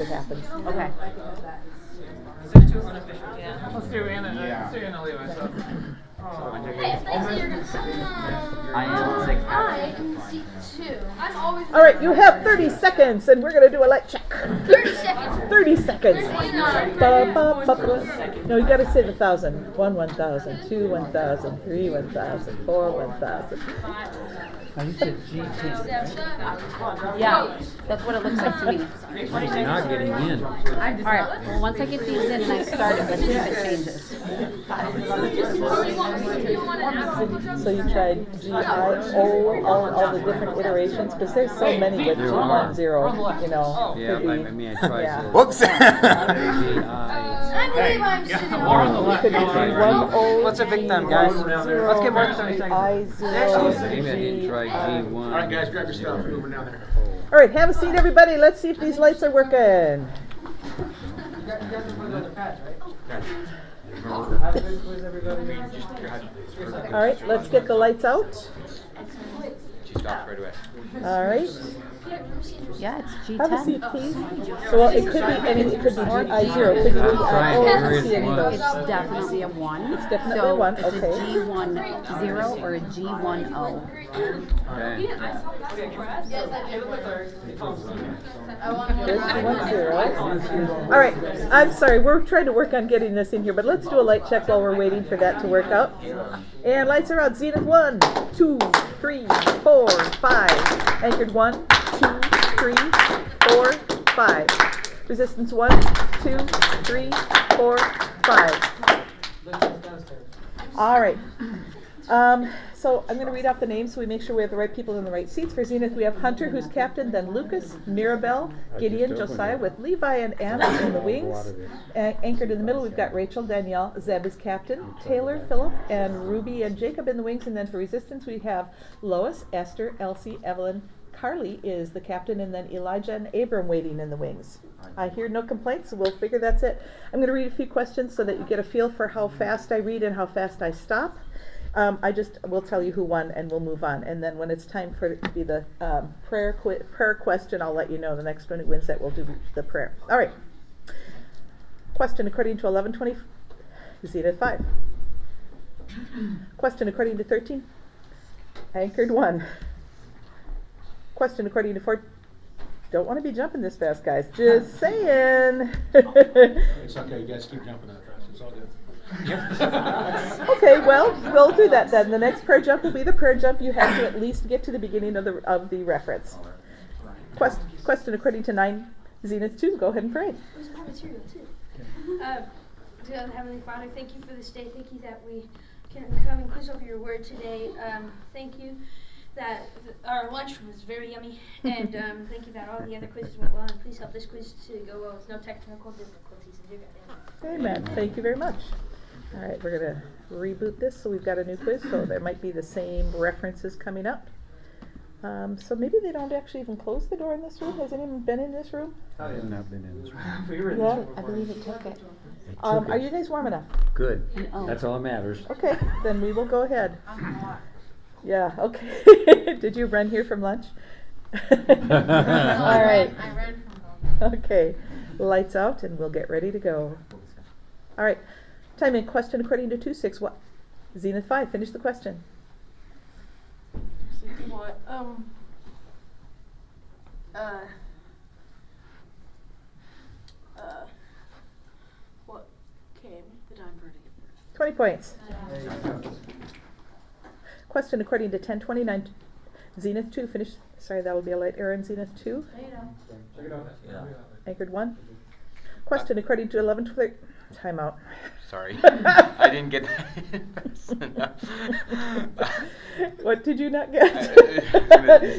it happens. Okay. Is it too unofficial? Yeah. Let's do Anna. Let's do Anna Levi. So. I am sick. I can see two. I'm always. All right, you have 30 seconds, and we're going to do a light check. 30 seconds. 30 seconds. 29. No, you got to say the 1,000. 1, 1,000. 2, 1,000. 3, 1,000. 4, 1,000. Oh, you said GT. Yeah, that's what it looks like to me. She's not getting in. All right. Well, once I get these in and I start it, let's see if it changes. So you tried G-I-O, all the different iterations, because there's so many with G10, you know. Yeah, could be, I mean, I tried yeah. to. Whoops. I believe I'm sitting on. Could be G10, What's a victim, guys? Let's get more than 30 seconds. I0, Maybe I didn't try G1. All right, guys, grab your stuff. We're moving down there. All right, have a seat, everybody. Let's see if these lights are working. You guys are putting on the patch, right? Have a good quiz, everybody. All right, let's get the lights out. She stopped right away. All right. Yeah, it's G10. Have a seat, please. Well, it could be any. It could be G-I0. It could be G-I-O. I don't see any of those. It's definitely a 1. It's definitely so a 1, it's okay. a G10 or a G10. Okay. There's G10. All right, I'm sorry. We're trying to work on getting this in here, but let's do a light check while we're waiting for that to work out. And lights are out. Zenith 1, 2, 3, 4, 5. Anchored 1, 2, 3, 4, 5. Resistance 1, 2, 3, 4, 5. All right. So I'm going to read off the names so we make sure we have the right people in the right seats. For Zenith, we have Hunter, who's captain, then Lucas, Mirabelle, Gideon, Josiah, with Levi and Anna in the wings. Anchored in the middle, we've got Rachel, Danielle, Zeb is captain, Taylor, Philip, and Ruby and Jacob in the wings. And then for Resistance, we have Lois, Esther, Elsie, Evelyn, Carly is the captain, and then Elijah and Abram waiting in the wings. I hear no complaints, so we'll figure that's it. I'm going to read a few questions so that you get a feel for how fast I read and how fast I stop. I just will tell you who won, and we'll move on. And then when it's time for it to be the prayer question, I'll let you know. The next one who wins that will do the prayer. All right. Question according to 1120, Zenith 5. Question according to 13, Anchored 1. Question according to 4. Don't want to be jumping this fast, guys. Just saying. It's okay, you guys keep jumping that fast. It's all good. Okay, well, we'll do that then. The next prayer jump will be the prayer jump. You have to at least get to the beginning of the reference. Question according to 9, Zenith 2. Go ahead and pray. There's more material too. Dear Heavenly Father, thank you for this day. Thank you that we can come and quiz over your word today. Thank you that our lunch was very yummy, and thank you that all the other quizzes went well. And please help this quiz to go well with no technical difficulties. And dear God, Amen. Thank you very much. All right, we're going to reboot this, so we've got a new quiz, so there might be the same references coming up. So maybe they don't actually even close the door in this room. Has anyone been in this room? I have not been in this room. We were in Yeah. this I believe it took it. Are you guys warm enough? Good. Oh. That's all that matters. Okay, then we will go ahead. Yeah, okay. Did you run here from lunch? All right. I ran from home. Okay, lights out and we'll get ready to go. All right, time in question according to 2-6. What? Zenith 5, finish the question. What? What came the time for it to give birth? 20 points. Question according to 1029. Zenith 2, finish. Sorry, that will be a light error in Zenith 2. Check it out. Anchored 1. Question according to 1120. Timeout. Sorry. I didn't get that fast enough. What did you not get?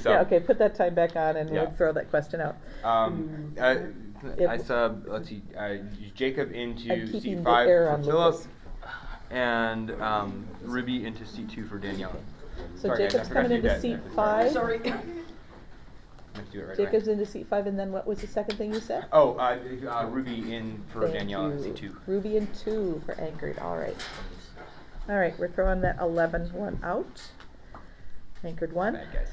So- Yeah, okay, put that time back on and Yeah. we'll throw that question out. I saw, let's see, Jacob into I'm keeping the C5 air for on Philip, Lucas. and Ruby into C2 for Danielle. So Sorry, guys, I Jacob's forgot coming to do into that. seat 5. Sorry. Let's do it right Jacob's away. into seat 5, and then what was the second thing you said? Oh, Ruby in for Thank Danielle in you. C2. Ruby and 2 for Anchored. All right. All right, we're throwing that 11 one out. Anchored 1. Bad guys.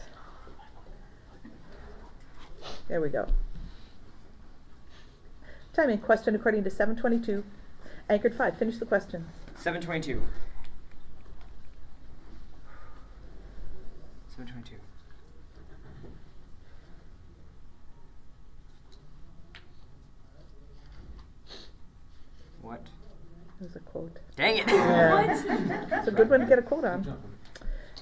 There we go. Time in question according to 722. Anchored 5, finish the question. 722. 722. What? There's a quote. Dang it! Yeah. It's a good one to get a quote on.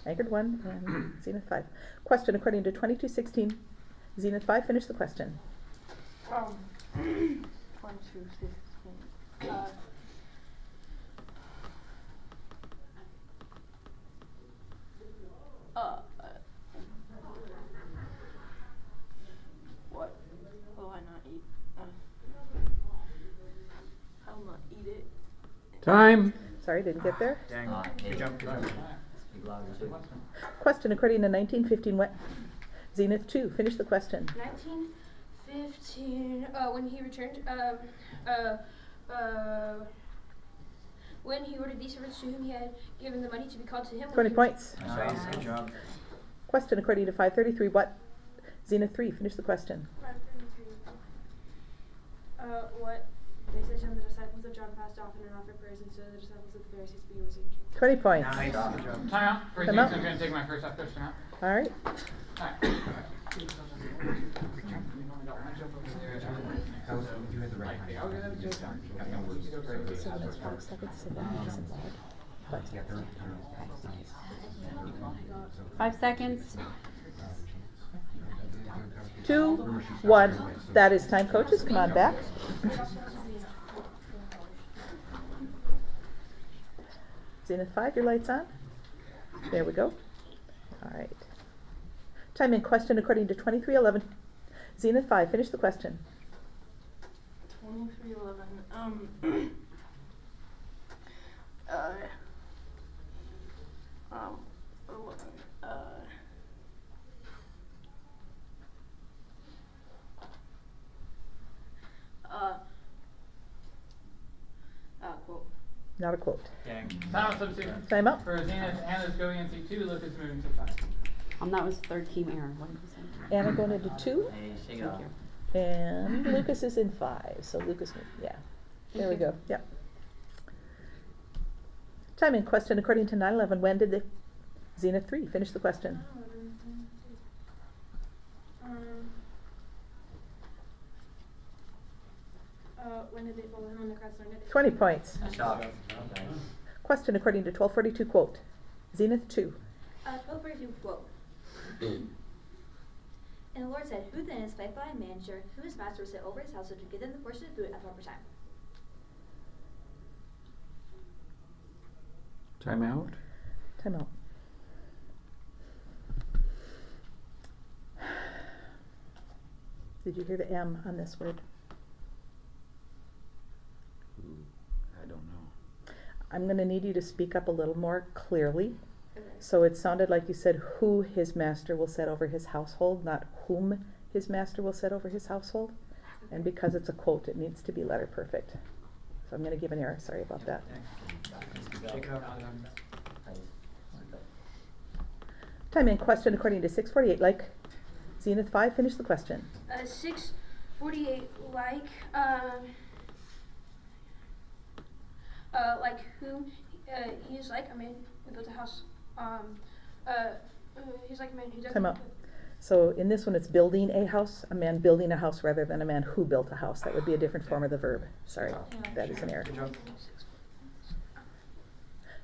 Anchored 1 and Zenith 5. Question according to 2216. Zenith 5, finish the question. 2216. What will I not eat? I will not eat it. Time. Sorry, didn't get there. Dang. Good job. Good job. Question according to 1915. Zenith 2, finish the question. 1915, when he returned, when he ordered these servants to whom he had given the money to be called to him. 20 points. Nice. Good job. Question according to 533. What? Zenith 3, finish the question. 533. What? They said to him, the disciples of John fast often and offer prayers, and so the disciples of the Pharisees be received. 20 points. Nice. Good job. Time out. For Time out. I'm going to take my first half question out. All right. Alright. You had the right height. So that's 5 seconds. So that is involved. But 5 seconds. 2, 1. That is time, coaches. Come on back. Zenith 5, your light's on. There we go. All right. Time in question according to 2311. Zenith 5, finish the question. 2311. 11. Quote. Not a quote. Dang. Time out, substitution. Time out. For Zenith, Anna's going in seat 2, Lucas moving to 5. That was third team error. What did you say? Anna going into 2. Thank you. And Lucas is in 5. So Lucas, yeah. There we go. Yep. Time in question according to 911. When did the Zenith 3 finish the question? When did they follow him on the cross? 20 points. Stop. Question according to 1242. Quote. Zenith 2. 1242 quote. And the Lord said, who then is faithful and manager, whom his master will set over his household to give them the portion of food at the proper time? Time out. Time out. Did you hear the M on this word? I don't know. I'm going to need you to speak up a little more clearly. Okay. So it sounded like you said who his master will set over his household, not whom his master will set over his household. And because it's a quote, it needs to be letter perfect. So I'm going to give an error. Sorry about that. Shake it up. Time in question according to 648. Like Zenith 5, finish the question. 648 like whom he's like a man who built a house. He's like a man who doesn't. Time out. So in this one, it's building a house, a man building a house rather than a man who built a house. That would be a different form of the verb. Sorry, that is an error. Good job.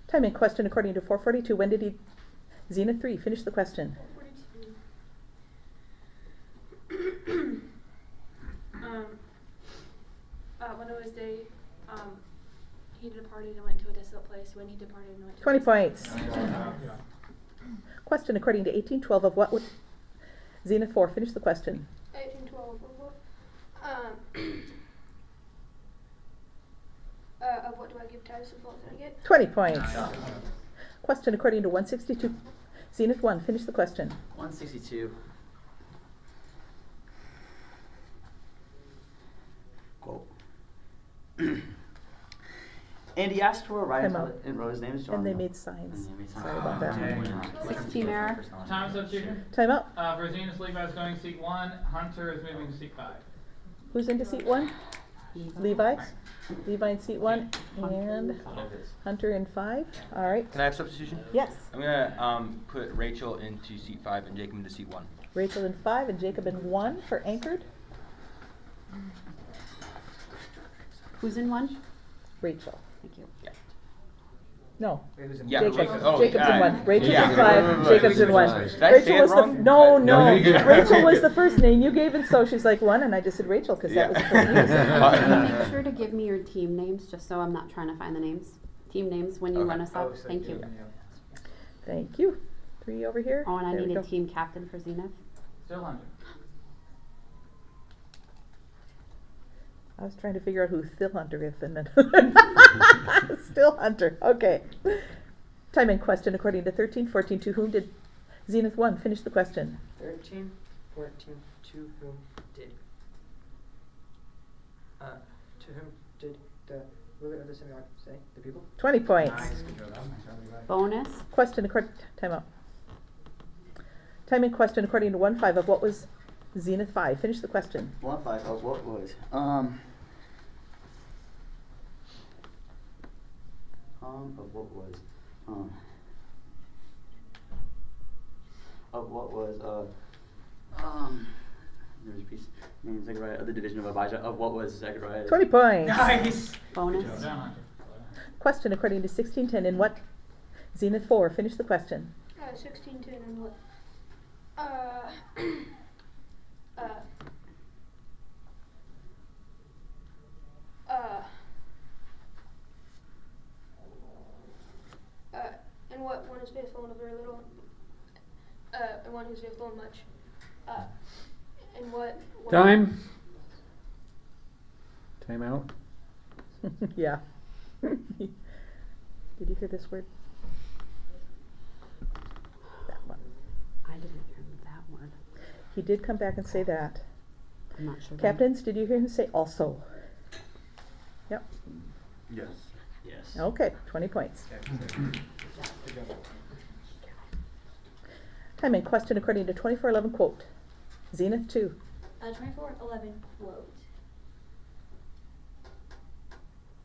Time in question according to 442. When did he, Zenith 3, finish the question? 42. When it was day, he departed and went to a desolate place. When he departed and went to 20 a desolate points. Question according to 1812 of what would, Zenith 4, finish the question. 1812 of what do I give Titus of what did I get? 20 points. Question according to 162. Zenith 1, finish the question. 162. Quote. And he asked for a writer Time out. and wrote his name as John. And they made signs. Sorry about that. 6 team error. Time substitution. Time out. For Zenith, Levi's going seat 1, Hunter is moving to seat 5. Who's into seat 1? Levi. Levi in seat 1 and Hunter in 5. All right. Can I have substitution? Yes. I'm gonna put Rachel into seat 5 and Jacob into seat 1. Rachel in 5 and Jacob in 1 for anchored. Who's in 1? Rachel. Thank you. No. Yeah, Jacob. Oh, Jacob's in 1. Rachel's yeah. in 5. Jacob's in 1. Did I say Rachel it was the wrong? no. No, you did. Rachel was the first name you gave, and so she's like 1, and I just said Rachel because that was the first name. Can you make sure to give me your team names, just so I'm not trying to find the names? Team names when you Okay. run us up. Thank you. Thank you. 3 over here. Oh, and I There we need a go. team captain for Zenith. Still under. I was trying to figure out who Still Hunter is, and then Still Hunter. Okay. Time in question according to 13:14. To whom did Zenith 1 finish the question? 13, 14, to whom did? To whom did the ruler of the synagogue say? The people? 20 points. Nice, good job. Bonus. Question according. Time out. Time in question according to 1:5 of what was Zenith 5. Finish the question. 1-5 of what was? Of what was? Of what was? There's a piece. Named Zechariah of the division of Abijah. Of what was Zechariah? 20 points. Nice! Bonus. Question according to 16:10 in what Zenith 4. Finish the question. 1610 and what? And what one is faithful in a very little, and one who's faithful in much. And what? Time. Time out. Yeah. Did you hear this word? That one. I didn't hear that word. He did come back and say that. I'm not sure. Captains, did you hear him say also? Yep. Yes. Yes. Okay, 20 points. Time in question according to 24:11 quote. Zenith 2. 24:11 quote.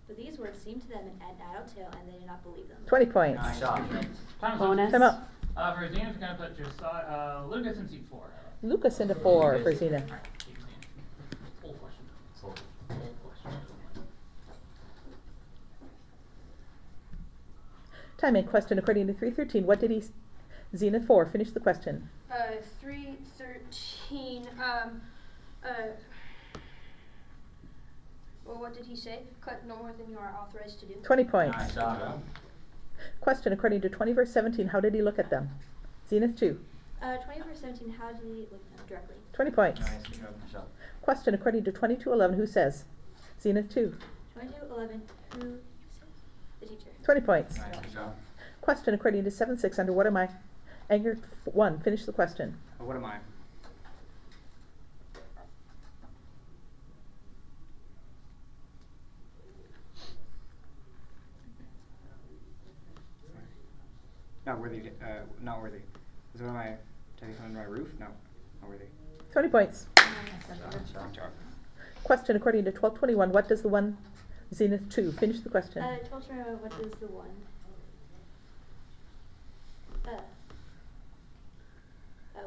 But these words seemed to them an adult tale, and they did not believe them. 20 points. Nice job. Bonus. Time out. For Zenith, we're going to put Josiah, Lucas in seat 4. Lucas into 4 for Zenith. Alright, keep Zenith. Full question. Full question. Time in question according to 3:13. What did he Zenith 4. Finish the question. 3:13. Well, what did he say? Cut no more than you are authorized to do. 20 points. Nice job. Question according to 20 verse 17. How did he look at them? Zenith 2. 20:17. How did he look at them directly? 20 points. Nice job. Question according to 22:11. Who says? Zenith 2. 22:11. Who says? The teacher. 20 points. Nice job. Question according to 7:6. Under what am I? Anchor 1. Finish the question. What am I? Not worthy. Not worthy. Is what am I taking under my roof? No, not worthy. 20 points. Good job. Question according to 12:21. What does the one Zenith 2? Finish the question. 12:21. What is the one?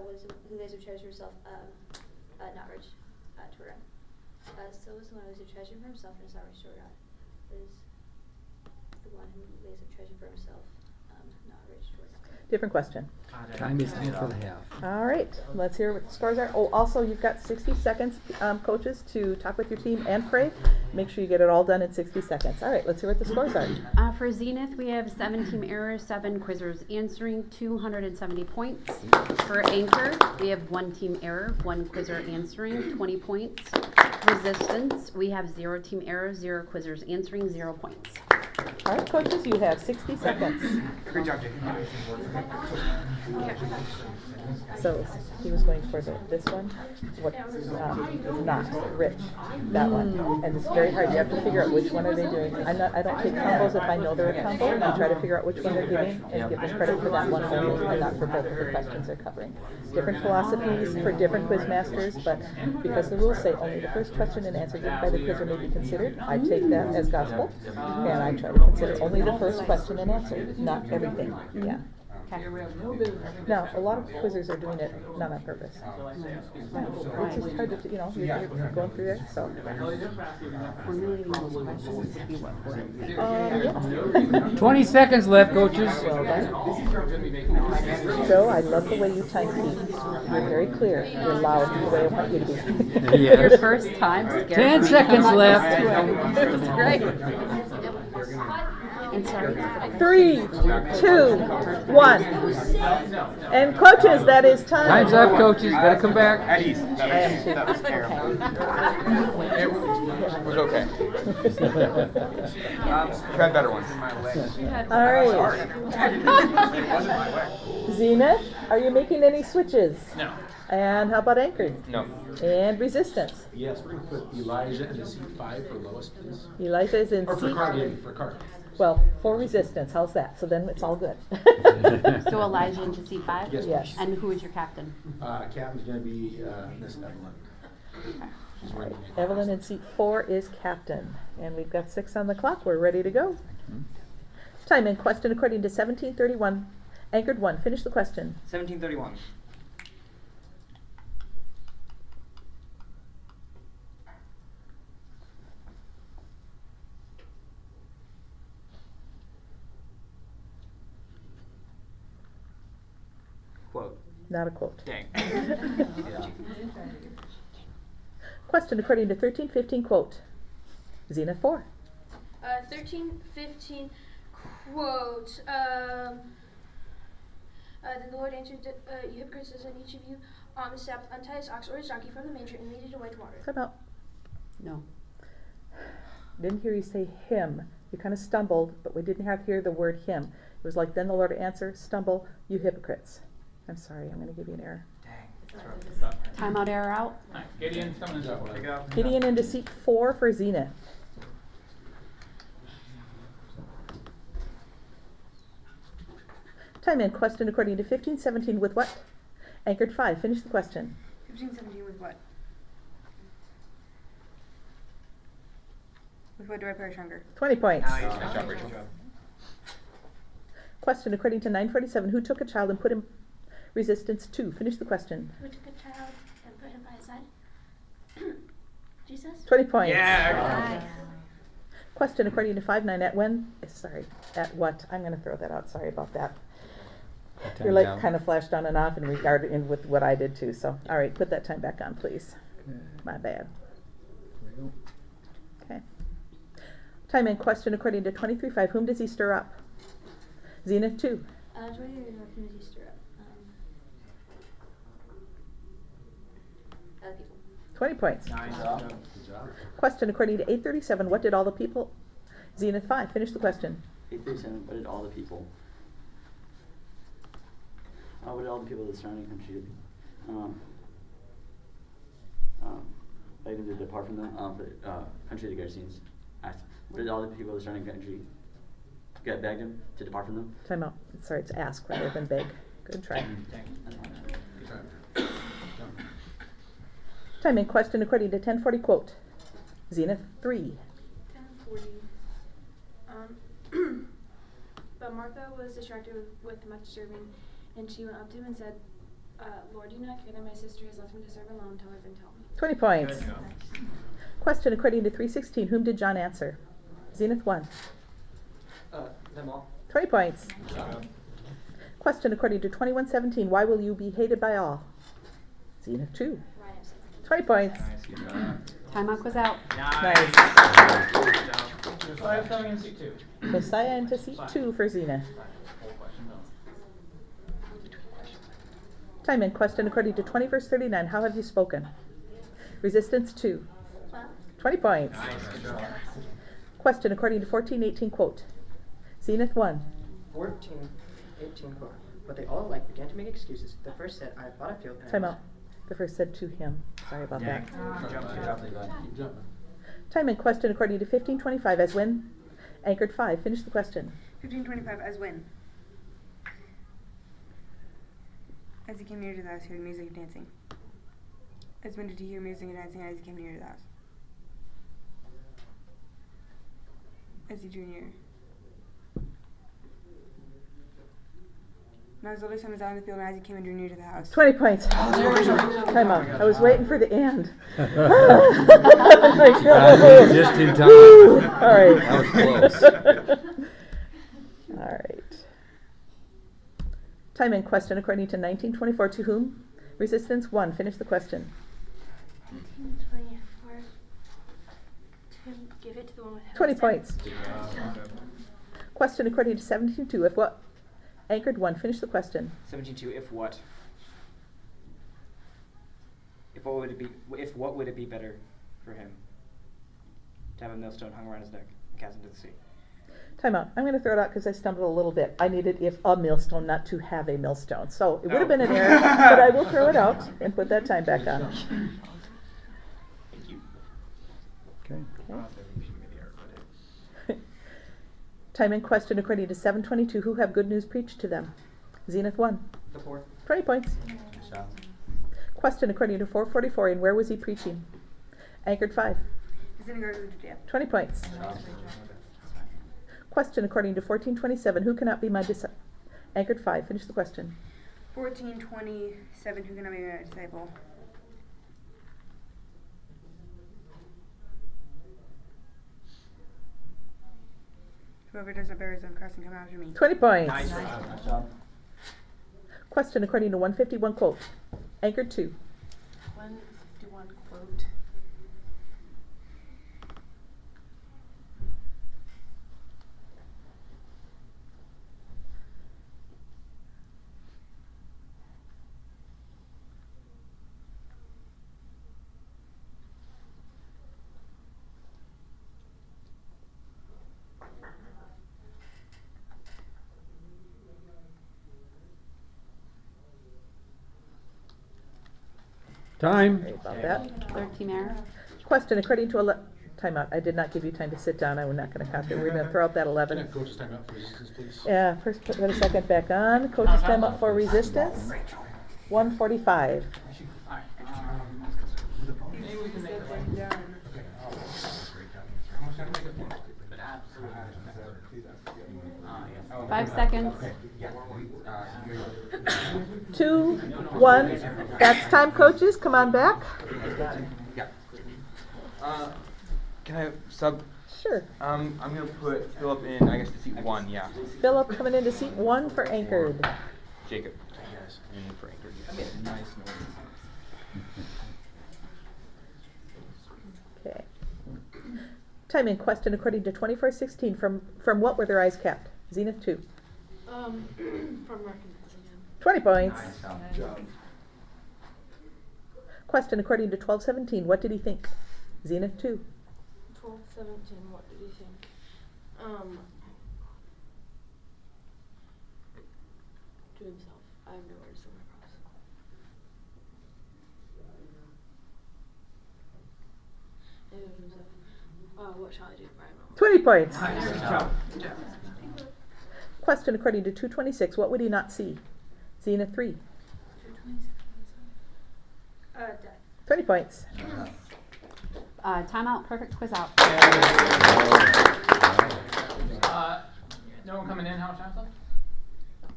What is it, who lays up treasure for himself? Not rich. Toward God. So is the one who lays up treasure for himself and is not rich toward God. Is the one who lays up treasure for himself, not rich toward God. Different question. Time is in for the half. All right. Let's hear what the scores are. Oh, also, you've got 60 seconds, coaches, to talk with your team and pray. Make sure you get it all done in 60 seconds. All right. Let's hear what the scores are. For Zenith, we have 7 team errors, 7 quizzers answering, 270 points. For Anchor, we have 1 team error, 1 quizzer answering, 20 points. Resistance, we have 0 team errors, 0 quizzers answering, 0 points. All right, coaches, you have 60 seconds. Great job, Jake. So he was going for this one, what, not Rich, that one, and it's very hard. You have to figure out which one are they doing. I don't take combos if I know they're a combo. I try to figure out which one they're giving and give them credit for that one only, and not for both of the questions they're covering. Different philosophies for different quiz masters, but because the rules say only the first question and answer given by the quizzer may be considered, I take that as gospel, and I try to consider only the first question and answer, not everything. Yeah. Okay. Now, a lot of quizzers are doing it not on purpose. It's just hard to, you're going through there, so. Formulating those questions would be what for? Yeah. 20 seconds left, coaches. Well done. Joe, I love the way you time keep. You're very clear. You're loud the way I want you to be. Yes. Your first time scared 10 me. seconds I'm not left. used to it. It was great. And sorry. 3, 2, 1. And coaches, that is time. Time's up, coaches. Gotta come back. At ease. I am too. That was terrible. It was okay. You had better ones. All right. Zenith, are you making any switches? No. And how about anchored? No. And resistance? Yes, we're gonna put Elijah in the seat 5 for lowest, please. Elijah is in Or for seat. Carly, for Carly. Well, for resistance, how's that? So then it's all good. So Elijah into C5? Yes. Yes. And who is your captain? Captain's gonna be, Miss Evelyn. She's ready. Evelyn in seat 4 is captain. And we've got 6 on the clock. We're ready to go. Time and question according to 1731. Anchored 1. Finish the question. 1731. Quote. Not a quote. Dang. Question according to 1315. Quote. Zenith 4. 13:15 quote. Then the Lord answered, you hypocrites, and each of you on the Sabbath untie his ox or his donkey from the manger and lead it away to water. Time out. No. Didn't hear you say him. You kind of stumbled, but we didn't have hear the word him. It was like, then the Lord answer, stumble, you hypocrites. I'm sorry, I'm going to give you an error. Timeout, error out. Gideon, someone is Gideon into seat 4 for Zenith. Time and question according to 1517 with what? Anchored 5. Finish the question. 1517 with what? With what do I perish hunger? 20 points. Nice job, Rachel. Question according to 947. Who took a child and put him resistance 2? Finish the question. Who took a child and put him by his side? Jesus? 20 points. Yeah. Question according to 59 at when? At what? I'm going to throw that out. Sorry about that. Your light kind of flashed on and off in regard in with what I did too. So, all right, put that time back on, please. My bad. Okay. Time and question according to 23:5. Whom does he stir up? Zenith 2. 23 whom does he stir up? Other people. 20 points. Nice job. Good job. Question according to 837. What did all the people? Zenith 5. Finish the question. 837. What did all the people? What did all the people of the surrounding country do? Begged them to depart from them. Country of the Gerasenes asked, what did all the people of the surrounding country begged him to depart from them? Time out. Sorry, it's ask rather than beg. Good try. Time and question according to 1040. Quote. Zenith 3. 10:40. But Martha was distracted with much serving, and she went up to him and said, Lord, do not care that my sister has left me to serve alone. Tell her and tell me. 20 points. Question according to 316. Whom did John answer? Zenith 1. Them all. 20 points. Question according to 2117. Why will you be hated by all? Zenith 2. 20 points. Timeout was out. Nice. Josiah's coming in seat 2. Josiah into seat 2 for Zenith. Time and question according to 20 verse 39. How have you spoken? Resistance 2. 20 points. Question according to 1418 quote. Zenith 1. 1418 quote. But they all alike began to make excuses. The first said, I bought a field and Time out. The first said to him. Sorry about that. Keep jumping. Time and question according to 1525 as when? Anchored 5. Finish the question. 1525 as when? As he came near to the house, he heard music and dancing. As when did he hear music and dancing as he came near to the house? As he drew near. Now his older son was out in the field and as he came and drew near to the house. 20 points. Time out. I was waiting for the end. Just in time. All right. That was close. All right. Time and question according to 1924 to whom? Resistance 1. Finish the question. 1924. To give it to the one with 20 points. Question according to 17.2. If what? Anchored 1. Finish the question. 17.2. If what? If what would it be? If what would it be better for him to have a millstone hung around his neck and cast into the sea? Time out. I'm going to throw it out because I stumbled a little bit. I needed if a millstone, not to have a millstone. So it would have been an error, but I will throw it out and put that time back on. Thank you. Okay. Time and question according to 722. Who have good news preached to them? Zenith 1. The fourth. 20 points. Question according to 444. And where was he preaching? Anchored 5. The synagogue of Judea. 20 points. Question according to 1427. Who cannot be my disciple? Anchored 5. Finish the question. 1427. Who can I be my disciple? Whoever does not bear his own cross and come after me. 20 points. Nice. Question according to 151 quote. Anchored 2. 151 quote. Time. Sorry about that. Third team error. Question according to timeout. I did not give you time to sit down. I'm not going to count it. We're going to throw out that 11. Can I have coach's time out for resistance, please? Yeah, first put a second back on. Coach's time up for resistance. 145. Five seconds. 2, 1. That's time, coaches. Come on back. Can I sub? Sure. I'm gonna put Philip in, I guess, to seat 1. Yeah. Philip coming into seat 1 for anchored. Jacob. And for anchored. Yes. Nice Okay. Time in question according to 2416. From what were their eyes capped? Zenith 2. From recognizing him. 20 points. Good job. Question according to 1217. What did he think? Zenith 2. 1217, what did he think? To himself. I have no words to my cross. And to himself. What shall I do for him? 20 points. Good job. Question according to 226. What would he not see? Zenith 3. Death. 20 points. Timeout. Perfect quiz out. No one coming in. How much time left?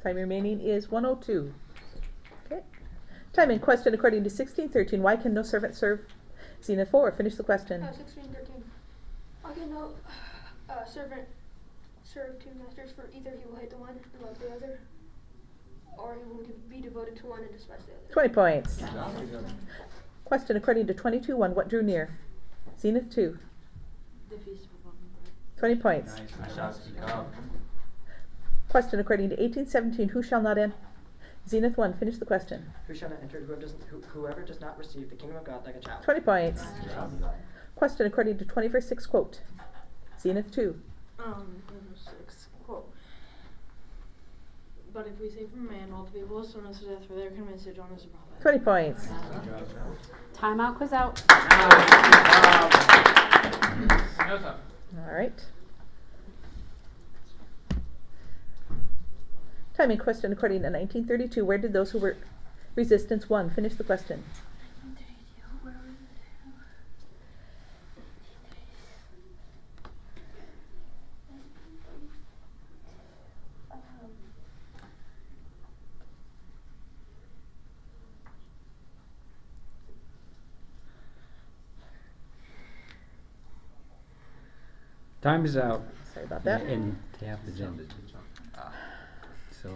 Time remaining is 102. Okay. Time in question according to 1613. Why can no servant serve? Zenith 4. Finish the question. 1613. I can no servant serve two masters, for either he will hate the one and love the other, or he will be devoted to one and despise the other. 20 points. Question according to 22:1. What drew near? Zenith 2. The feast of 20 points. Question according to 1817. Who shall not enter? Zenith 1. Finish the question. Who shall not enter? Whoever does not receive the kingdom of God like a child. 20 points. Question according to 20 verse 6 quote. Zenith 2. Number 6. Quote. But if we save from man, all the people who stone us to death for their commitment John is a prophet. 20 points. Timeout, quiz out. All right. Timing question according to 1932. Where did those who were resistance 1 finish the question? Time is out. Sorry about that. And half is ended. So,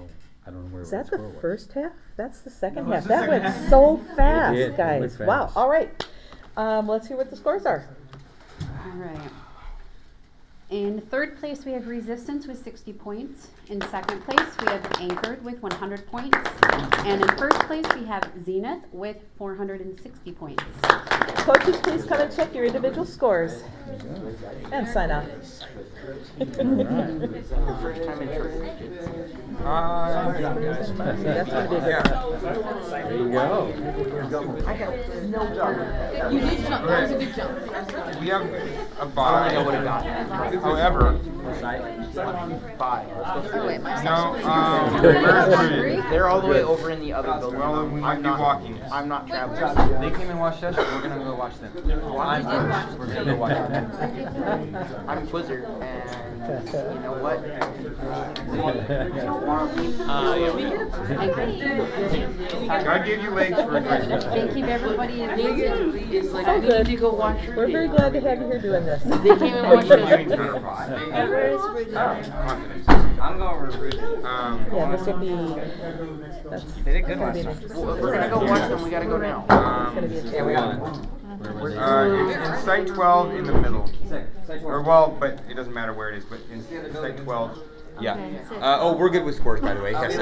I don't know where Is the that score the was. first half? That's the second No, half. it's the That second went half. so fast, It did. It went guys. Wow. fast. All right. Let's hear what the scores are. All right. In third place, we have Resistance with 60 points. In second place, we have Anchored with 100 points. And in first place, we have Zenith with 460 points. Coaches, please come and check your individual scores. And sign off. First time in church. That's going to be a good one. There you go. You did jump. That was a good jump. We have a bye. However, Oh, wait, my They're all the way over in the other building. well, we might be walking. I'm not traveling. They came and watched us. We're gonna go watch them. I'm first. We're gonna go watch them. I'm Quizzer, and you know what? God gave you legs for a reason. Thank you, everybody. So good. We're very glad to have you here doing this. They came and watched us. I'm going with Rooted. Yeah, this will be. They did good That's last gonna be an time. interesting Well, if we're gonna go watch them, we gotta go now. It's going to be a challenge. It's in site 12 in the middle. Or well, but it doesn't matter where it is. But in site 12. Yeah. Oh, we're good with scores, by the way. Yes,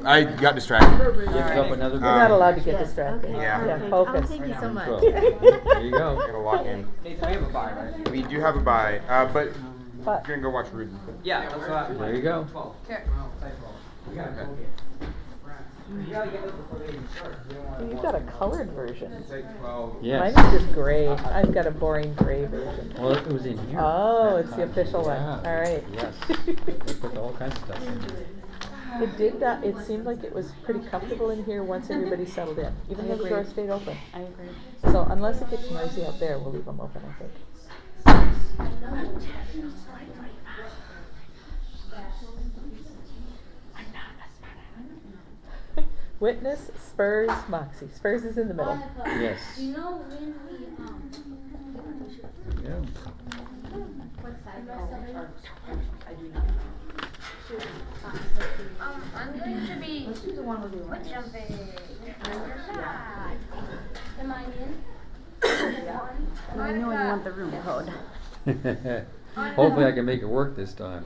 I got distracted. Another You're not allowed to get distracted. Yeah. Yeah, focus. Thank you so much. There you go. Gotta walk in. Nathan, we have a bye, right? We do have a bye, but But we're gonna go watch Rudin. Yeah, that's what. There you go. you've got a colored version. Site 12. Yes. Mine is just gray. I've got a boring gray version. Well, it was in here. Oh, it's the official one. Yeah. All right. Yes. They put all kinds of stuff in. It did. It seemed like it was pretty comfortable in here once everybody settled in, even though the door stayed open. I agree. So unless it gets noisy out there, we'll leave them open, I think. Witness Spurs Moxie. Spurs is in the middle. Yes. Do you know when we Yeah. I'm going to be foot jumping. Am I in? I know you want the room code. Hopefully I can make it work this time.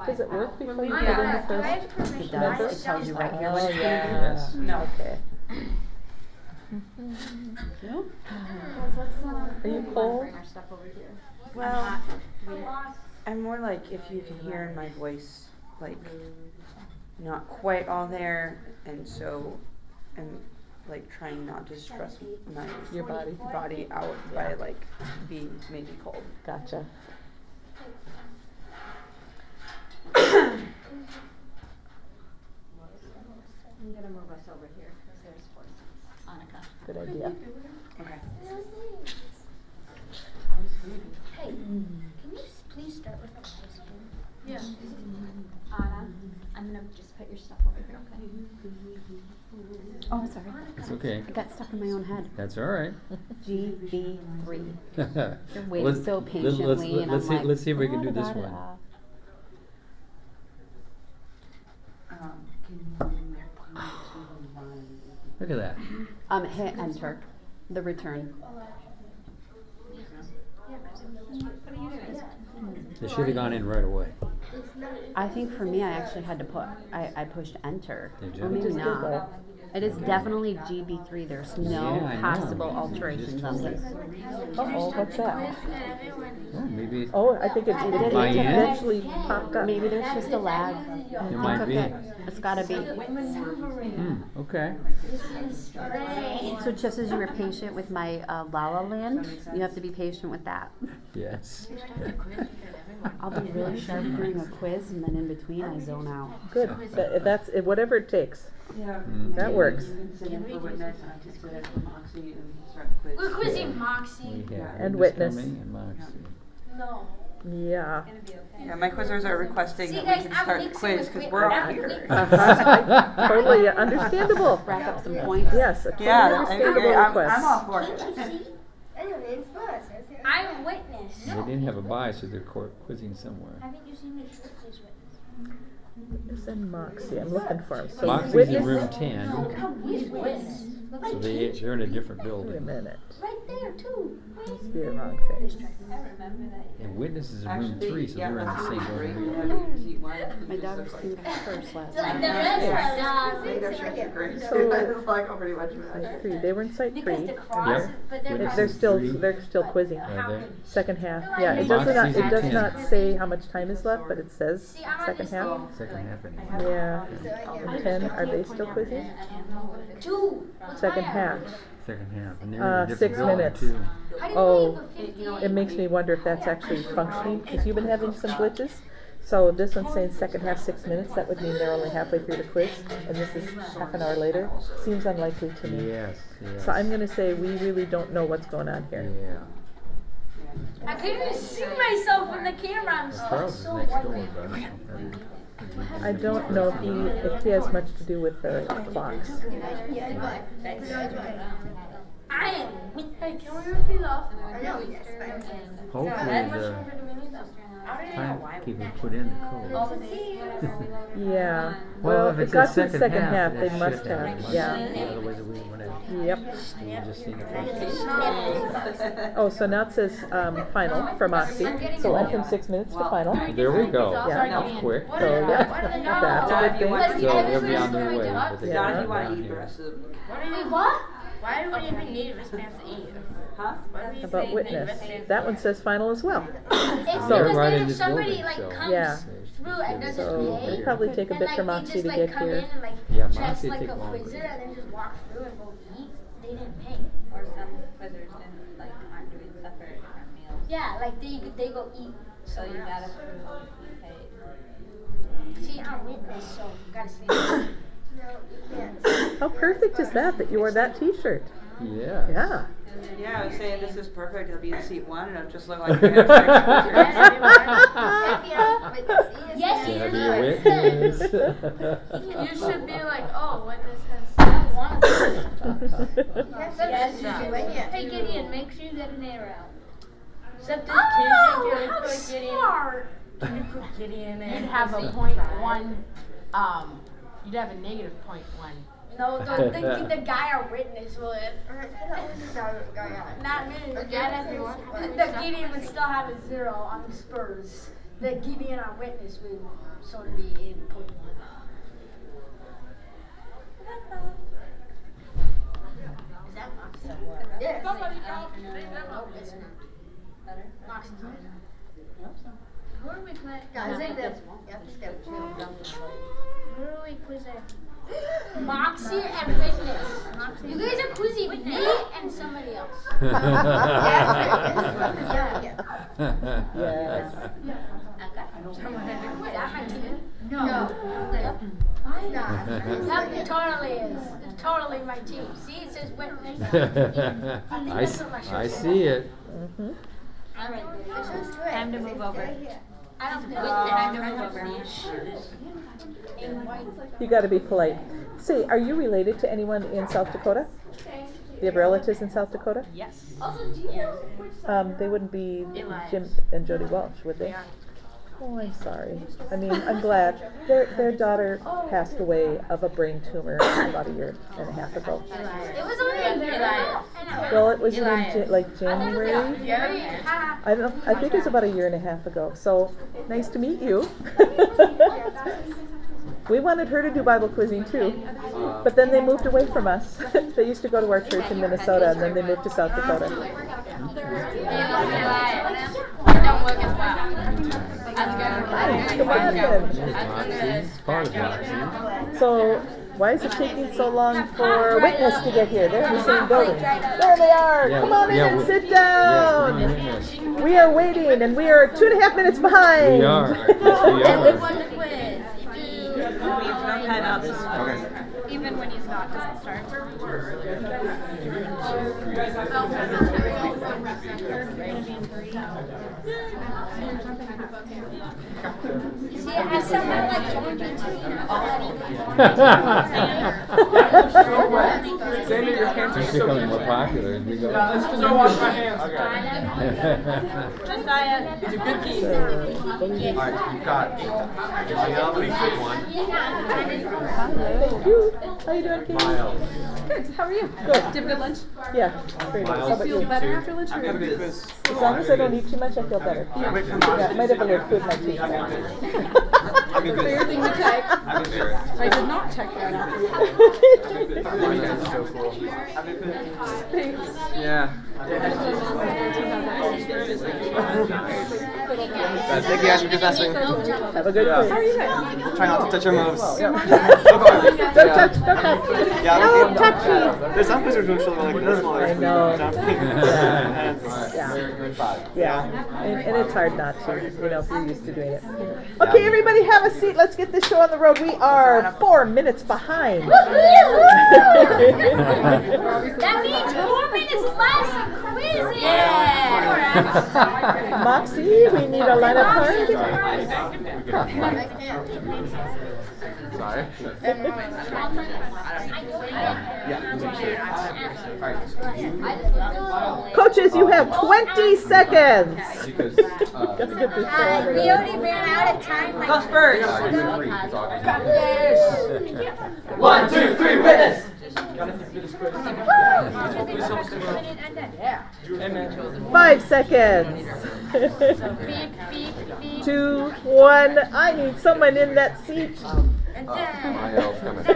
Does it work before you Do get in I the have first? permission? It does. It tells you right here Oh, what it's yeah. Yes. No. Okay. Are you cold? Well, I'm more like if you can hear in my voice, like not quite all there, and so I'm like trying not to stress my Your body. out by like being maybe cold. Gotcha. I'm gonna move us over here because there's Annika. Good idea. Okay. Hey, can you please start with the high school? Yeah. Anna, I'm gonna just put your stuff over here, okay? Oh, I'm sorry. It's okay. I got stuck in my own head. That's all right. GB3. You're waiting Let's- so let's- patiently, and let's I'm see- like, let's see if we can do da, this da, one. da. Look at that. Hit enter. The return. They should have gone in right away. I think for me, I actually had to I pushed enter. Did you? Or maybe Just did not. that. It is definitely GB3. There's no Yeah, I know. possible Just alterations on told this. Uh-oh, what's that? Oh, maybe Oh, I think it My end? eventually popped up. Maybe there's just a lag. It might be. It's gotta be. Okay. So just as you were patient with my La La Land, you have to be patient with that. Yes. I'll be really sharp during a quiz, and then in between I zone out. Good. That's it, whatever it takes. Yeah. That works. For witness, and I just go ahead for Moxie and start the quiz. We're quizzing Moxie. We have And Witness Witness. coming and Moxie. No. Yeah. Yeah, my quizzers are requesting See, that guys, we can I'm start the mixing quiz with because Whit- we're all I'm here. Whit- Totally understandable. Rack up some points. Yes, a totally Yeah, understandable I'm request. all for it. I'm witness. They didn't have a bias, so they're quizzing somewhere. Haven't you seen me as witness? Witness and Moxie. I'm looking for him. So Moxie's Witness. in room 10, He's witness. so they're in a different Wait a building. minute. Right there, too. Must be the wrong face. I remember that. And Witness is in room 3, so yeah, they're in the same great. building. My daughter's came first last The night. rest are They their shirts are great. So- It's like pretty much Site 3. They were in site 3. because the cross, Yep. but they're Witness They're is still 3. quizzing. Are they? Second half. Yeah, it does not Moxie's in 10. say how much time is left, but it says See, I'm on second this half. Second half anyway. Yeah. And 10, are they still quizzing? two. What's Second my half. Second half. And they're in a different 6 building minutes. too. How do you Oh, leave a 50? it makes me wonder if that's actually functioning, because you've been having some glitches. So this one's saying second half 6 minutes, that would mean they're only halfway through the quiz, and this is half an hour later. Seems unlikely to me. Yes, yes. So I'm gonna say we really don't know what's going on here. Yeah. I couldn't even see myself in the camera. I'm Well, Charles is so next white. door, but I don't know if he has much to do with the clocks. I am. Hey, can we repeat off? hopefully the timekeeper put in the code. Yeah. Well, Well, if it it's got the to the second half, it they should must have. Yeah. Otherwise, we would have Yep. just seen the first. Oh, so now it says final for Moxie. So went from 6 minutes to final. There we go. Yeah. That was quick. So yeah, that's a good thing. So they'll be on their way, but they Yeah. got John, it you want down to eat the here. rest of them? Wait, what? Why do we even need wristbands to eat? Huh? How about witness? That one says final as well. It's They're because right then in if this somebody building, like so- comes Yeah. through and doesn't So behave, it'll probably take a then bit like for they Moxie just to like get come here. in and like Yeah, dress Moxie like take a longer. quizzer and then just walk through and go eat. They didn't pay. Or some quizzers didn't, like, aren't doing separate different meals. Yeah, like they go eat. So you somewhere gotta else. prove you paid. See, I'm witness, so gotta say. How perfect is that you wore that T-shirt? Yeah. Yeah. Yeah, I was saying this is perfect. It'll be in seat 1 and it'll just look like Yes, Gotta be a witness. witness. You should be like, oh, witness has. Yes, hey Gideon, make sure you get an arrow out. Except this Oh, Tuesday, how put Gideon. smart. Can you put Gideon in? You'd have a .1, you'd have a -.1. No, the guy or witness would. Not me. The Gideon would still have a 0 on the Spurs. The Gideon or witness would sort of be in point 1. Is that Moxie? Yes. No, it's not. Moxie's better. Who are we playing? Who are we quizzing? Moxie and witness. You guys are quizzing me and somebody else. Yes. Is that my team? No. That totally is. It's totally my team. See, it says witness. I see it. Mhm. All right. Time to move over. I don't think Time to move over. You got to be polite. Say, are you related to anyone in South Dakota? Do you have relatives in South Dakota? Yes. They wouldn't be Elias. Jim and Jody Welch, would they? Oh, I'm sorry. I mean, I'm glad. Their daughter passed away of a brain tumor about a year and a half ago. it was only a year ago. Well, it was in January. I think it was about a year and a half ago. So nice to meet you. We wanted her to do Bible quizzing too, but then they moved away from us. They used to go to our church in Minnesota, and then they moved to South Dakota. Don't look as Hi, come on in. Part of it. So, why is it taking so long for Witness to get here? They're in the same building. There they are. Yeah, Come on in yeah, and we- sit Yes, down. come on in, yes. We are waiting, and we are 2.5 minutes behind. We are. Yes, we are. Okay. Even when he's not, doesn't start. See, I somehow like jumping Xander, your hands are It's so becoming more popular as we go. Let's just go wash my hands. It's a good key. Alright, you've got one. Thank you. How you doing, Katie? Miles. Good. How are you? Good. Did you have a good lunch? Yeah, very nice. How about Feel you? better after lunch? I'm gonna do this. As long as I don't eat too much, I feel better. Yeah, I might have a little food in my teeth. I'll be Fair good. thing to check. I'll be good. I did not check that after. That's so cool. Thanks. Yeah. Thank you guys for confessing. Have a good quiz. How are you guys? Try not to touch your moves. Don't touch, don't touch. No touchy. There's some quizzes which are like this one. I know. Yeah. Yeah, and it's hard not to, if you're used to doing it. Okay, everybody have a seat. Let's get this show on the road. We are 4 minutes behind. That means 4 minutes less quiz. Yeah. Moxie, we need a lineup card. Sorry. Coaches, you have 20 seconds. Because, Gotta get this show on the We road. already ran out of time. Go Spurs. you're free. It's all good. 1, 2, 3, witness! Yeah. 5 seconds. 2, 1. I need someone in that seat. Miles coming.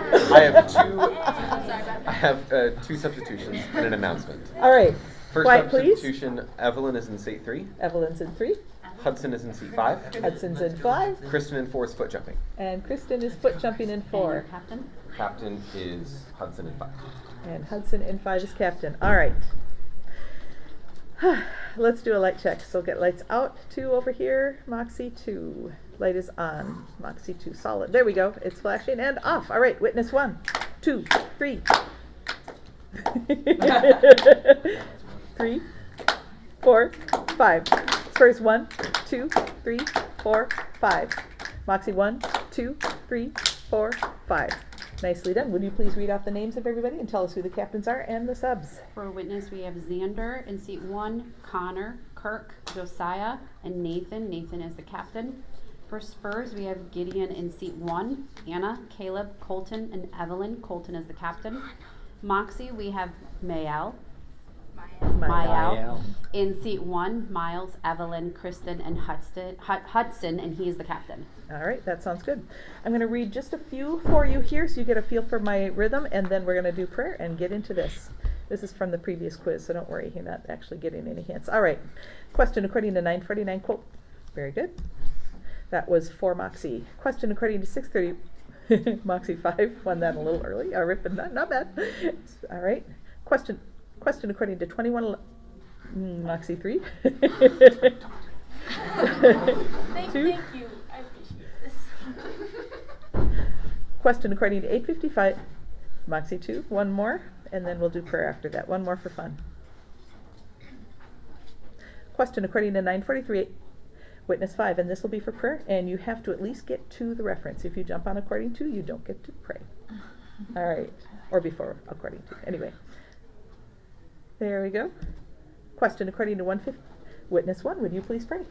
I have two substitutions and an announcement. All right. First Quiet, please. substitution, Evelyn is in seat 3. Evelyn's in 3. Hudson is in seat 5. Hudson's in 5. Kristen in 4 is foot jumping. And Kristen is foot jumping in 4. Captain? Captain is Hudson in 5. And Hudson in 5 is captain. All right. Let's do a light check. So get lights out. 2 over here. Moxie 2. Light is on. Moxie 2. Solid. There we go. It's flashing and off. All right. Witness 1, 2, 3. 3, 4, 5. Spurs 1, 2, 3, 4, 5. Moxie 1, 2, 3, 4, 5. Nicely done. Would you please read off the names of everybody and tell us who the captains are and the subs? For Witness, we have Xander in seat 1, Connor, Kirk, Josiah, and Nathan. Nathan is the captain. For Spurs, we have Gideon in seat 1, Anna, Caleb, Colton, and Evelyn. Colton is the captain. Moxie, we have Mayel. Mayel. In seat 1, Miles, Evelyn, Kristen, and Hudson, and he is the captain. All right, that sounds good. I'm going to read just a few for you here so you get a feel for my rhythm, and then we're going to do prayer and get into this. This is from the previous quiz, so don't worry, you're not actually getting any hints. All right, question according to 949 quote. Very good. That was for Moxie. Question according to 630. Moxie 5 won that a little early. All right, but not bad. All right. Question according to 21. Moxie 3. Thank you. I appreciate this. Question according to 855. Moxie 2. One more, and then we'll do prayer after that. One more for fun. Question according to 943. Witness 5, and this will be for prayer, and you have to at least get to the reference. If you jump on according to, you don't get to pray. All right, or before according to. Anyway, there we go. Question according to 150. Witness 1, would you please pray?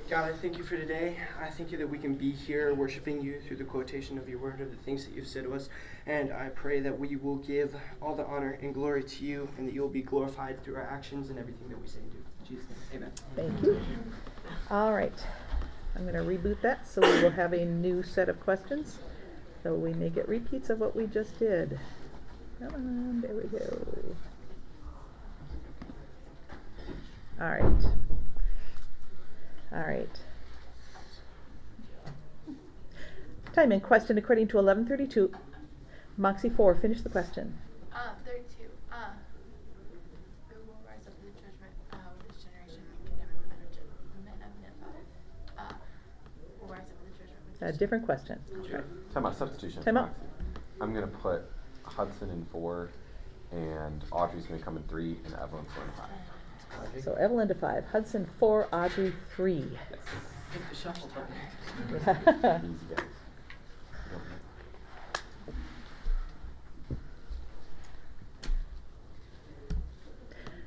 God, I thank you for today. I thank you that we can be here worshiping you through the quotation of your word, of the things that you've said to us. And I pray that we will give all the honor and glory to you, and that you will be glorified through our actions and everything that we say and do. In Jesus' name, amen. Thank you. All right. I'm going to reboot that so we will have a new set of questions. So we may get repeats of what we just did. Come on, there we go. All right. All right. Time in question according to 11:32. Moxie 4, finish the question. 32. Who will rise up to the judgment with this generation and condemn the men of Nineveh? Will rise up to the judgment with this Different question. Time out, substitution. Time out. I'm going to put Hudson in 4, and Audrey's going to come in 3, and Evelyn's going in 5. So Evelyn to 5, Hudson 4, Audrey 3. Take the shuffle button. Easy guys.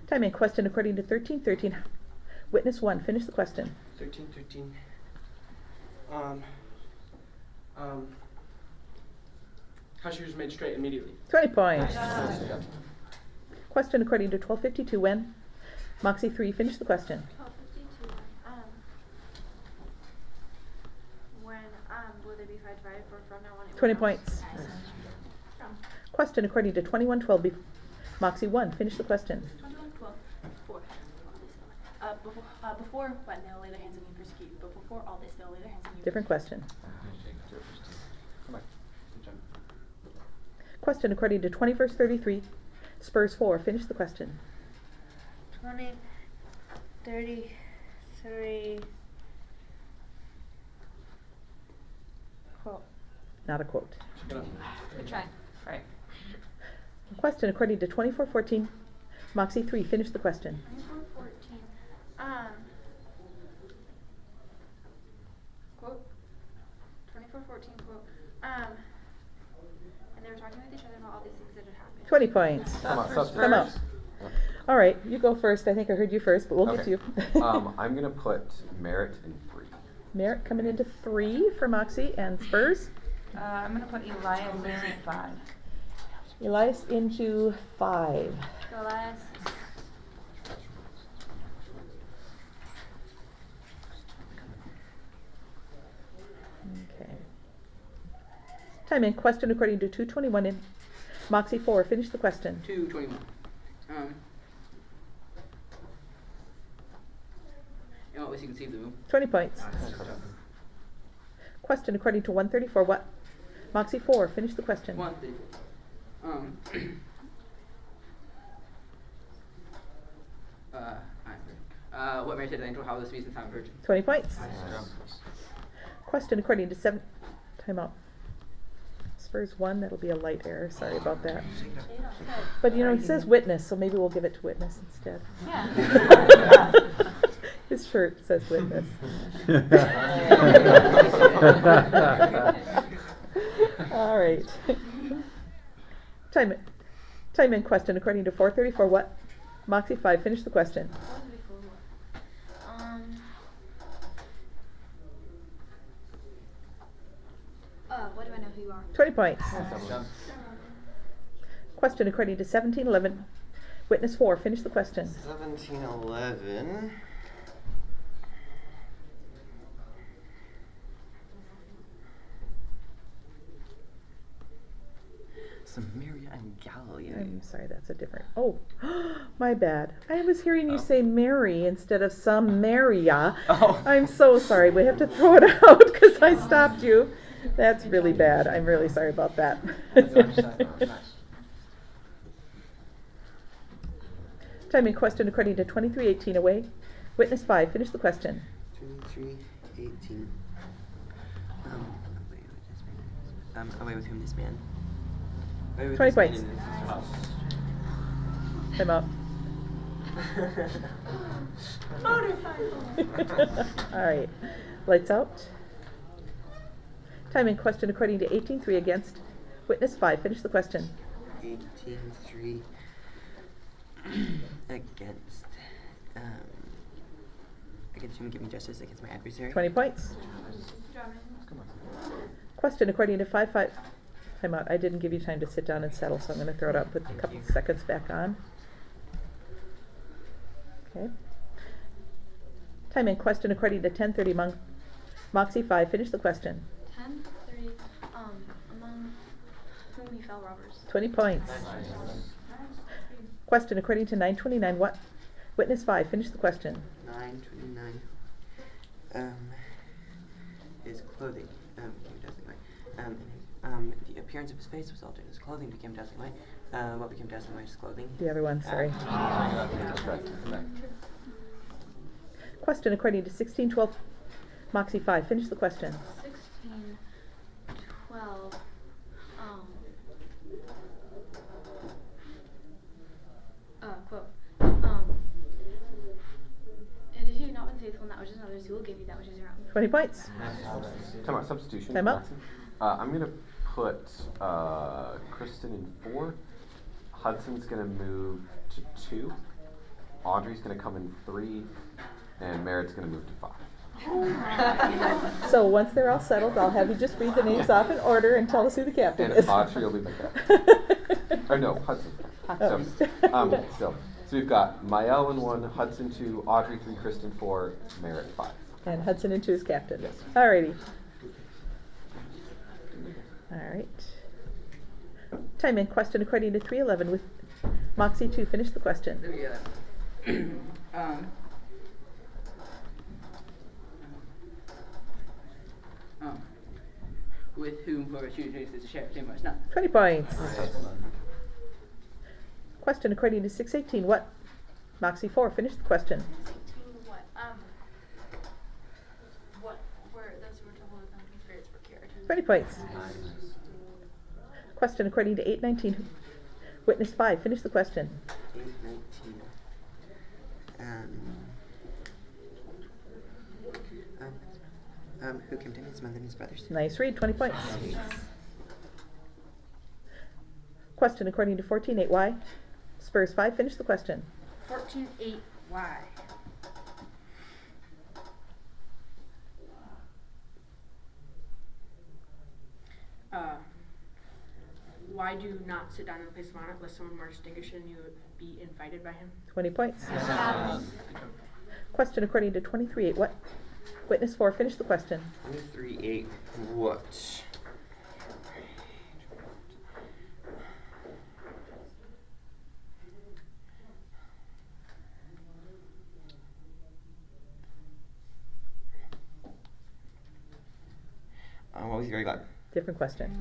Time in question according to 13:13. Witness 1, finish the question. 13. Hush was made straight immediately. 20 points. Question according to 12:52. When? Moxie 3, finish the question. 12:52. When will they be 5-5 or from now on? 20 points. Question according to 21:12. Moxie 1, finish the question. 21:12. Before what? They'll lay their hands on you and persecute. But before all this, they'll lay their hands on you. Different question. Come on. Good job. Question according to 21:33. Spurs 4, finish the question. 20:33. Quote. Not a quote. Good try. Right. Question according to 24:14. Moxie 3, finish the question. 24:14. Quote. 24:14 quote. And they were talking with each other about all these things that had happened. 20 points. Come on, substitute. Come out. All right, you go first. I think I heard you first, but we'll get to you. I'm going to put Merritt in 3. Merritt coming into 3 for Moxie and Spurs. I'm going to put Elias in 5. Elias into 5. Go last. Okay. Time in question according to 2:21 in Moxie 4, finish the question. 2:21. In what ways you conceive the womb? 20 points. Question according to 1:34. What? Moxie 4, finish the question. 1:34. What Mary said to the angel, how will this be since I'm a virgin? 20 points. Question according to 7. Time out. Spurs 1, that'll be a light error. Sorry about that. But you know, it says witness, so maybe we'll give it to witness instead. Yeah. His shirt says witness. All right. Time in question according to 4:34. What? Moxie 5, finish the question. What do I know who you are? 20 points. Question according to 17:11. Witness 4, finish the question. 17:11. Samaria and Galilee. I'm sorry, that's a different. Oh, my bad. I was hearing you say Mary instead of Samaria. Oh. I'm so sorry. We have to throw it out because I stopped you. That's really bad. I'm really sorry about that. Time in question according to 23:18 away. Witness 5, finish the question. 23:18. Away with whom this man? 20 points. Time out. All right. Lights out. Time in question according to 18:3 against. Witness 5, finish the question. 18:3 against. Against whom giving justice against my adversary. 20 points. Question according to 5:5. Time out. I didn't give you time to sit down and settle, so I'm going to throw it out. Put a couple seconds back on. Okay. Time in question according to 10:30. Moxie 5, finish the question. 10:30. Among whom he fell robbers. 20 points. Question according to 9:29. What? Witness 5, finish the question. 9:29. His clothing. The appearance of his face was altered. His clothing became dazzling white. What became dazzling white is clothing. The other one, sorry. Question according to 1612, Moxie 5. Finish the question. 1612. Quote. And if you've not been faithful in that which is another's, who will give you that which is your own? 20 points. Time out, substitution. Time out. I'm going to put Kristen in 4. Hudson's going to move to 2. Audrey's going to come in 3. And Merritt's going to move to 5. So once they're all settled, I'll have you just read the names off in order and tell us who the captain And is. Audrey will be my captain. Or no, Hudson. So we've got Mael in 1, Hudson 2, Audrey 3, Kristen 4, Merritt 5. And Hudson in 2 is captain. Alrighty. Alright. Time in question according to 311 with Moxie 2. Finish the question. With whom whoever chooses is a sheriff, same as not. 20 points. Question according to 618. What? Moxie 4. Finish the question. 618 what? What were those who were told with unclean spirits were cured? 20 points. Question according to 819. Witness 5. Finish the question. 819. Who condemned his mother and his brothers? Nice read. 20 points. Question according to 14.8. Why? Spurs 5. Finish the question. 14.8. Why? Why do not sit down in the place of honor lest someone more distinguished than you be invited by him? 20 points. Question according to 23.8. What? Witness 4. Finish the question. 23.8. What? What was he very glad? Different question.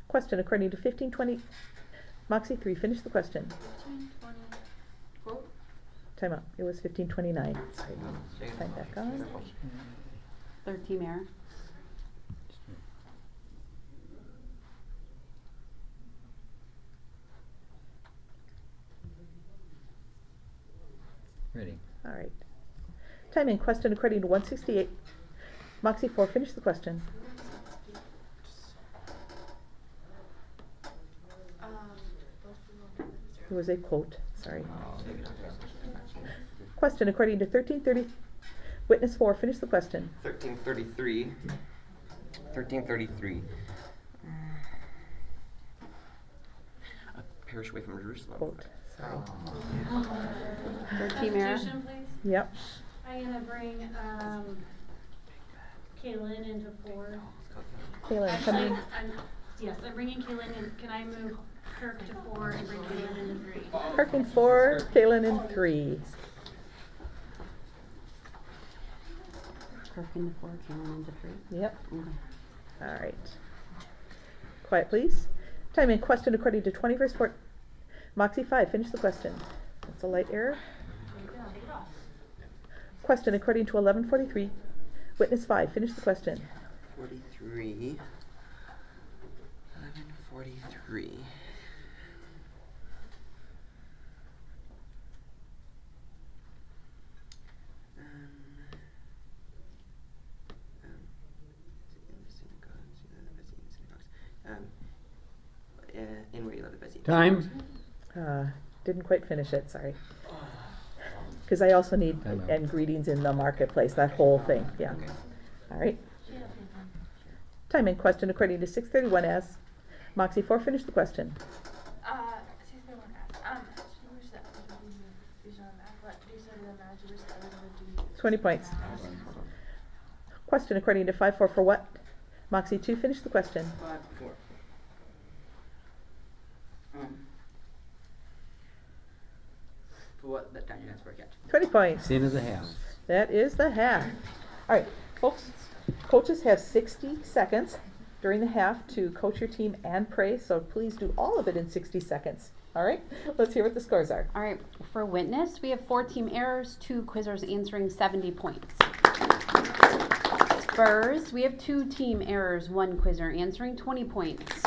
Question according to 1520. Moxie 3. Finish the question. 1520. Quote. Time out. It was 1529. Sorry. Time back on. Third team error. Ready. All right. Time in question according to 168. Moxie 4. Finish the question. It was a quote. Sorry. Question according to 1330. Witness 4. Finish the question. 1333. 1333. A parish away from Jerusalem. Quote. Sorry. Third team error. Substitution, please. Yep. I'm gonna bring Kaylin into 4. Kaylin, come in. Yes, I'm bringing Kaylin in. Can I move Kirk to 4 and bring Kaylin into 3? Kirk in 4. Kaylin in 3. Kirk into 4, Cameron into 3. Yep. Okay. All right. Quiet, please. Time in question according to 20 verse 4. Moxie 5. Finish the question. That's a light error. Question according to 1143. Witness 5. Finish the question. 43. 1143. In where you love the best. Time. Didn't quite finish it, sorry. Because I also need and greetings in the marketplace, that whole thing, yeah. Okay. All right. Time in question according to 631 as Moxie 4. Finish the question. 631 20 points. Question according to 5-4 for what? Moxie 2. Finish the question. 5-4. For what that time you asked for a catch. 20 points. Scene of the half. That is the half. All right, folks, Coaches have 60 seconds during the half to coach your team and pray, so please do all of it in 60 seconds. All right, let's hear what the scores are. All right, for witness, we have 4 team errors, 2 quizzers answering 70 points. Spurs, we have 2 team errors, 1 quizzer answering 20 points.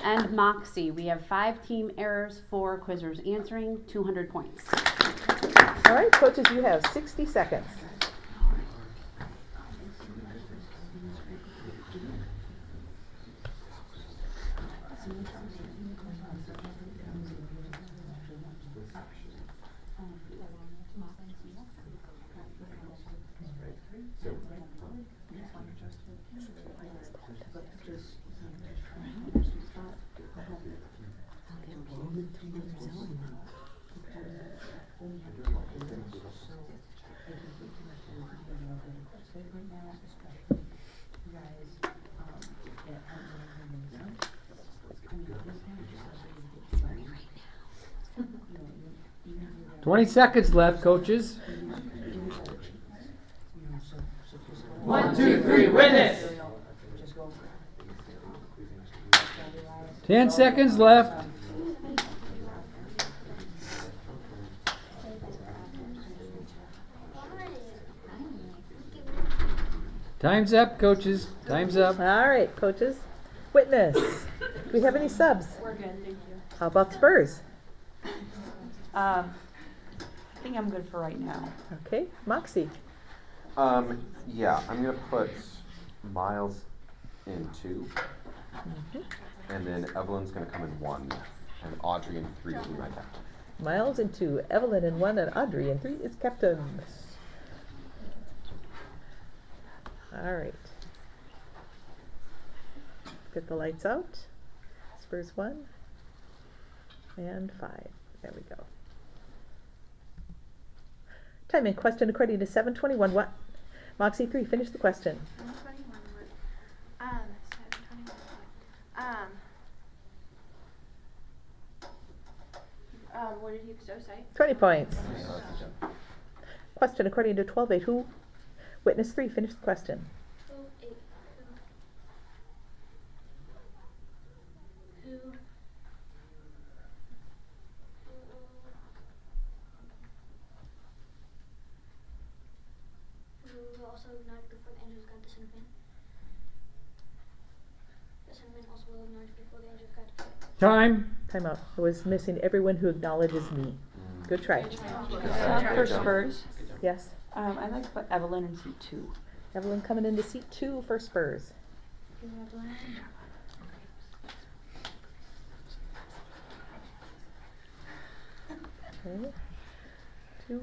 And Moxie, we have 5 team errors, 4 quizzers answering 200 points. All right, coaches, you have 60 seconds. Seconds left, coaches. 1, 2, 3, witness. 10 seconds left. Time's up, coaches. Time's up. All right, coaches. Witness. Do we have any subs? We're good, thank you. How about Spurs? I think I'm good for right now. Okay, Moxie. Yeah, I'm gonna put Miles in 2, and then Evelyn's gonna come in 1, and Audrey in 3 will be my captain. Miles in 2, Evelyn in 1, and Audrey in 3 is captain. All right. Get the lights out. Spurs 1 and 5. There we go. Time and question according to 721. What? Moxie 3, finish the question. 721 would, 721. What did you so say? 20 points. Question according to 12.8. Who? Witness 3, finish the question. 12.8. Who? Who also acknowledged before the angels got the Son of Man? The Son of Man also will acknowledge before the angels got the Time. Time out. I was missing everyone who acknowledges me. Good try. For Spurs, Yes. I'd like to put Evelyn in seat 2. Evelyn coming into seat 2 for Spurs. Okay. 2.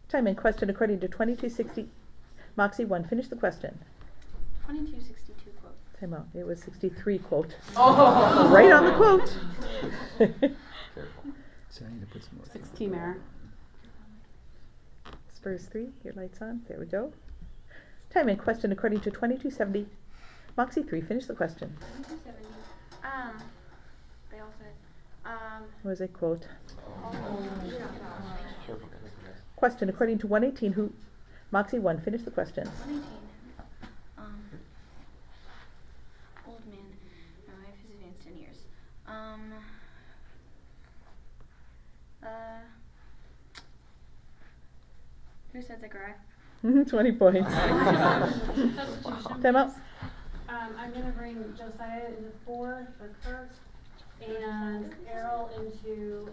Time and question according to 2260. Moxie 1, finish the question. 2262 quote. Time out. It was 63 quote. Oh. Right on the quote. So I need to put some more. 6 team error. Spurs 3, your light's on. There we go. Time and question according to 2270. Moxie 3, finish the question. 2270. They all said, What was a quote? Question according to 118. Who? Moxie 1, finish the question. 118. Old man. My wife has advanced 10 years. Who said Zechariah? 20 points. Substitution. Time out. I'm gonna bring Josiah into 4 for Kirk, and Errol into 2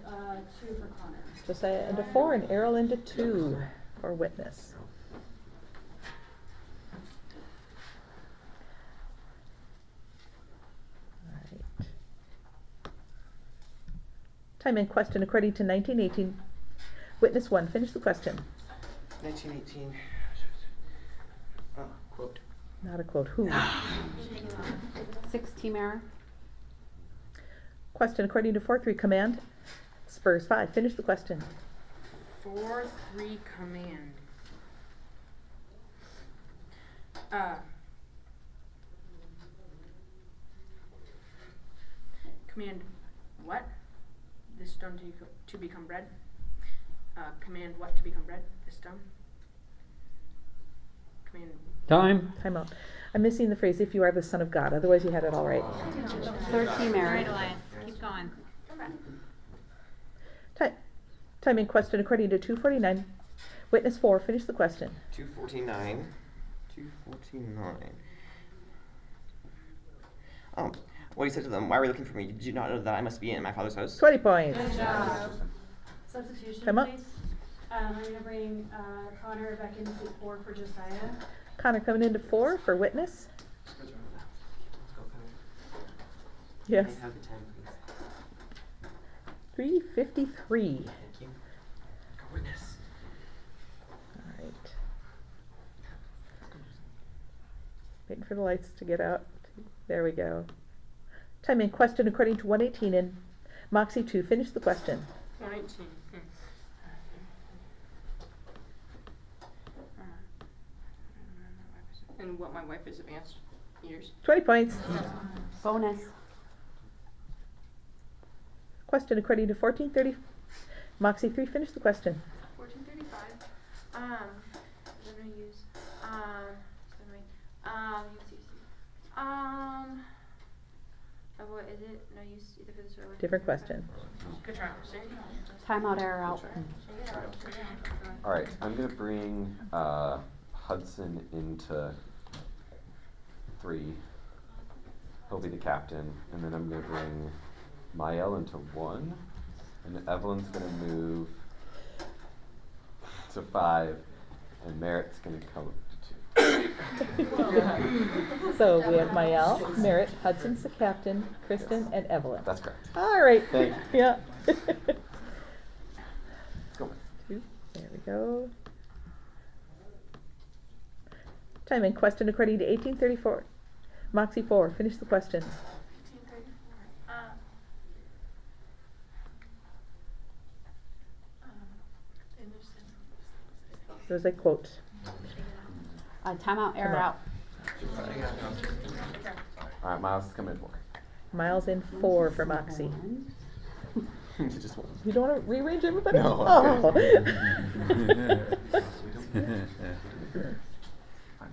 for Connor. Josiah into 4 and Errol into 2 for witness. All right. Time and question according to 1918. Witness 1, finish the question. 1918. Quote. Not a quote. Who? 6 team error. Question according to 4-3 command. Spurs 5, finish the question. 4-3 command. Command what? This stone to become bread. command what to become red this time? Command. Time. Time out. I'm missing the phrase, if you are the Son of God. Otherwise, you had it all right. 13, Mary. Right, Elias. Keep going. Time in question according to 249. Witness 4, finish the question. 249. 249. What he said to them, why were you looking for me? Did you not know that I must be in my Father's house? 20 points. Good job. Substitution, Time up. please. I'm going to bring Connor back into 4 for Josiah. Connor coming into 4 for witness. Yes. May I have the time, please? 353. Thank you. Go witness. All right. Waiting for the lights to get out. There we go. Time in question according to 118 in Moxie 2. Finish the question. 118. And what my wife is advanced years. 20 points. Bonus. Question according to 1430. Moxie 3. Finish the question. 1435. I'm gonna use what is it? No use either for this or Different question. Good try. Timeout, error out. Alright, I'm gonna bring Hudson into 3. He'll be the captain. And then I'm gonna bring Mael into 1. And Evelyn's gonna move to 5. And Merritt's gonna come to 2. So we have Mael, Merritt, Hudson's the captain, Kristen, and Evelyn. That's correct. All right. Thank you. Yeah. Let's go. 2. There we go. Time in question according to 1834. Moxie 4. Finish the question. 1834. Those I quote. Timeout, error out. Alright, Miles is coming in 4. Miles in 4 for Moxie. Just 1. You don't want to rearrange everybody? No. Oh.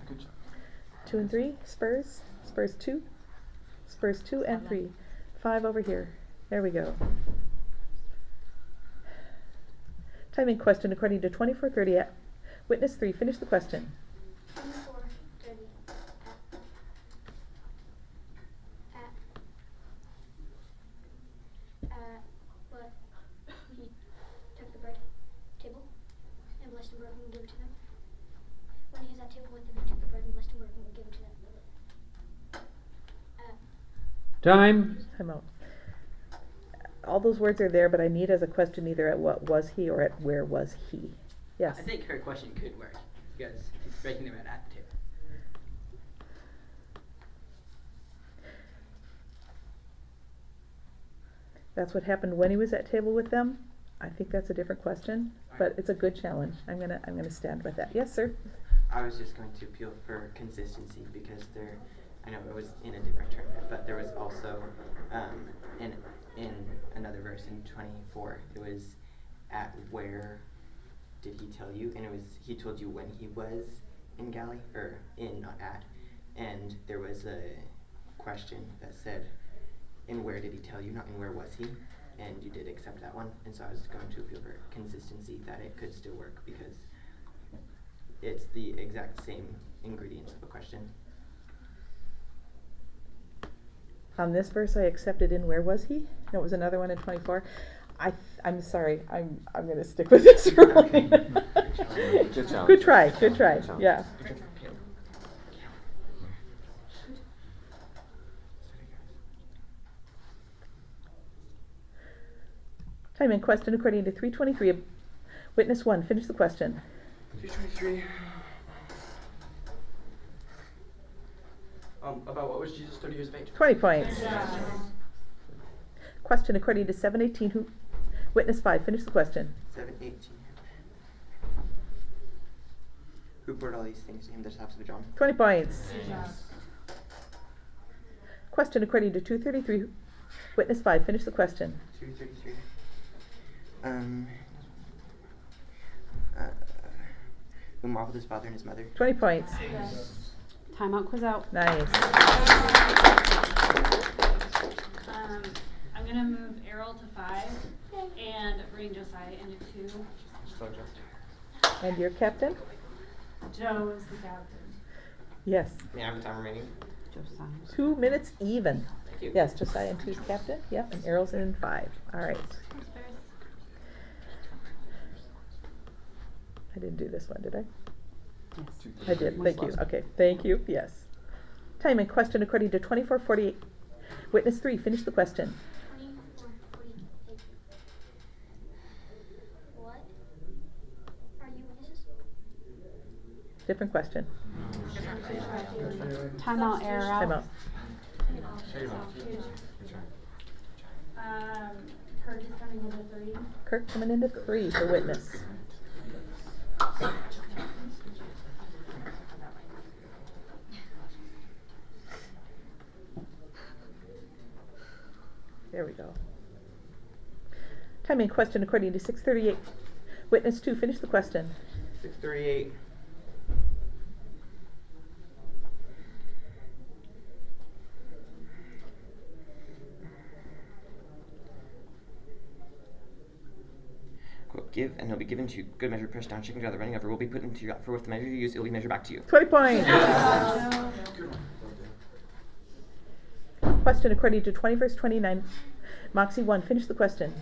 Good job. 2 and 3. Spurs. Spurs 2. Spurs 2 and 3. 5 over here. There we go. Time in question according to 2430. Witness 3. Finish the question. 24:30. What? He took the bread table and blessed and broke and gave it to them. When he was at table with them, he took the bread and blessed and broke and gave it to them. Time. Time out. All those words are there, but I need as a question either at what was he or at where was he. Yes. I think her question could work because he's breaking them at the table. That's what happened when he was at table with them. I think that's a different question, but it's a good challenge. I'm gonna stand with that. Yes, sir. I was just going to appeal for consistency because there, I know it was in a different tournament, but there was also in another verse in 24, it was at where did he tell you? And it was he told you when he was in galley or in not at, and there was a question that said, in where did he tell you? Not in where was he? And you did accept that one, and so I was going to appeal for consistency that it could still work because it's the exact same ingredients of a question. On this verse, I accepted in where was he? No, it was another one in 24. I'm sorry. I'm going to stick with this ruling. Good challenge. Good try. Good try. Good challenge. Yeah. Time in question according to 323. Witness 1. Finish the question. 323. About what was Jesus 30 years of age? 20 points. Question according to 718. Witness 5. Finish the question. 7:18. Who poured all these things to him, the disciples of John? 20 points. Question according to 233. Witness 5. Finish the question. 233. who marveled his father and his mother. 20 points. Timeout, quiz out. Nice. I'm gonna move Errol to 5 and bring Josiah into 2. And your captain? Joe is the captain. Yes. May I have the time remaining? 2 minutes even. Thank you. Yes, Josiah and 2's captain. Yep, and Errol's in 5. All right. I didn't do this one, did I? Yes. I did. Thank you. Okay. Thank you. Yes. Time and question according to 24:48. Witness 3, finish the question. 24:48. What are you witnesses? Different question. Timeout, error out. Timeout. Kirk is coming into 3. Kirk coming into 3 for witness. There we go. Time and question according to 6:38. Witness 2, finish the question. 6:38. Quote, give, and he'll be given to you. Good measure, pressed down, shaken together, running over, will be put into your, for with the measure you use, it will be measured back to you. 20 points. Question according to 20 verse 29. Moxie 1, finish the question.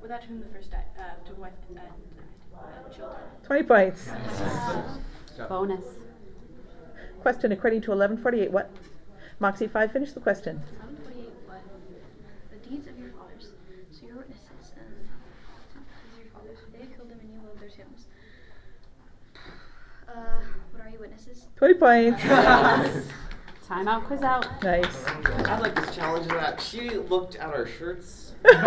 Without whom the first took wife and children. 20 points. Bonus. Question according to 11:48. What? Moxie 5, finish the question. 11:48. What? The deeds of your fathers. So your witnesses and your fathers. They killed them and you loved their tombs. What are you witnesses? 20 points. Timeout, quiz out. Nice. I'd like to challenge that. She looked at our shirts. Yes.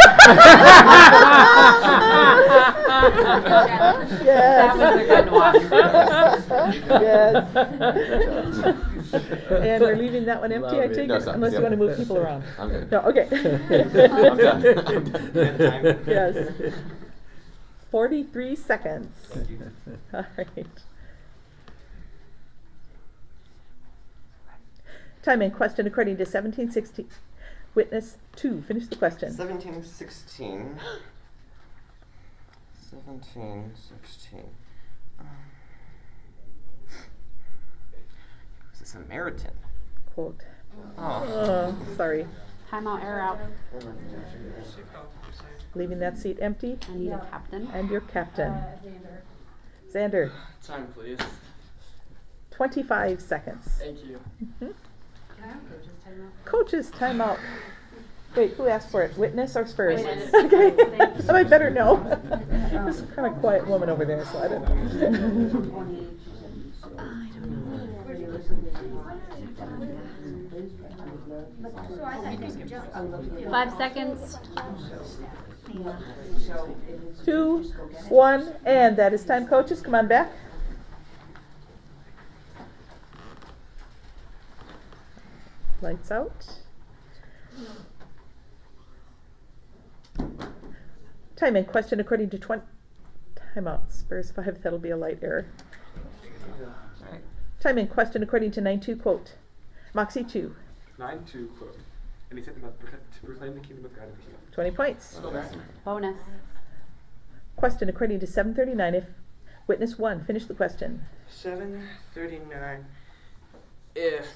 That was a good one. Yes. And we're leaving that one empty, I take No, it, stop. unless you want to move people around. I'm good. No, okay. I'm done. I'm done. Yes. 43 seconds. All right. Time and question according to 17:16. Witness 2, finish the question. 17:16. 17:16. It's a Samaritan. Quote. Oh. Sorry. Timeout, error out. Leaving that seat empty. I need a captain. And your captain. Xander. Xander. Time, please. 25 seconds. Thank you. Mhm. Coaches, timeout. Wait, who asked for it? Witness or Spurs? Witness. Okay. Well, I better know. There's a kind of quiet woman over there, so I don't know. So I thought you guys could jump. 5 seconds. 2, 1, and that is time, coaches. Come on back. Lights out. Time and question according to 20. Timeout. Spurs 5. That'll be a light error. Time and question according to 9:2. Quote. Moxie 2. 9:2 quote. And he said to proclaim the kingdom of God over here. 20 points. Bonus. Question according to 7:39. If witness 1, finish the question. 7:39. If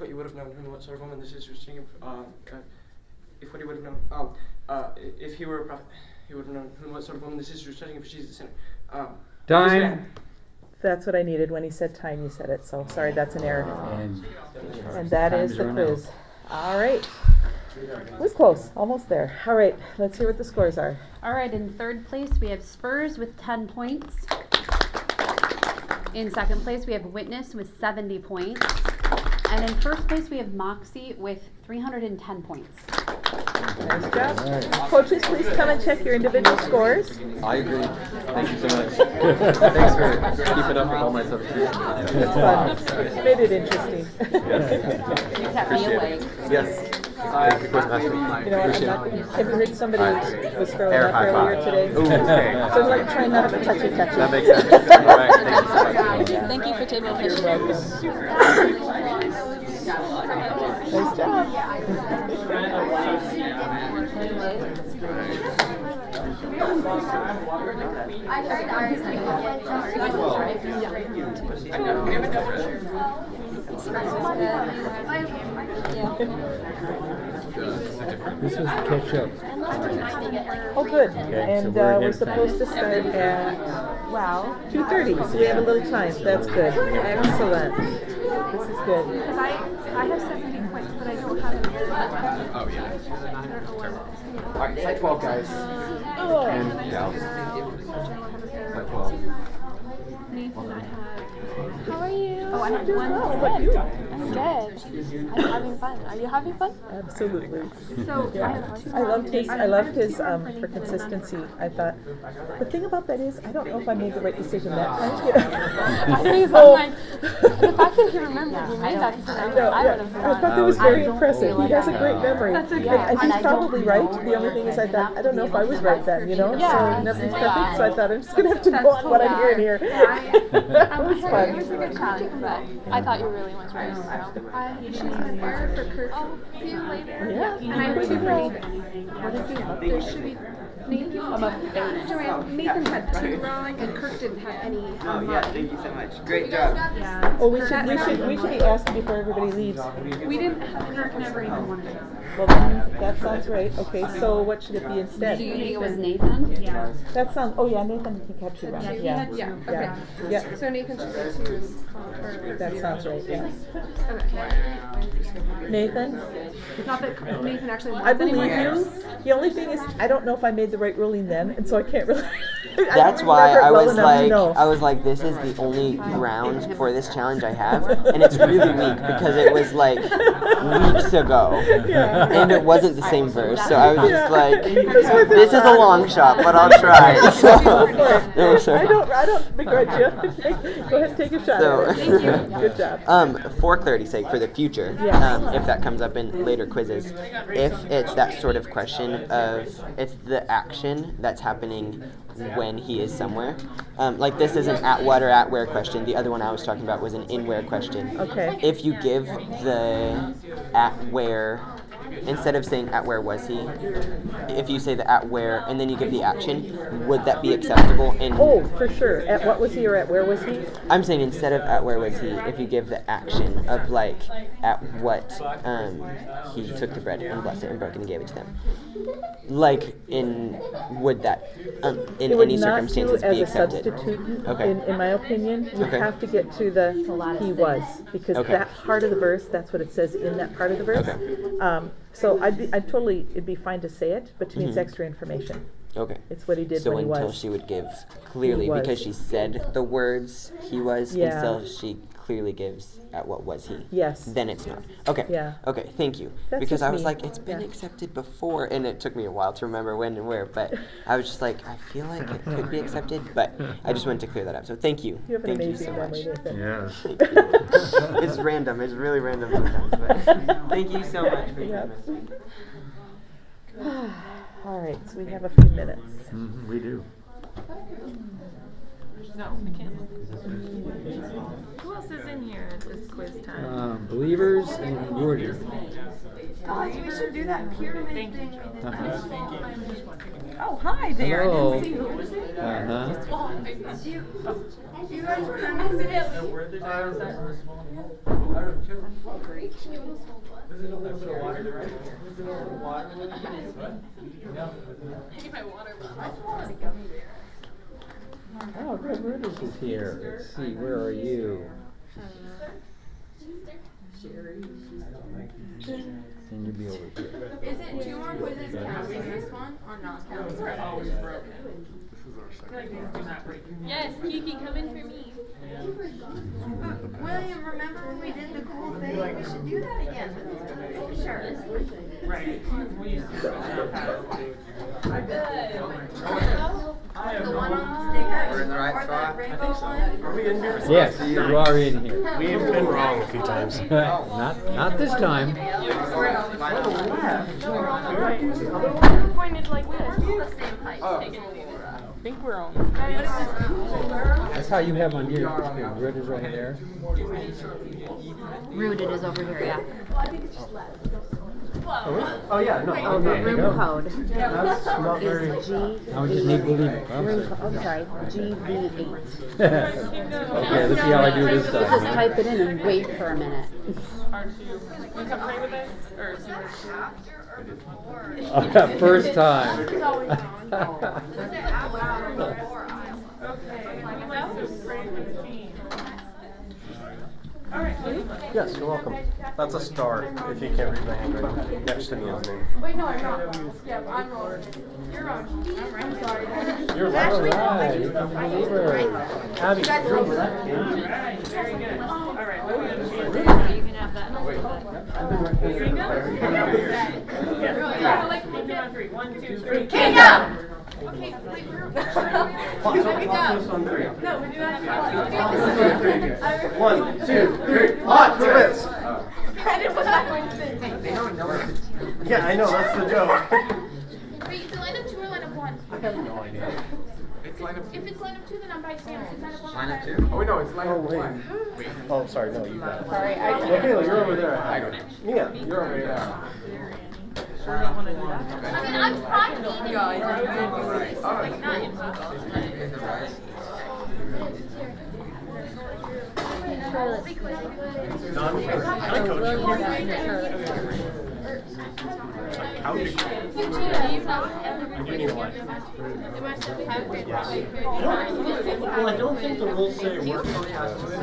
what you would have known whom what sort of woman this is who's singing, if what he would have known, if he were a prophet, he would have known whom what sort of woman this is who's studying for she's a sinner. Time. That's what I needed when he said time. You said it. So sorry, that's an error. And that time is has the run quiz. out. All right. It was close. Almost there. All right. Let's hear what the scores are. All right, in third place, we have Spurs with 10 points. In second place, we have Witness with 70 points. And in first place, we have Moxie with 310 points. Nice job. Coaches, please come and check your individual scores. I agree. Thank you so much. Thanks for keeping up with all my substitutions. It's fun. Made it interesting. You kept me awake. Yes. Thank you, Quizmaster. You know what? Appreciate it. Have you heard somebody was throwing Air up high earlier five. today? Ooh, okay. So it's like trying not to touch it. That makes sense. All right. Thank you so much. Thank you for table You're officiating. welcome. Nice job. This was catch up. Oh, good. Okay, And so we're ahead we're of time. supposed to start at, wow, 2:30. So we have a little time. That's good. Excellent. This is good. Because I have 70 points, but I don't have any. Oh, yeah. I don't know what. All right, side 12, guys. Oh. And gals. Side 12. Nathan, I had. How are you? Oh, I had one. How about you? I'm good. I'm having fun. Are you having fun? Absolutely. So I Yeah. have two. I loved his for consistency. I thought the thing about that is I don't know if I made the right decision that time. I'm So- like, the fact that he remembered he made that decision, I know, I yeah. would have I thought that was very I don't impressive. feel He has a like great memory. That's okay. And And he's I don't probably right. The only thing is I thought, I don't know if I was right then, you know? Yeah. So nothing's perfect, so I thought I'm just going to have to go on what I'm hearing here. That was It fun. was a good challenge, but I thought you really was right. So. She's an error for Kirk. Oh, see you later. Yeah. And I have two for Nathan. What is it? There should be. Nathan, Joanne, Nathan had two wrong, and Kirk didn't have any. Oh yeah, thank you so much. Great job. Yeah. Oh, we should be asking before everybody leaves. We didn't have Kirk never even wanted it. Well, then, that sounds right. Okay, so what should it be instead? Do you think it was Nathan? Yeah. That sounds, oh yeah, Nathan, I think had two wrong. Yeah. Yeah. Yeah. Okay. Yeah. So Nathan should be two. For That sounds right, yeah. Okay. Nathan? Not that Nathan actually wants I believe anymore. you. The only thing is, I don't know if I made the right ruling then, and so I can't really. That's I why remember it I well was enough to like, know. I was like, this is the only ground for this challenge I have, and it's really weak because it was like weeks ago, Yeah. and it wasn't the same verse. So I was just like, It's worth this is a long shot, but I'll try. So, no, sorry. I don't begrudge you. Go ahead and take a shot So- at it. Thank you. Good job. For clarity's sake, for the future, Yeah. if that comes up in later quizzes, if it's that sort of question of it's the action that's happening when he is somewhere, like this is an at what or at where question. The other one I was talking about was an in where question. Okay. If you give the at where, instead of saying at where was he, if you say the at where and then you give the action, would that be acceptable? And Oh, for sure. At what was he or at where was he? I'm saying instead of at where was he, if you give the action of like at what he took the bread and blessed it and broke it and gave it to them, like in would that in It would any not circumstances do as be a accepted? substitute. Okay. In my opinion, you Okay. have to get to the he was, because Okay. that part of the verse, that's what it says in that part of the verse. Okay. So it'd be fine to say it, but to me it's extra information. Okay. It's what he did So when he until was. she would give clearly, He was. because she said the words he was, Yeah. until she clearly gives at what was he. Yes. Then it's not. Okay. Yeah. Okay, thank you. That's Because just I was me. like, it's been Yeah. accepted before, and it took me a while to remember when and where, but I was just like, I feel like it could be accepted, but I just wanted to clear that up. So thank you. You have an Thank you amazing so memory, much. Nathan. Yes. It's random. It's really random sometimes, but thank you so much for your time. All right, so we have a few minutes. We do. No, I can't. Who else is in here at this quiz time? Believers and Gordon. Guys, we should do that pyramid thing we did. Oh, hi there. Hello. I didn't see who was it. Uh-huh. Do you guys remember this? Oh, good. Rivers is here. Let's see. Where are you? Can you be over here? Is it two more quizzes counting this one or not counting? Yes, Kiki, come in for me. William, remember when we did the cool thing? We should do that again with these pictures. Right. We used to We're in the right spot. Are we in here? Yes, you are in here. We've been wrong a few times. Not this time. Pointed like this. The same height. I think we're on. That's how you have on your grid is right there. Rooted is over here, yeah. Oh yeah, no. Oh, the room code That's not very. is G. I would just need to believe it. Room I'm sorry, GV8. Okay, let's see how I do this Just time. type it in and wait for a minute. Aren't you? Want to play with us? Or First time. Okay. Yes, you're welcome. That's a star. If you can't read my handwriting, next to me is name. Wait, no, I'm not. Yeah, I'm wrong. You're wrong. I'm sorry. You're left. All right, you can believe her. Abby, you're left. Very good. All right. You can have that. Yeah. Like, count on 3. 1, 2, 3. King up! Okay, wait, Watch this on three. No, we do that. 1, 2, 3. Hot twist. I didn't put that one in. Yeah, I know. That's the joke. wait, is it line up 2 or line up 1? I have no idea. If it's line up 2, then I'm by Sam. If it's line up 1, Line I'm up by 2. Oh wait, no, it's line up one. Oh, sorry, no, you got it. Sorry, I Well, Kayla, you're over there. Mia, you're over there. Sure don't want to do that? I mean, I'm fine eating. Like, not Well, I don't think the rules say work only has to win.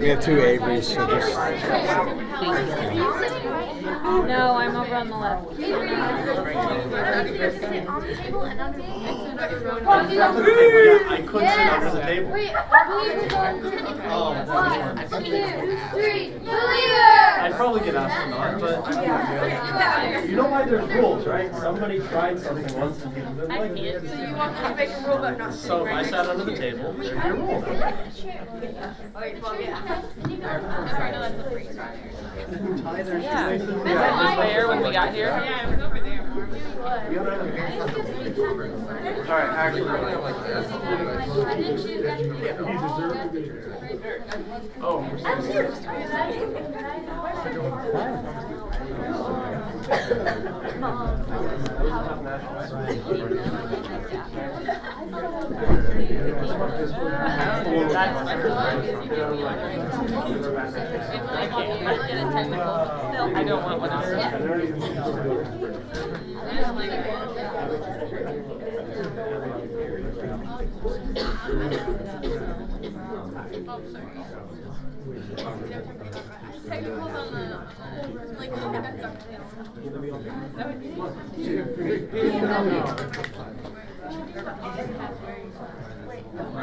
We have two Averys, so just. No, I'm over on the left. I couldn't sit under the table. Wait, Oh, 1, 2, 3, believer! I'd probably get asked to not, but you know why there's rules, right? Somebody tried something once and people didn't like it. So you want me to make a rule about not So if I sat under the table, there'd be a rule. Yeah. Was there when we got here? Yeah, it was over there. Alright, actually. Oh, I don't want one of those.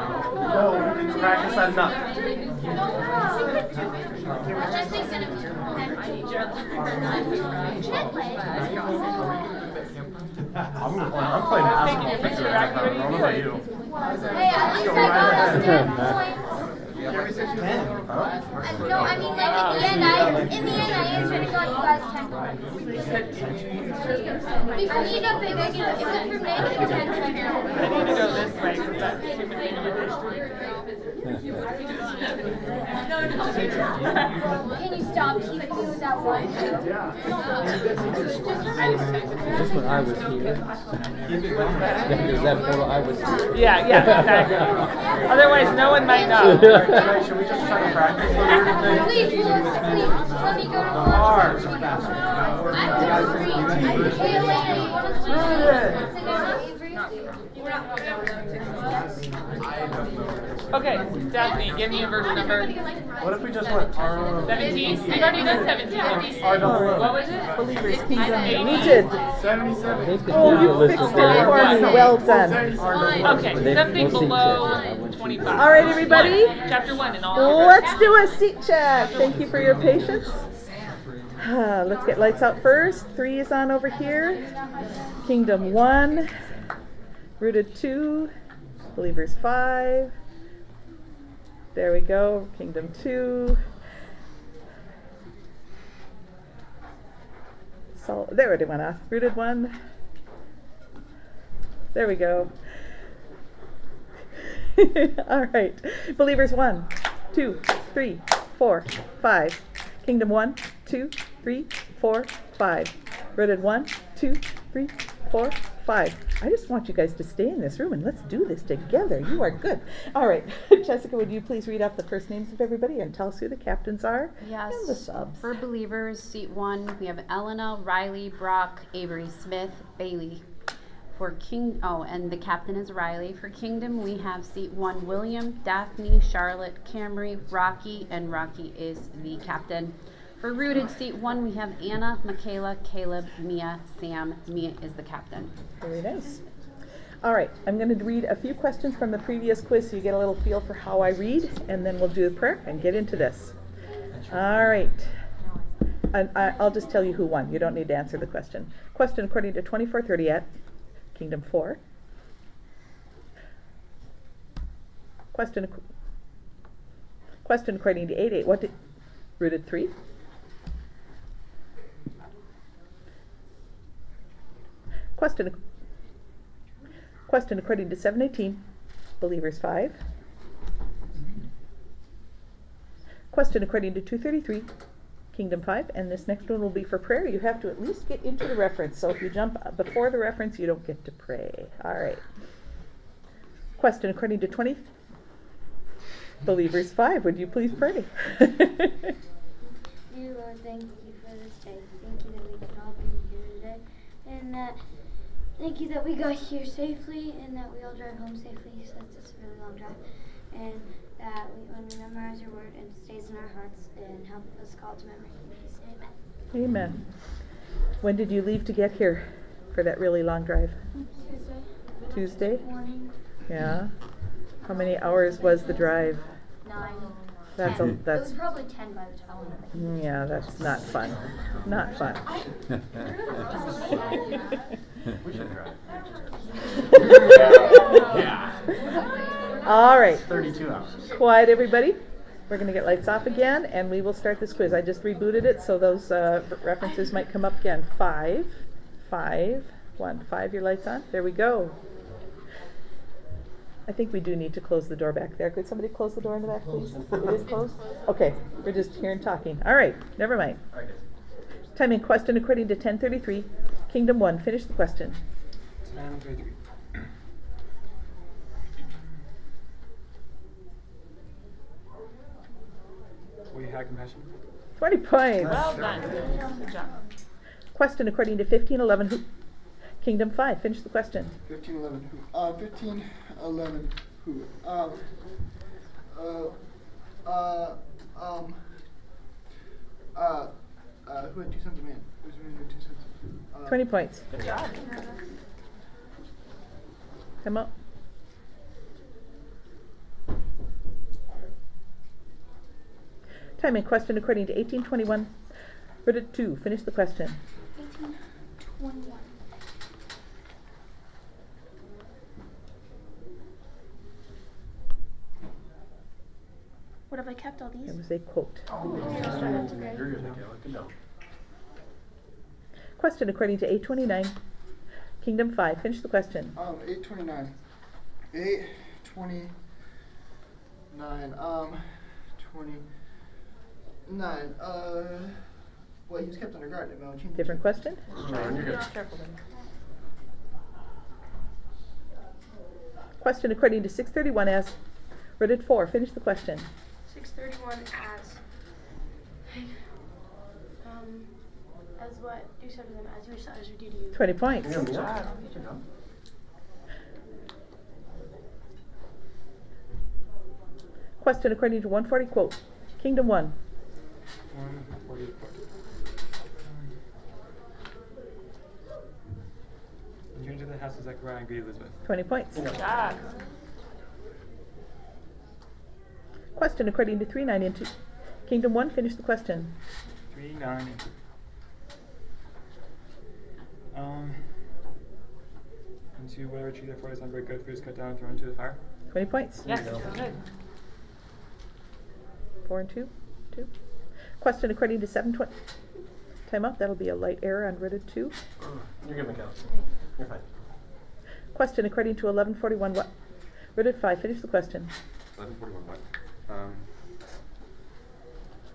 no, we didn't practice that enough. I'm playing basketball for sure. I don't know about you. Hey, at least I got us 10 points. No, I mean, like, in the end, I answered and got you guys 10 points. Before you know, it was from negative 10 to I need to go this way because that's too many. Can you stop keeping me with that one? This one I was here. Is that photo I was here? Yeah, exactly. Otherwise, no one might know. Should we just try to practice? Please, let me go to Hey, Elena, you want to Okay, Daphne, give me a verse number. What if we just went 17? We've already done 17. What was it? Believers Kingdom. You Needed. 77. Oh, you fixed it for me. Well done. Okay, something below 25. All right, everybody. Chapter 1 and all. Let's do a seat check. Thank you for your patience. Let's get lights out first. 3 is on over here. Kingdom 1, rooted 2, believers 5. There we go. Kingdom 2. So there it went off. Rooted 1. There we go. All right. Believers 1, 2, 3, 4, 5. Kingdom 1, 2, 3, 4, 5. Rooted 1, 2, 3, 4, 5. I just want you guys to stay in this room and let's do this together. You are good. All right. Jessica, would you please read off the first names of everybody and tell us who the captains are? Yes. And the subs. For believers, seat 1, we have Elena, Riley, Brock, Avery, Smith, Bailey. For and the captain is Riley. For Kingdom, we have seat 1, William, Daphne, Charlotte, Camry, Rocky, and Rocky is the captain. For Rooted, seat 1, we have Anna, Michaela, Caleb, Mia, Sam. Mia is the captain. Very nice. All right, I'm going to read a few questions from the previous quiz so you get a little feel for how I read, and then we'll do the prayer and get into this. All right. And I'll just tell you who won. You don't need to answer the question. Question according to 2430 at Kingdom 4. Question according to 88. What did Rooted 3? Question according to 718. Believers 5. Question according to 233. Kingdom 5, and this next one will be for prayer. You have to at least get into the reference, so if you jump before the reference, you don't get to pray. All right. Question according to 20. Believers 5, would you please pray? Dear Lord, thank you for this day. Thank you that we can all be here today, and thank you that we got here safely, and that we all drive home safely, since it's a really long drive, and that when we memorize your word, and it stays in our hearts and help us call to memory. Amen. Amen. When did you leave to get here for that really long drive? Tuesday? Morning. Yeah. How many hours was the drive? 9. That's 10. a that's It was probably 10 by the time. yeah, that's not fun. Not fun. We should drive. Yeah. All right. 32 hours. Quiet, everybody. We're going to get lights off again, and we will start this quiz. I just rebooted it, so those references might come up again. 5, 5, 1, 5. Your lights on. There we go. I think we do need to close the door back there. Could somebody close the door in the back, please? It is closed? Okay. We're just here and talking. All right. Never mind. Timing question according to 1033. Kingdom 1. Finish the question. 1033. We had compassion. 20 points. Well done. Good job. Question according to 1511. Kingdom 5. Finish the question. 1511 who? 1511 who? Who had 2 sons of man? Who's who had 2 sons of 20 points. Good job. Come up. Time and question according to 1821. Rooted 2. Finish the question. 1821. What have I kept all these? It was a quote. That's great. Question according to 829. Kingdom 5. Finish the question. 829. 829. 29. Well, he was kept under guard. Different question? Question according to 631 as Rooted 4. Finish the question. 631 as what you said to them, as you saw as we do to you. 20 points. Good job. Question according to 140 quote. Kingdom 1. 140 quote. Enter into the house of Zechariah and greet Elizabeth. 20 points. Good job. Question according to 392. Kingdom 1. Finish the question. 392. Into whatever tree therefore is not very good, fruit is cut down and thrown into the fire. 20 points. Yes, good. 4 and 2. 2. Question according to 720. Timeout. That'll be a light error on Ridded 2. You're good, Mikhail. You're fine. Question according to 1141. What? Ridded 5. Finish the question. 1141 what?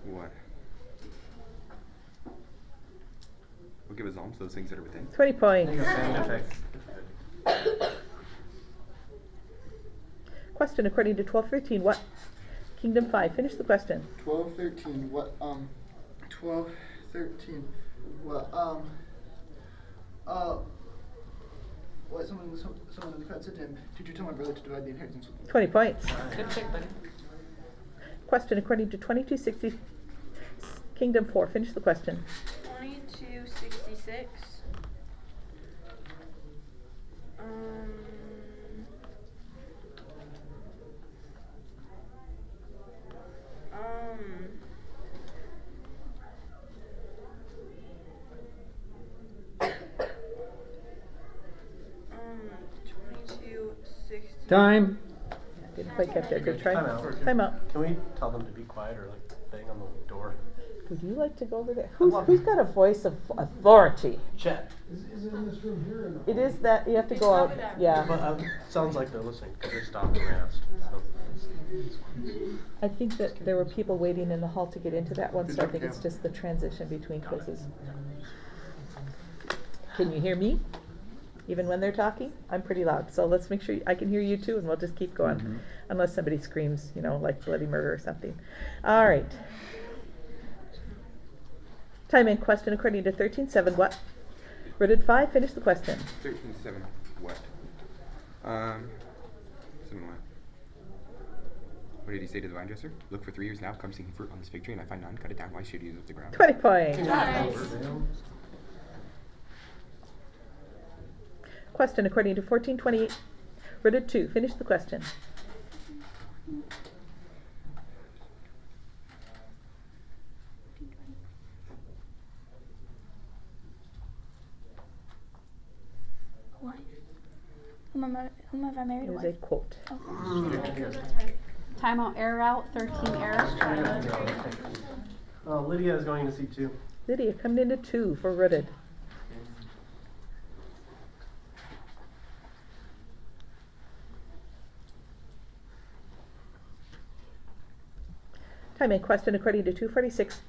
What? We'll give a zom to those things that are within. 20 points. Question according to 1213. What? Kingdom 5. Finish the question. 1213. What? 1213. What? What? Someone in the crowd said to him, "Did you tell my brother to divide the inheritance with me?" 20 points. Good pick, buddy. Question according to 2260. Kingdom 4. Finish the question. 2266. Time. Didn't quite catch that. Good try. Time out. Can we tell them to be quiet or like bang on the door? Would you like to go over there? Who's got a voice of authority? Chet. Is it in this room here or no? It is that you have to go out. Yeah. But sounds like they're listening because they stopped and asked. So. I think that there were people waiting in the hall to get into that one, so I think it's just the transition between quizzes. Can you hear me? Even when they're talking? I'm pretty loud, so let's make sure I can hear you too, and we'll just keep going. Unless somebody screams, like bloody murder or something. All right. Time and question according to 13.7. What? Ridded 5. Finish the question. 13.7 what? 7 what? What did he say to the vine dresser? Look for 3 years now, come seeking fruit on this fig tree, and I find none. Cut it down. Why should you use it with the ground? 20 points. Nice. Question according to 14.28. Ridded 2. Finish the question. What? Whom have I married? It is a quote. Timeout, error out, 13 error. Lydia is going to seat 2. Lydia coming into 2 for Ridded. Time and question according to 246.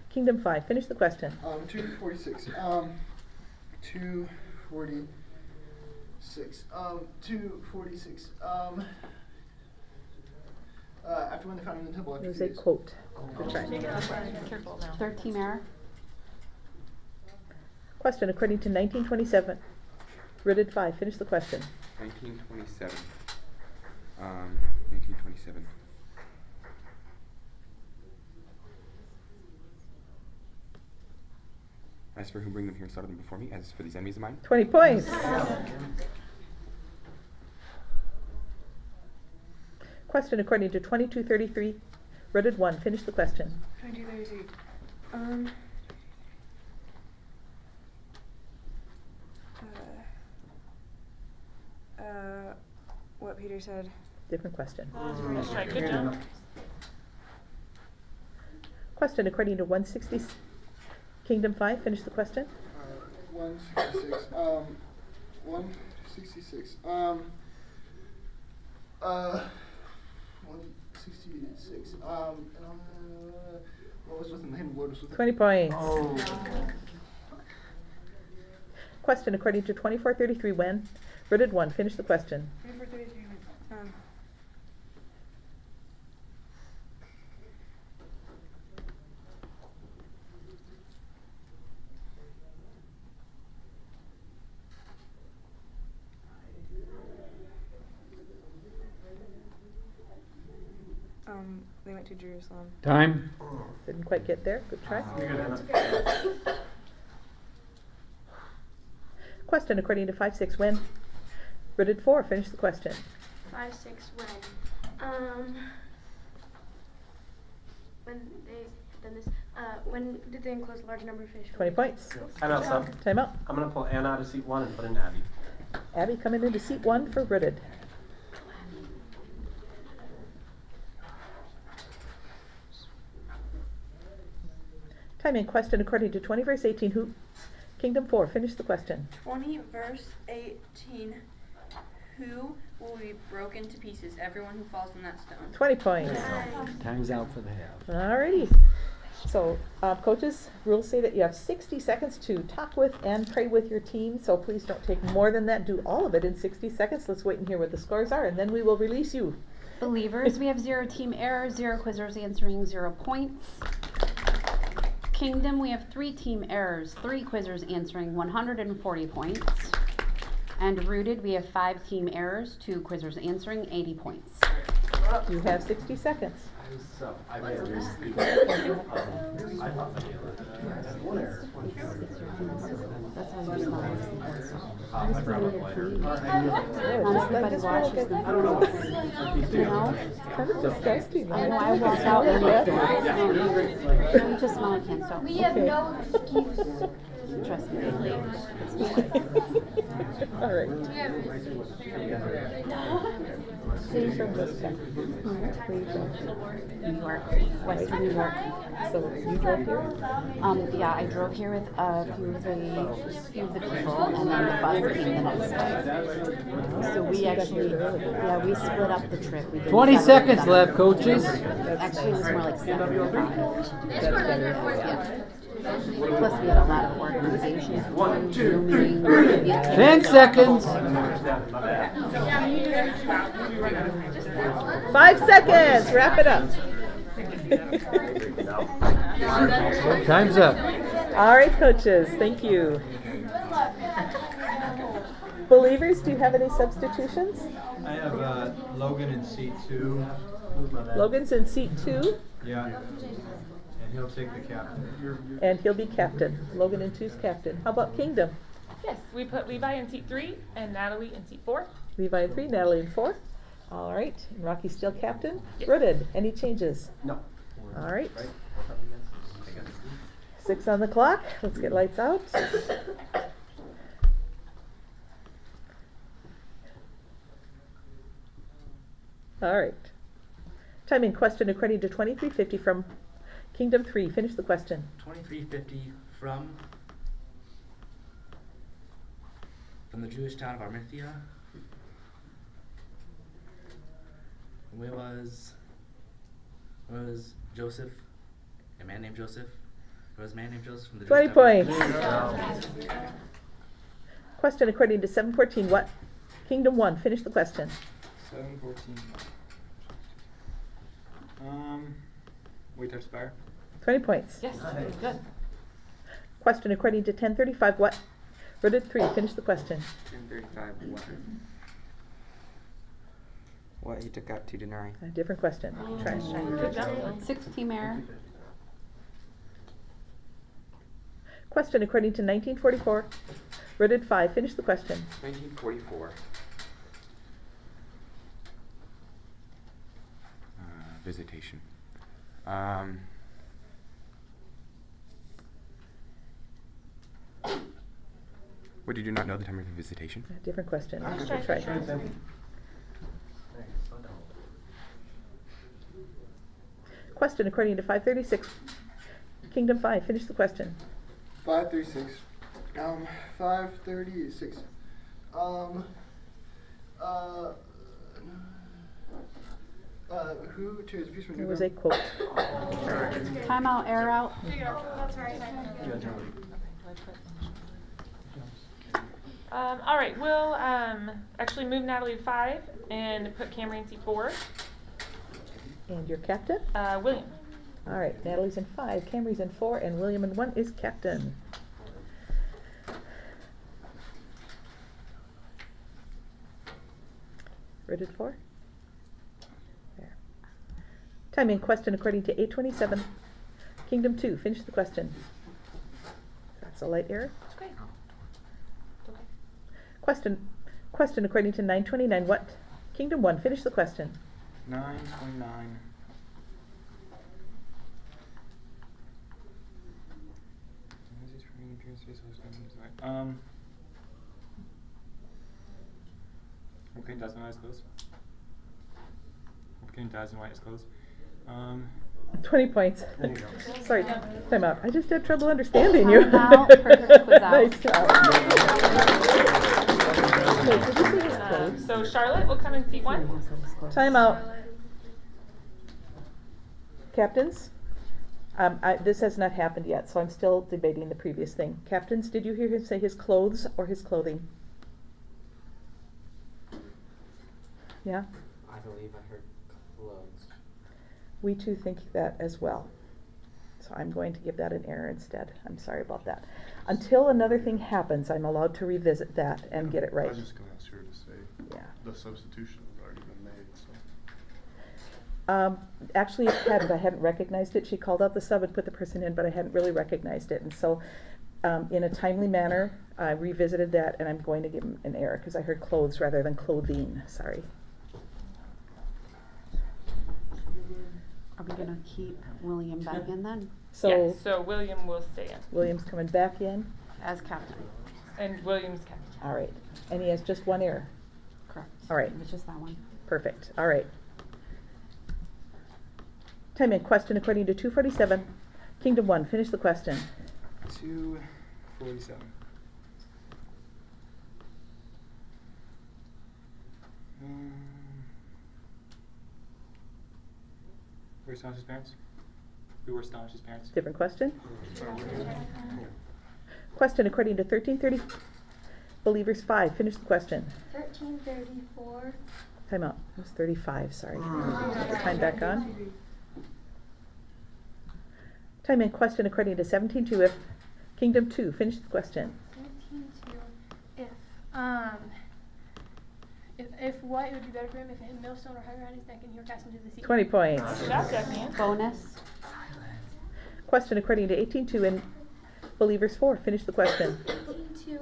Kingdom 5. Finish the question. 246. 246. 246. After when they found him in the temple. It was a quote. Good try. Careful now. 13 error. Question according to 1927. Ridded 5. Finish the question. 1927. 1927. As for whom bring them here and slaughter them before me, as for these enemies of mine. 20 points. Question according to 2233. Ridded 1. Finish the question. 2233. What Peter said. Different question. Nice try. Good job. Question according to 160. Kingdom 5. Finish the question. 166. 166. 166. What was within the hand of the Lord was within. 20 points. Oh. Question according to 2433. When? Ridded 1. Finish the question. 2433. They went to Jerusalem. Time. Didn't quite get there. Good try. Question according to 5-6. When? Ridded 4. Finish the question. 5-6 when? When they done this. When did they enclose a large number of fish? 20 points. Time out, son. Time out. I'm gonna pull Anna out of seat 1 and put in Abby. Abby coming into seat 1 for rooted. Time in question according to 20 verse 18. Who? Kingdom 4. Finish the question. 20 verse 18. Who will be broken to pieces? Everyone who falls on that stone. 20 points. Time's out for the half. Alrighty. So, coaches, rules say that you have 60 seconds to talk with and pray with your team. So please don't take more than that. Do all of it in 60 seconds. Let's wait and hear what the scores are, and then we will release you. Believers, we have 0 team errors, 0 quizzers answering 0 points. Kingdom, we have 3 team errors, 3 quizzers answering 140 points. And Rooted, we have 5 team errors, 2 quizzers answering 80 points. You have 60 seconds. So, I made a mistake. I thought maybe one error. That's how you smell it. I brought up later. Not everybody watches them. You know? Kind of disgusting. I know, I walked out and looked at it. No, you just smell it, can't stop. We have no excuse. Trust me. All right. City from this town. Where you from? New York, Western New York. So you drove here? Yeah, I drove here with a few of the people, and then the bus came the next day. So we actually, we split up the trip. We did 20 seconds left, coaches. Actually, it was more like 75. That's better. Yeah. Plus, we had a lot of organizations. 10 seconds. 5 seconds. Wrap it up. Time's up. All right, coaches. Thank you. Believers, do you have any substitutions? I have Logan in seat 2. Logan's in seat 2. Yeah. And he'll take the captain. And he'll be captain. Logan in 2's captain. How about Kingdom? Yes, we put Levi in seat 3 and Natalie in seat 4. Levi in 3, Natalie in 4. All right. And Rocky's still captain. Yes. Rooted. Any changes? No. All right. 6 on the clock. Let's get lights out. All right. Time in question according to 2350 from Kingdom 3. Finish the question. 2350 from the Jewish town of Armithia. Where was Joseph? A man named Joseph? There was a man named Joseph from the 20 Jewish points. town. Question according to 714. What? Kingdom 1. Finish the question. 714. We touch the fire. 20 points. Yes, good. Question according to 1035. What? Rooted 3. Finish the question. 1035 what? What he took out to deny. A different question. Try. Good job. 6 team error. Question according to 1944. Rooted 5. Finish the question. 1944. Visitation. What, did you not know the time of your visitation? A different question. Try. Try. Question according to 536. Kingdom 5. Finish the question. 536. 536. Who tears a piece from It was a quote. Timeout, air out. All right, we'll actually move Natalie to 5 and put Cameron in seat 4. And your captain? William. All right. Natalie's in 5. Camry's in 4. And William in 1 is captain. Rooted 4. There. Time in question according to 827. Kingdom 2. Finish the question. That's a light error. That's great. Okay. Question according to 929. What? Kingdom 1. Finish the question. 929. What can Daz and White is closed? What can Daz and White is closed? 20 points. There you go. Sorry, time out. I just had trouble understanding you. Time out. Perfect was out. Nice job. Okay, did you say it's closed? So Charlotte will come in seat 1. Time out. Captains? This has not happened yet, so I'm still debating the previous thing. Captains, did you hear him say his clothes or his clothing? Yeah? I believe I heard clothes. We too think that as well. So I'm going to give that an error instead. I'm sorry about that. Until another thing happens, I'm allowed to revisit that and get it right. I was just going to ask her to say the substitution has already been made. So. Actually, it hadn't. I hadn't recognized it. She called out the sub and put the person in, but I hadn't really recognized it. And so in a timely manner, I revisited that, and I'm going to give him an error because I heard clothes rather than clothing. Sorry. Are we going to keep William back in then? So, yes, so William will stay in. William's coming back in. As captain. And William's captain. All right. And he has just one error. Correct. All right. It was just that one. Perfect. All right. Time in question according to 247. Kingdom 1. Finish the question. 247. Who were Stanish's parents? Who were Stanish's parents? Different question. Question according to 1330. Believers 5. Finish the question. 1334. Time out. It was 35. Sorry. Put the time back on. Time in question according to 17.2. If Kingdom 2. Finish the question. 17.2. If what, it would be better for him if it had millstone or hung around his neck and he were cast into the sea. 20 points. Bonus. Question according to 18.2. In Believers 4. Finish the question. 18.2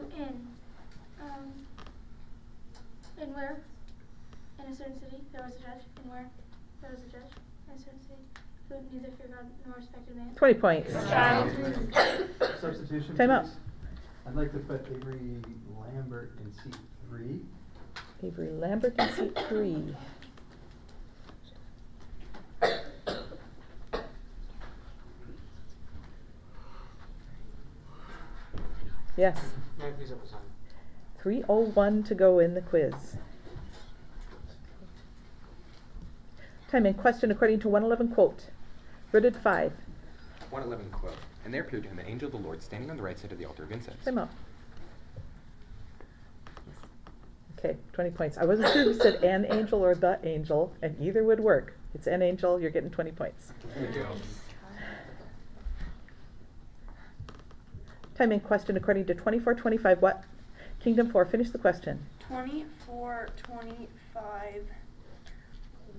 in where? In a certain city there was a judge. In where? There was a judge. In a certain city who neither feared God nor respected man. 20 points. Substitution. Time out. Please. I'd like to put Avery Lambert in seat 3. Avery Lambert in seat 3. Yes. 3:01 to go in the quiz. Time in question according to 111 quote. Rooted 5. 111 quote. And there appeared to him an angel of the Lord standing on the right side of the altar of incense. Time out. Okay, 20 points. I wasn't sure if you said an angel or the angel, and either would work. It's an angel, you're getting 20 points. Time in question according to 24:25. What? Kingdom 4. Finish the question. 24:25.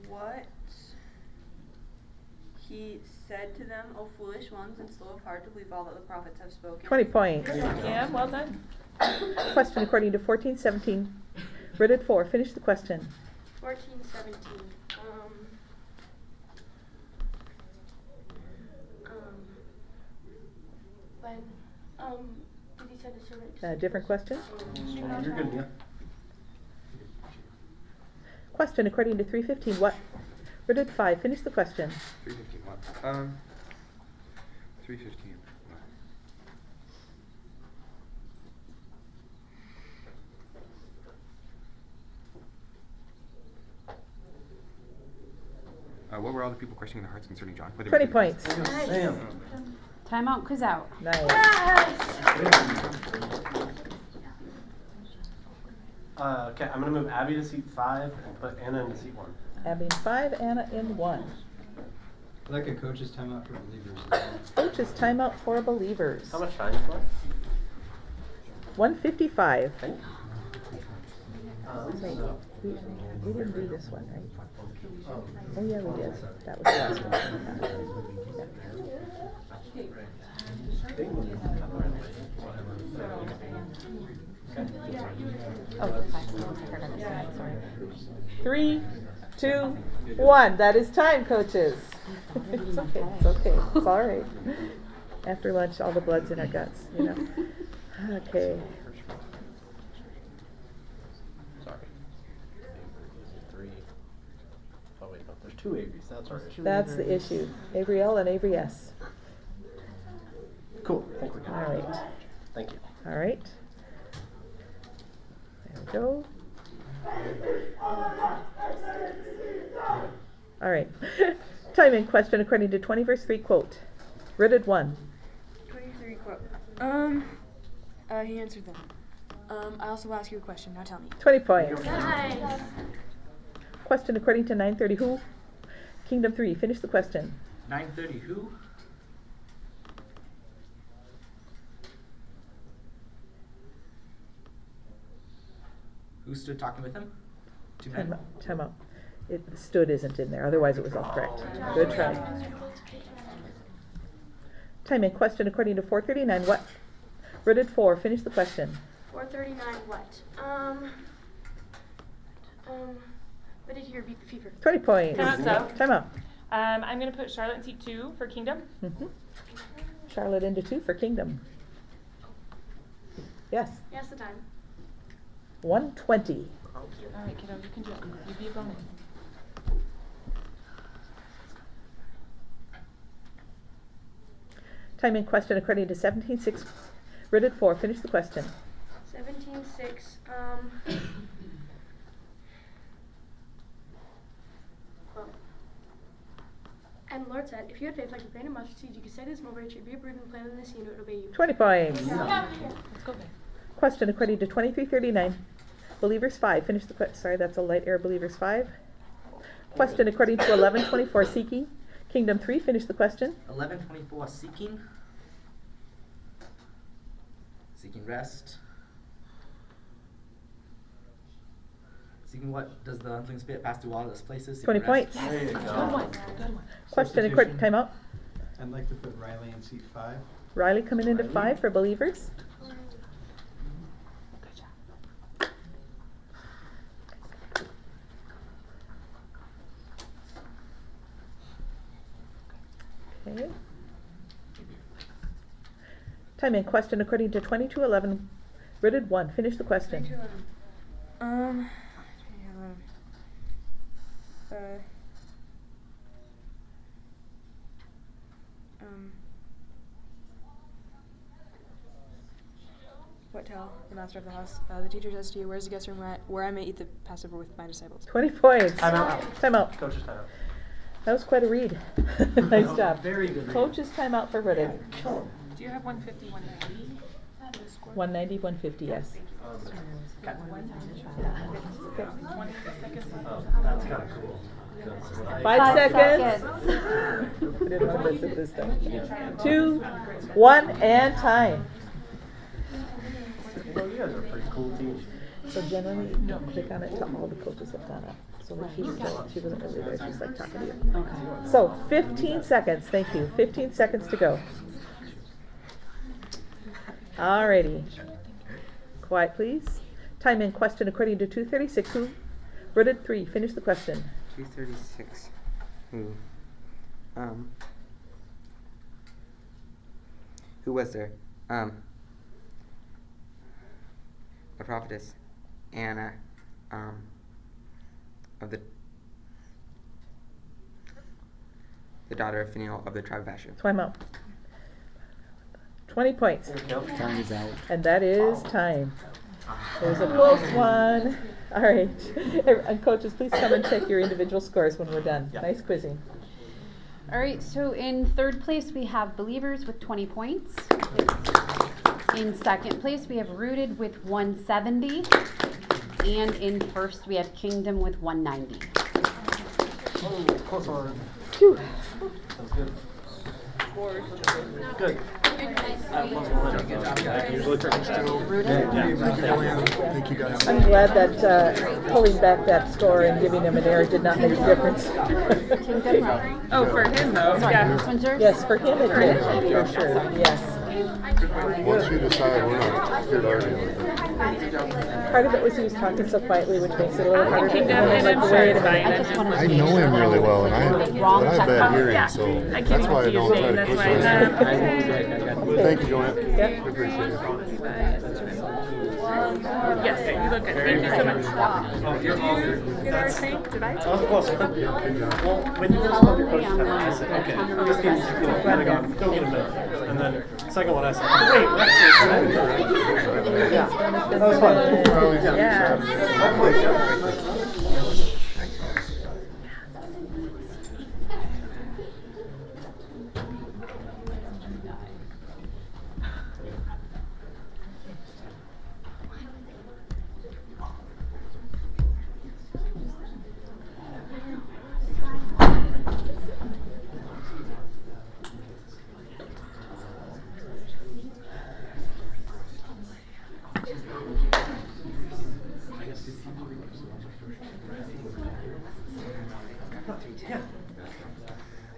What he said to them, O foolish ones, and slow of heart to believe all that the prophets have spoken. 20 points. Yeah, well done. Question according to 14:17. Rooted 4. Finish the question. 14:17. Did he send a servant? Different question. You're good, yeah. Question according to 3:15. What? Rooted 5. Finish the question. 3:15 what? 3:15. What were all the people questioning their hearts concerning John? 20 points. Time out, quiz out. Nice. Okay, I'm going to move Abby to seat 5 and put Anna into seat 1. Abby in 5, Anna in 1. I'd like a coach's timeout for believers as well. Coach's timeout for believers. How much time is left? 1:55. Okay. Wait, we didn't do this one, right? Oh yeah, we did. That was the last one. Oh, 5 minutes. I forgot to say that, sorry. 3, 2, 1. That is time, coaches. It's okay. It's okay. It's all right. After lunch, all the blood's in our guts, you know. Okay. Sorry. Three. Oh wait, no, there's two Averys, that's our issue. That's the issue. Avery L and Avery S. Cool, I think we're good. All right. Thank you. All right. There we go. All right. Time in question according to 20 verse 3 quote. Ridded 1. 23 quote. He answered them. I also will ask you a question. Now tell me. 20 points. Nice. Question according to 930 who? Kingdom 3. Finish the question. 9:30 who? Who stood talking with him? Two men? Time out. It stood isn't in there. Otherwise it was all correct. Good try. Time in question according to 439 what? Ridded 4. Finish the question. 439 what? What did you beat the fever? 20 points. Time out. Time out. I'm going to put Charlotte in seat 2 for Kingdom. Charlotte into 2 for Kingdom. Yes. Yes, the time. 120. All right, kiddo, you can do it. You be a bonus. Time in question according to 17.6. Ridded 4. Finish the question. 17:6. Well. And the Lord said, if you had faith like a grain of mustard seed, you could say to this mulberry tree, be uprooted and planted in the sea, and it would obey you. 20 points. Let's go there. Question according to 2339. Believers 5. Finish the question. Sorry, that's a light air. Believers 5. Question according to 1124. Seeking. Kingdom 3. Finish the question. 11:24 seeking. Seeking rest. Seeking what? Does the unclean spirit pass through all those places? 20 Seeking rest? points. There you go. Good one. Question according. Time out. I'd like to put Riley in seat 5. Riley coming into 5 for believers. Okay. Time in question according to 2211. Ridded 1. Finish the question. 2211. What tell the master of the house? The teacher says to you, where's the guest room where I may eat the Passover with my disciples? 20 points. Time out. Time out. Coach's time out. That was quite a read. Nice job. Very good read. Coach's time out for Ridded. Do you have 150, 190? 190, 150, yes. That's kind of cool. 5 seconds. I didn't want to miss it this time. 2, 1, and time. Well, you guys are a pretty cool team. So generally, click on it till all the coaches have gone up. So like she wasn't really there, she's like talking to you. Okay. So 15 seconds, thank you. 15 seconds to go. Alrighty. Quiet please. Time in question according to 236. Who? Ridded 3. Finish the question. 236. Who was there? A prophetess, Anna, of the daughter of Phinehas of the tribe of Asher. Time out. 20 points. Time is out. And that is time. It was a close one. All right. And coaches, please come and check your individual scores when we're done. Yeah. Nice quizzing. All right, so in third place we have Believers with 20 points. In second place we have Rooted with 170. And in first we have Kingdom with 190. Oh, close one. Phew. That was good. Good. Usually Thank you guys. I'm glad that pulling back that score and giving him an error did not make a difference. Oh, for him though. Sorry, Yeah. this one's yours? Yes, for him it did, for sure. Yes. Once you decide, we're not here to argue with it. Part of it was he was talking so quietly, which makes it a little I'm harder. looking And down then, and like, I'm wait sure a it's minute. fine. I know him really well, and I have bad hearing, Yeah. so I can't that's even why I see his don't try name, to that's push why it. okay. Thank you, Joanne. Yep. Appreciate it. Yes, you look good. Thank you so much. Did I say? Did I? That was a close one. Well, when you first called your coach, I said, okay, this game's, kind of gone, don't get a minute. And then, second one, I said, wait, what? Yeah. That was fun. Yeah.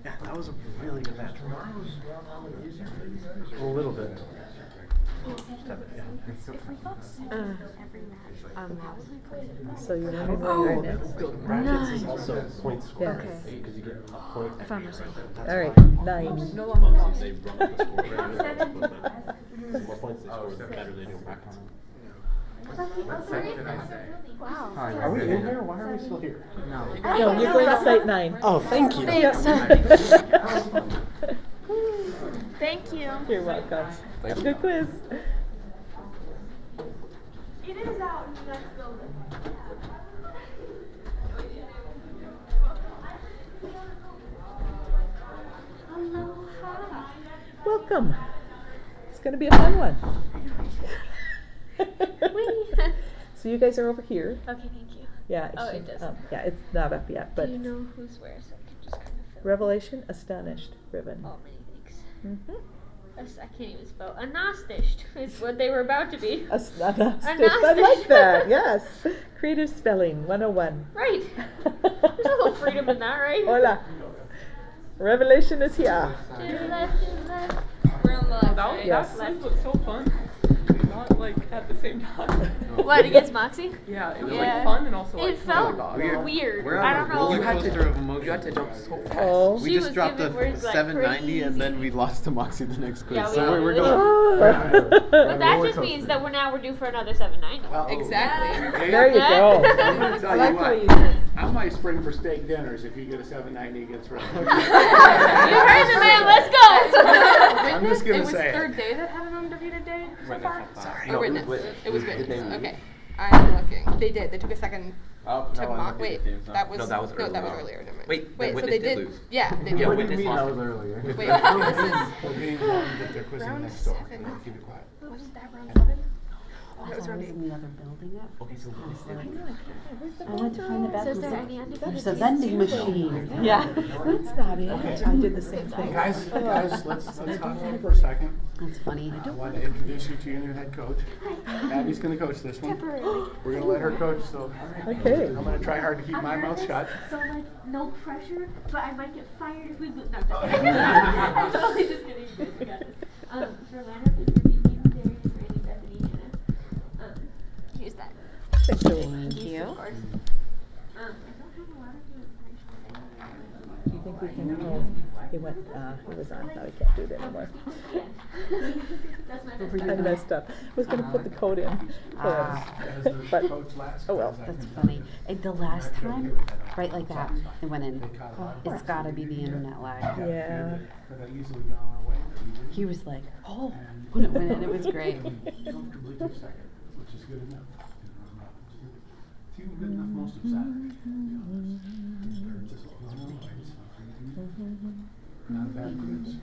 Yeah, that was a really good match. A little bit. So you're running right now. Brackets is also point score. Yeah. Because you get a point. I found myself. All right, 9. No longer lost. They run up the score. The more points they score, the better they do practice. Wow. Are we in here? Why are we still here? No, you're going to site 9. Oh, thank you. Thanks. Thank you. You're welcome. Good quiz. It is out in the next building. Welcome. It's going to be a fun one. So you guys are over here. Okay, thank you. Yeah. Oh, it does. Yeah, it's not up yet, but Do you know who's where, so I can just kind of fill Revelation, astonished, ribbon. Oh, many thanks. Mm-hmm. I can't even spell. Anostished is what they were about to be. Astonished. I like that. Yes. Creative spelling 101. Right. There's a little freedom in that, right? Hola. Revelation is here. To the left, to the left. We're on the left. That Yes. quiz was so fun. Not like at the same time. What, against Moxie? Yeah, it was Yeah. like fun and also like It felt weird. I don't know. You had to jump so fast. Oh. We She just was dropped giving the words like 790 and then crazy. we lost to Moxie the next quiz. Yeah, we so we're did. going. But that just means that we're due for another 790. Exactly. There you go. I'm gonna tell I you like the what, way you did. I might spring for steak dinners if you get a 790 against Red. You heard the man, let's go! I'm just gonna It was say it. third day that had an undefeated day so far? Sorry. Oh, witness. It was Did witness. they leave? Okay. I'm looking. They did. They took a second Oh, to no, mock. Wait, that was No, that was no, that was earlier. earlier. Never mind. Wait, Wait. So Witness they did did. lose. Yeah, they Yeah, did. Witness What do you mean lost. that was earlier? Wait, this is Well, being one that they're quizzing round next door. 7. Keep it quiet. Wasn't that round 7? That was in the other building at Okay, so Witness did lose. I went to find the So bathroom. is there any undefeated There's a vending machine. Yeah. That's not it. I did the same thing. Guys, let's hop on for a second. That's funny. I want to introduce you to your new head coach. Abby's going to coach this one. Temporarily. We're going to let her coach, so Okay. I'm going to try hard to keep my mouth shut. So like, no pressure, but I might get fired if we lose. No, I'm just kidding. I'm totally just kidding. You guys got this. For lineup, it's going to be you, Darius, Randy, Bethany, Hannah. Here's that. Thank you. Thank you. Of course. I don't have a lot of new information. Do you think we can? Oh, he went. He was on. Now he can't do it anymore. That's my I messed up. I was going to put the code in. But oh well. That's funny. The last time, right like that, it went in. It's gotta be the internet lag. Yeah. He was like, oh, when it went in, it was great. Comfortably to second, which is good enough. It's even good enough most of Saturday, to be honest. Third, just not a bad quiz.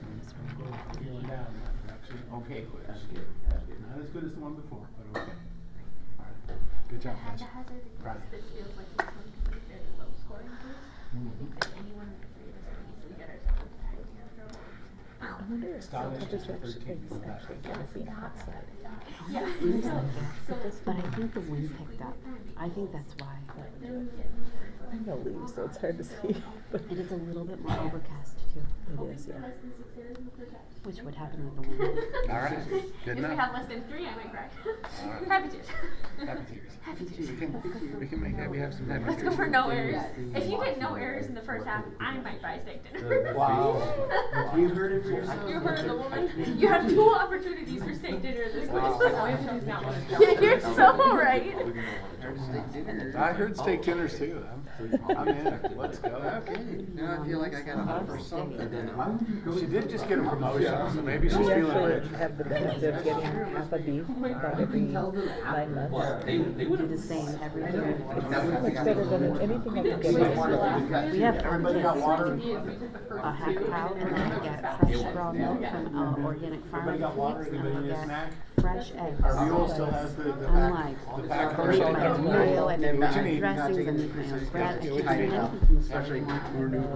Feeling down, actually okay quiz. That's good. Not as good as the one before, but okay. All right. Good job, guys. Proud of you. This feels like this one could be a very low scoring quiz. I think that anyone of the three of us can easily get ourselves back here for a while. I wonder if Scottish is Scottish the 13th is from that. actually going to be outside. Yeah. But I think the wind picked up. I think that's why. I know leaves, so it's hard to see. But It is a little bit more overcast too. it is, yeah. Which would happen with the wind. All right, good If enough. we had less than 3, I might cry. All right. Happy tears. Happy tears. Happy tears. We can make that. We have some happy Let's tears. go for no errors. If you get no errors in the first half, I might buy steak dinner. Wow. You heard it for yourself. You heard the woman. You have 2 opportunities for steak dinner this week. Wow. You're so right. I heard steak dinners too. I'm in. Let's go. Okay. Now I feel like I got to offer something. She did just get a promotion, so maybe she's We feeling actually rich. have the benefit of getting half a beef about every 9 months. We do the same every year. It's so much better than anything I can get in this. We have everybody got water. A half a cow, and then we get fresh raw milk from organic farm, and we get fresh eggs. Our mule still has the I'm like, the back I horse. make my own meal, I make my own dressings, I make my own bread. I can't do anything from the store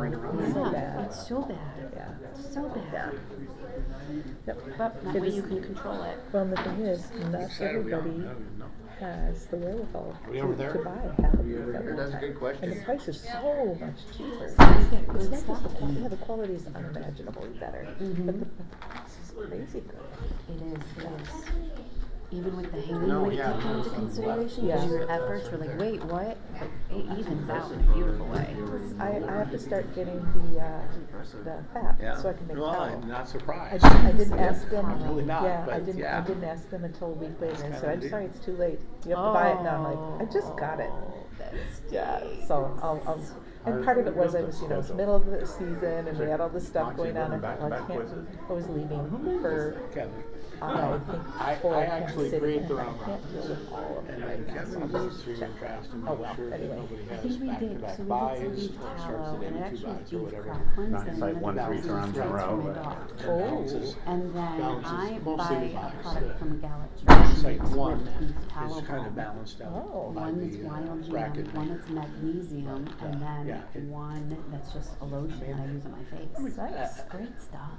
anymore. Yeah, it's so bad. Yeah. It's so bad. Yep. But that It way is- you can control it. Well, and the thing is, not everybody has the wherewithal we over to there? buy half a beef at one That's a time. good question. And the price is so much cheaper. It's Good not stuff. just the quality, the quality is unimaginably better, but the price is crazy good. It is, it is. Even with the hanging No, weight yeah. taken into consideration, Yeah. because at first you're like, wait, what? But it evens out in a beautiful way. I have to start getting the fat so I can make Well, tallow. I'm not surprised. I didn't ask them. I'm really not, Yeah, but I didn't ask them until a week later. I said, I'm sorry, it's too late. You have to buy it now. I'm like, I just got it. Yeah, so I'll and part of it was I was, it's the middle of the season and we had all this stuff going on. I thought, well, I was leaving for, I think, 4 I actually City, create and the I round can't deal with all of and it. then Kevin goes through and tries to Oh, make well, sure that anyway. nobody I has think we did, back-to-back so we buys did some or beef starts tallow, at and it 82 actually buys or beef whatever. cracklings, Nice, and like then 1 to 3 it times in a balances row. from the dog. Balances- And then balances I mostly buy the a buys. product from Gallup Site Nutrition one with beef tallow is kind of balm. balanced out Oh. by One that's the wild bracket. GM, one that's magnesium, and then yeah, one that's just a lotion that I use on my face. Nice. Great stuff.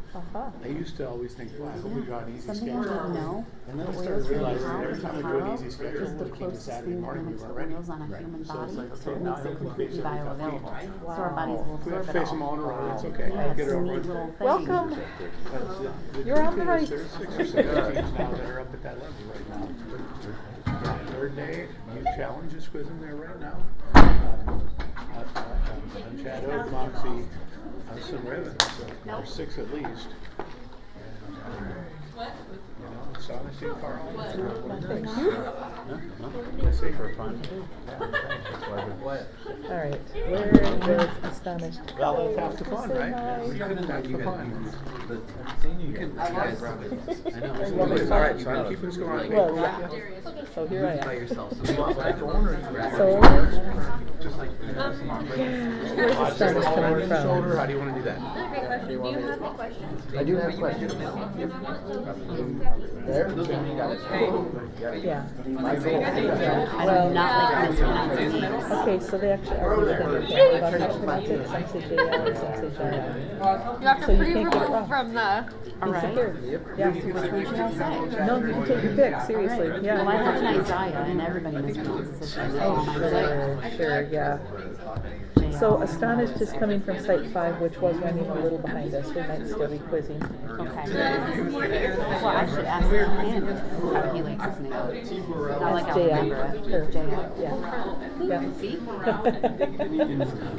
I used to always think, wow, I hope we draw an easy Something I schedule. didn't know. And then I the started oils from realizing cow every for time we do an tallow easy schedule, is when the it came to closest Saturday thing that morning, we mimics weren't the ready. oils on a human So body, it's like, so okay, it now makes I it have to face completely every tough bioavailable. people. So our bodies will We have absorb to it face them all. all in a row, it's okay. Yeah, Get it's it a over neat with. little thing. Welcome. The You're on truth the is, right. There's 6 or 7 teams now that are up at that level right now. Third day, youth challenge is quizzing there right now. Unshadowed, Moxie, us and Riven, so there's 6 at least. Astonishing Carl. Thank you. Let's see. For fun. All right, where is Astonished? Well, that's half the fun, Say right? hi. We couldn't have the fun. Well, It's all right, so I'm keeping score on. Well, yeah. So here I am. So, where's Astonished coming Shoulder, how from? do you want to do that? Do you have any questions? I do have questions. There? You got it. Yeah. I do not like mispronouncing names. Okay, so they actually are really good about how to pronounce it. Some say JL and some say JL. You have So to you can't get it pre-remove wrong. from the. Alright. Yeah. Which one should I say? No, you can take your pick, seriously. Alright. Yeah. Well, I have an Isaiah, and everybody mispronounces it. So Oh, I'm like, sure, yeah. So Astonished is coming from Site 5, which was running a little behind us. We might still be quizzing. okay. Well, I should ask him how he likes his name. Not like I'll JL. remember it. Sure. JL. Yeah. Yeah. See?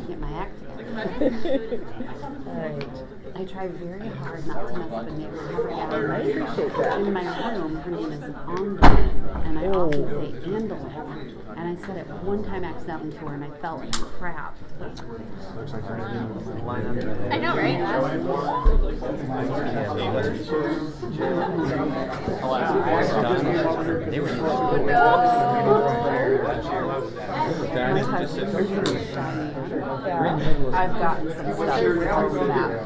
Get my act together. Alright. I try very hard not to mess up a name. I appreciate that. In my room, her name is Andolin, and I often say Andolin. And I said it one time accidentally to her, and I felt like crap. I know, right? I've gotten some stuff from that.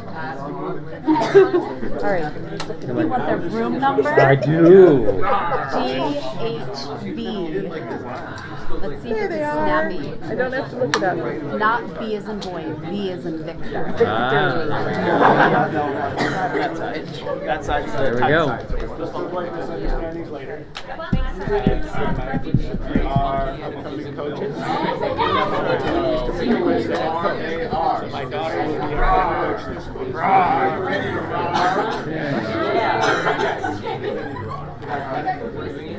All right. You want their room number? I do. GHB. Let's see if There it's they a are. snappy. I don't have to look it up. Not B as in boy, V as in Victor. That side. That side's the There we tight go. side. Let's play misunderstandings later. We are upcoming coaches. My daughter will be our coach this week.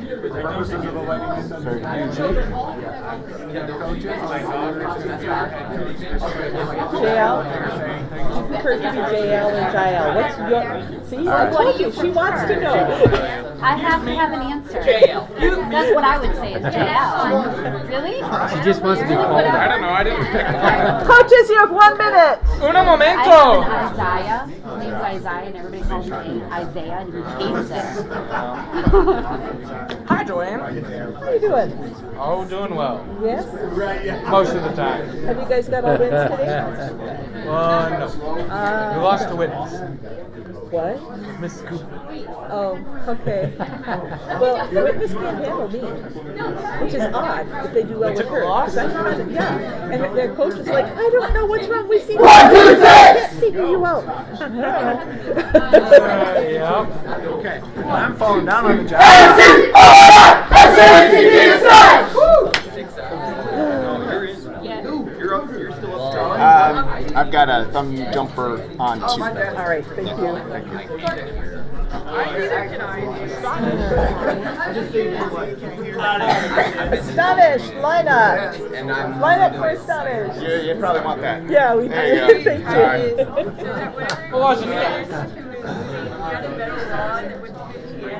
For the purposes of the lighting assembly, coaches, my daughter is going to be our head coach this week. JL? You prefer to be JL or Jael? What's your... See, I told you, she wants to know. I have to have an answer. JL. That's what I would say is JL. Really? She just wants to be called. I don't know, I didn't pick one. Coaches, you have 1 minute. Uno momento. I have an Isaiah. His name's Isaiah, and everybody calls him Isaiah, and he hates it. Hi, Joanne. How are you doing? Oh, doing well. Yes? Most of the time. Have you guys got all wins today? No. We lost to witness. What? Miss Cooper. Oh, okay. Well, the witness can't handle me, which is odd if they do well with her. 'Cause I'm trying to, yeah. And their coach is like, I don't know what's wrong. We see you. I can't figure you out. Yeah. Okay. I'm falling down on the job. You're still up strong. I've got a thumb jumper on 2. All right, thank you. Astonished, line up. Line up for Astonished. You probably want that. Yeah, we There do. you go. Thank you.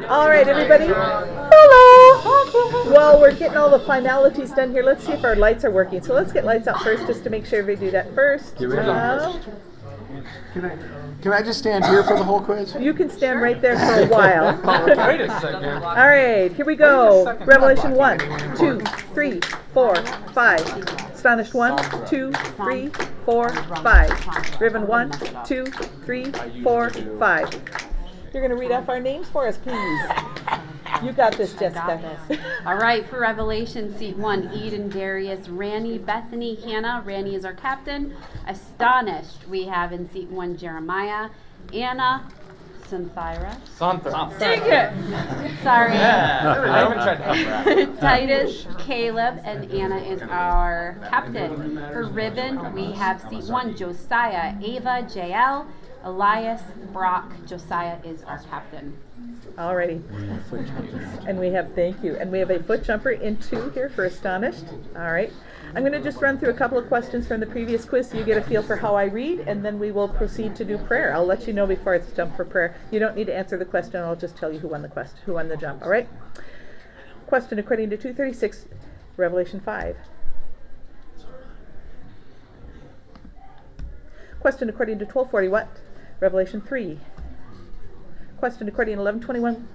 All right, everybody. Hello. Well, we're getting all the finalities done here. Let's see if our lights are working. So let's get lights out first, just to make sure we do that first. Can I just stand here for the whole quiz? You can stand right there for a while. Wait a second. All right, here we go. Revelation 1, 2, 3, 4, 5. Astonished 1, 2, 3, 4, 5. Riven 1, 2, 3, 4, 5. You're going to read off our names for us, please. You got this, Jessica. All right, for Revelation, seat 1, Eden, Darius, Ranny, Bethany, Hannah. Ranny is our captain. Astonished, we have in seat 1, Jeremiah, Anna, Cynthira. Take it! Sorry. Yeah, I haven't tried to help her out. Titus, Caleb, and Anna is our captain. For Ribbon, we have seat 1, Josiah, Ava, Jael, Elias, Brock. Josiah is our captain. Alrighty. And we have, thank you. And we have a foot jumper in 2 here for Astonished. All right. I'm going to just run through a couple of questions from the previous quiz so you get a feel for how I read, and then we will proceed to do prayer. I'll let you know before it's jump for prayer. You don't need to answer the question. I'll just tell you who won the jump. All right. Question according to 236, Revelation 5. Question according to 1240, what? Revelation 3. Question according to 1121,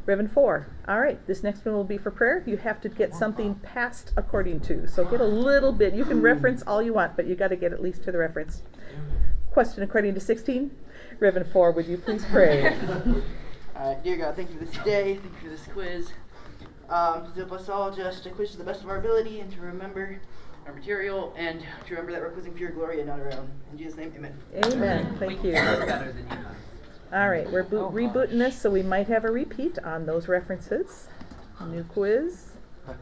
Revelation 4. All right, this next one will be for prayer. You have to get something past according to. So get a little bit. You can reference all you want, but you got to get at least to the reference. Question according to 16, Revelation 4. Would you please pray? Dear God, thank you for this day. Thank you for this quiz. To help us all just to quiz to the best of our ability and to remember our material and to remember that we're quizzing for your glory and not our own. In Jesus' name, amen. Amen. Thank you. All right, we're rebooting this, so we might have a repeat on those references. New quiz. All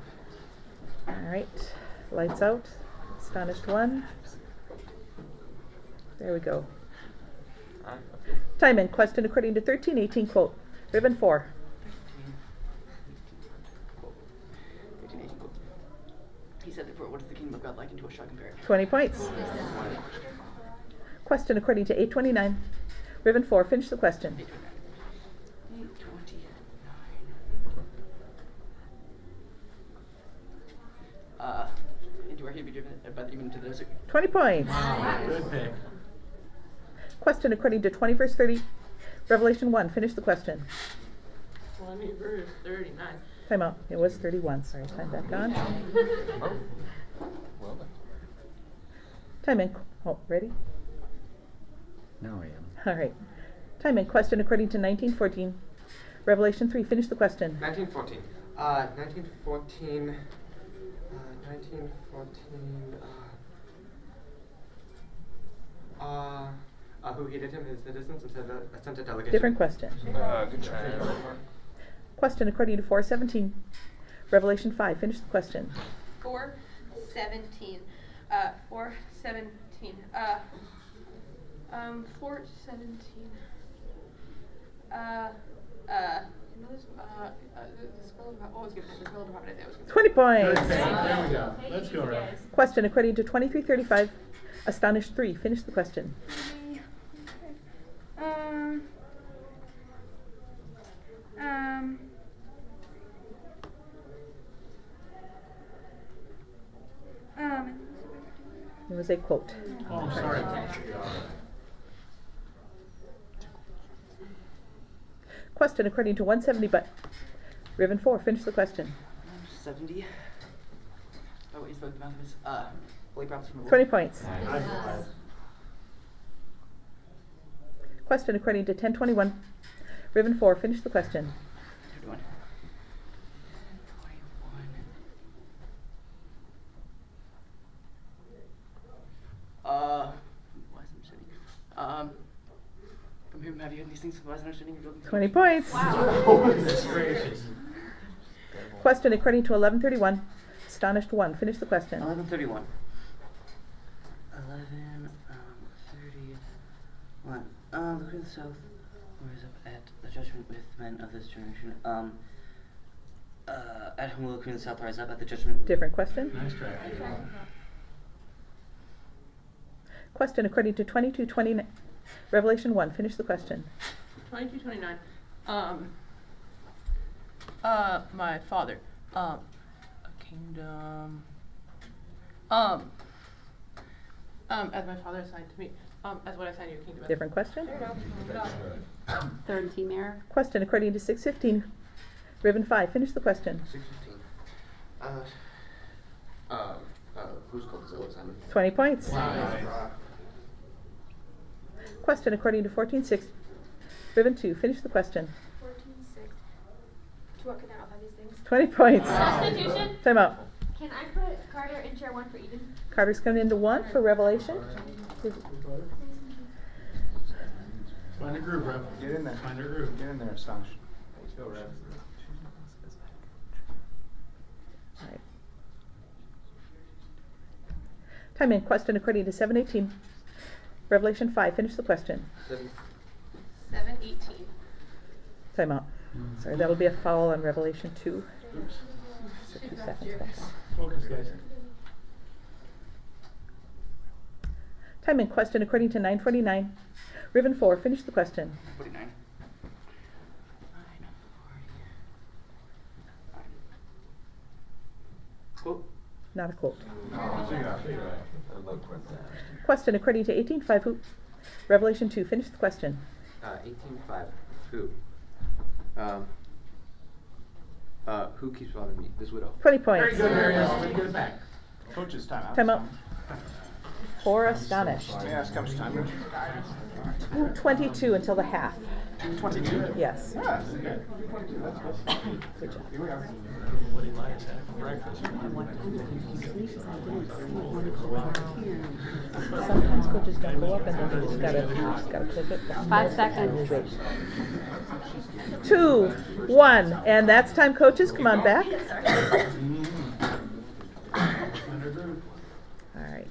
right, lights out. Astonished 1. There we go. Time and question according to 1318, quote. Ribbon 4. He said, therefore, what is the kingdom of God like, and to what shall I compare it? 20 points. Question according to 829. Ribbon 4. Finish the question. 829. Into where he be driven by the demon into the desert. 20 points. Good pick. Question according to 20 verse 30. Revelation 1. Finish the question. 20 verse 39. Time out. It was 31. Sorry. Time back on. Well done. Time in. Oh, ready? Now I am. All right. Time in. Question according to 1914. Revelation 3. Finish the question. 1914. 1914. Who hated him, his citizens, and sent a delegation. Different question. Good try. Question according to 417. Revelation 5, finish the question. 417. 417. 417. What was given? The spell of the prophet Isaiah was given. 20 points. There we go. Let's go, Rev. Question according to 2335. Astonished 3, finish the question. It was a quote. Oh, sorry. Question according to 170, but Ribbon 4, finish the question. 70. Oh, wait, he spoke the mouth of his, holy prophets from the 20 Lord. points. Question according to 1021. Ribbon 4, finish the question. 31. 21. Why is it shitty? From whom have you heard these things? Why is it not shitting? 20 points. Goodness gracious. Question according to 1131. Astonished 1, finish the question. 11:31. 11:31. Look at the south. Rise up at the judgment with men of this generation. At whom will the queen of the south rise up at the judgment? Different question. Nice try. Question according to 2229. Revelation 1, finish the question. 2229. My father. A kingdom. As my father assigned to me. As what I assigned you a kingdom. Different question. There you go. Third team error. Question according to 615. Ribbon 5, finish the question. 615. Who's called the zealot Simon? 20 points. Wow. Question according to 14.6. Ribbon 2, finish the question. 14:6. To what can I offer these things? 20 points. Constitution. Time out. Can I put Carter in chair 1 for Eden? Carter's coming into 1 for Revelation. Find a groove, Rev. Get in there. Find a groove. Get in there, Astonished. Let's go, Rev. Right. Time in. Question according to 718. Revelation 5, finish the question. 7:18. Time out. Sorry, that'll be a foul on Revelation 2. Oops. So 2 seconds back. Focus, guys. Time in. Question according to 949. Ribbon 4, finish the question. 49. Quote. Not a quote. Oh, Question according to 18.5. Who? Revelation 2, finish the question. 18:5. Who? Who keeps bothering me? This widow. 20 points. Very good, very good. Get it back. Coach's timeout. Time out. For Astonished. May I ask how much time there is? 22 until the half. 22? Yes. Yeah, okay. Good job. Here we are. What he likes for breakfast. Sometimes coaches don't go up and then you just gotta click it. 5 seconds. 2, 1, and that's time, coaches. Come on back. All right.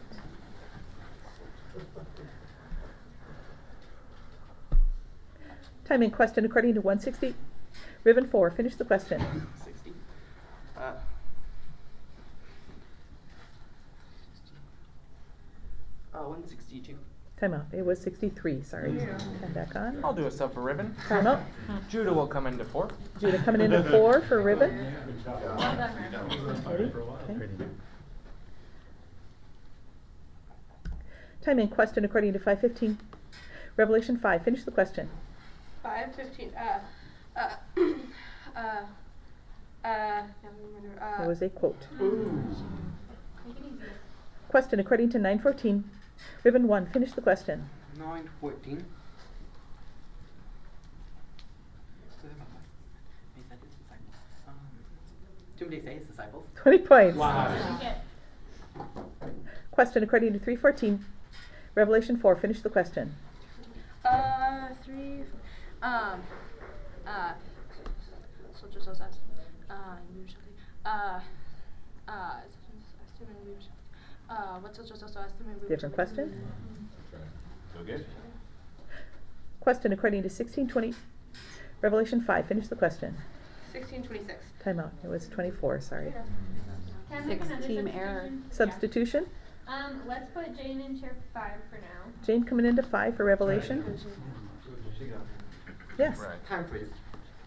Time in. Question according to 160. Ribbon 4, finish the question. 60. 162. Time out. It was 63. Sorry. Come back on. I'll do a sub for Ribbon. Time out. Judah will come into 4. Judah coming into 4 for Ribbon. Ready? Okay. Time in. Question according to 515. Revelation 5, finish the question. 5:15. It was a quote. Question according to 914. Ribbon 1, finish the question. 9:14. Too many say his disciples. 20 points. Wow. Question according to 314. Revelation 4, finish the question. 3. So just as usually. Different question? So good. Question according to 1620, Revelation 5. Finish the question. 1626. Time out. It was 24, sorry. Can I make another Team error. Substitution. Let's put Jane in chair 5 for now. Jane coming into 5 for Revelation. Yes. Right. Time, please.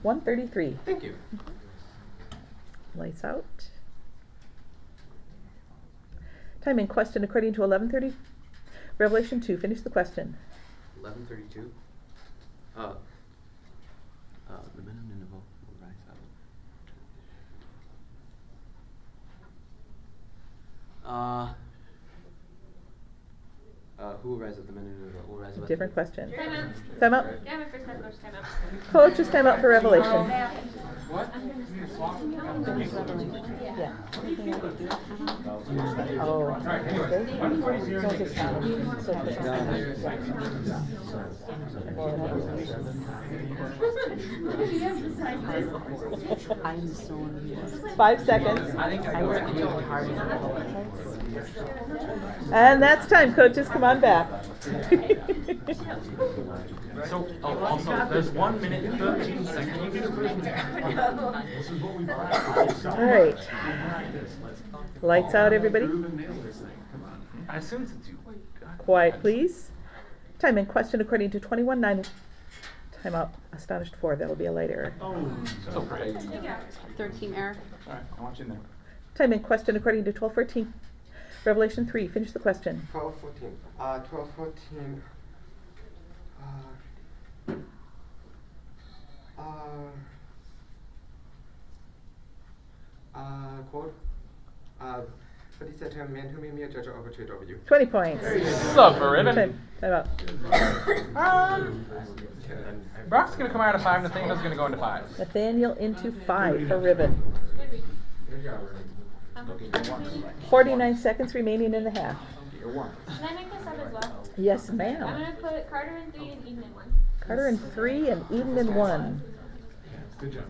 1:33. Thank you. Lights out. Time in question according to 11:30. Revelation 2. Finish the question. 11:32. The men of Nineveh will rise up. Who will rise up? The men of Nineveh will rise up. Different question. Time out. Time out. Yeah, my first time, coach, time out. Coaches, time out for Revelation. What? Yeah. Oh. I'm so amused. 5 seconds. I work really hard in And that's time, coaches. Come on back. So, also, there's 1 minute and 13 seconds. All right. Lights out, everybody. I assume since you. Quiet, please. Time in question according to 21:9. Time out. Astonished 4. That'll be a light error. So great. Third team error. Alright, I want you in there. Time in question according to 12:14. Revelation 3. Finish the question. 12:14. 12:14. Quote. But he said to him, "Man who made me a judge or arbitrator over you." 20 points. Sup, Ribbon? Time out. Brock's gonna come out of 5, Nathaniel's gonna go into 5. Nathaniel into 5 for Ribbon. 49 seconds remaining in the half. Can I make this up as well? Yes, I'm ma'am. gonna put Carter in 3 and Eden in 1. Carter in 3 and Eden in 1. Good job,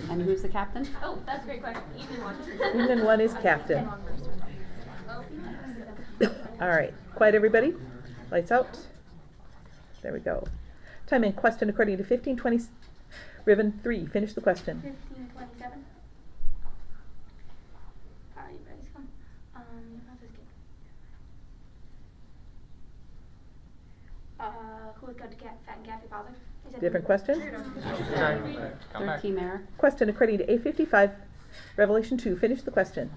And who's the captain? Oh, that's a great question. Eden in 1. Eden in 1 is captain. All right. Quiet, everybody. Lights out. There we go. Time in question according to 15:20. Ribbon 3. Finish the question. 15:27. Alright, you guys come. Who was going to get fat and gaffy father? Is that Different question. Third team error. Question according to 8:55. Revelation 2. Finish the question.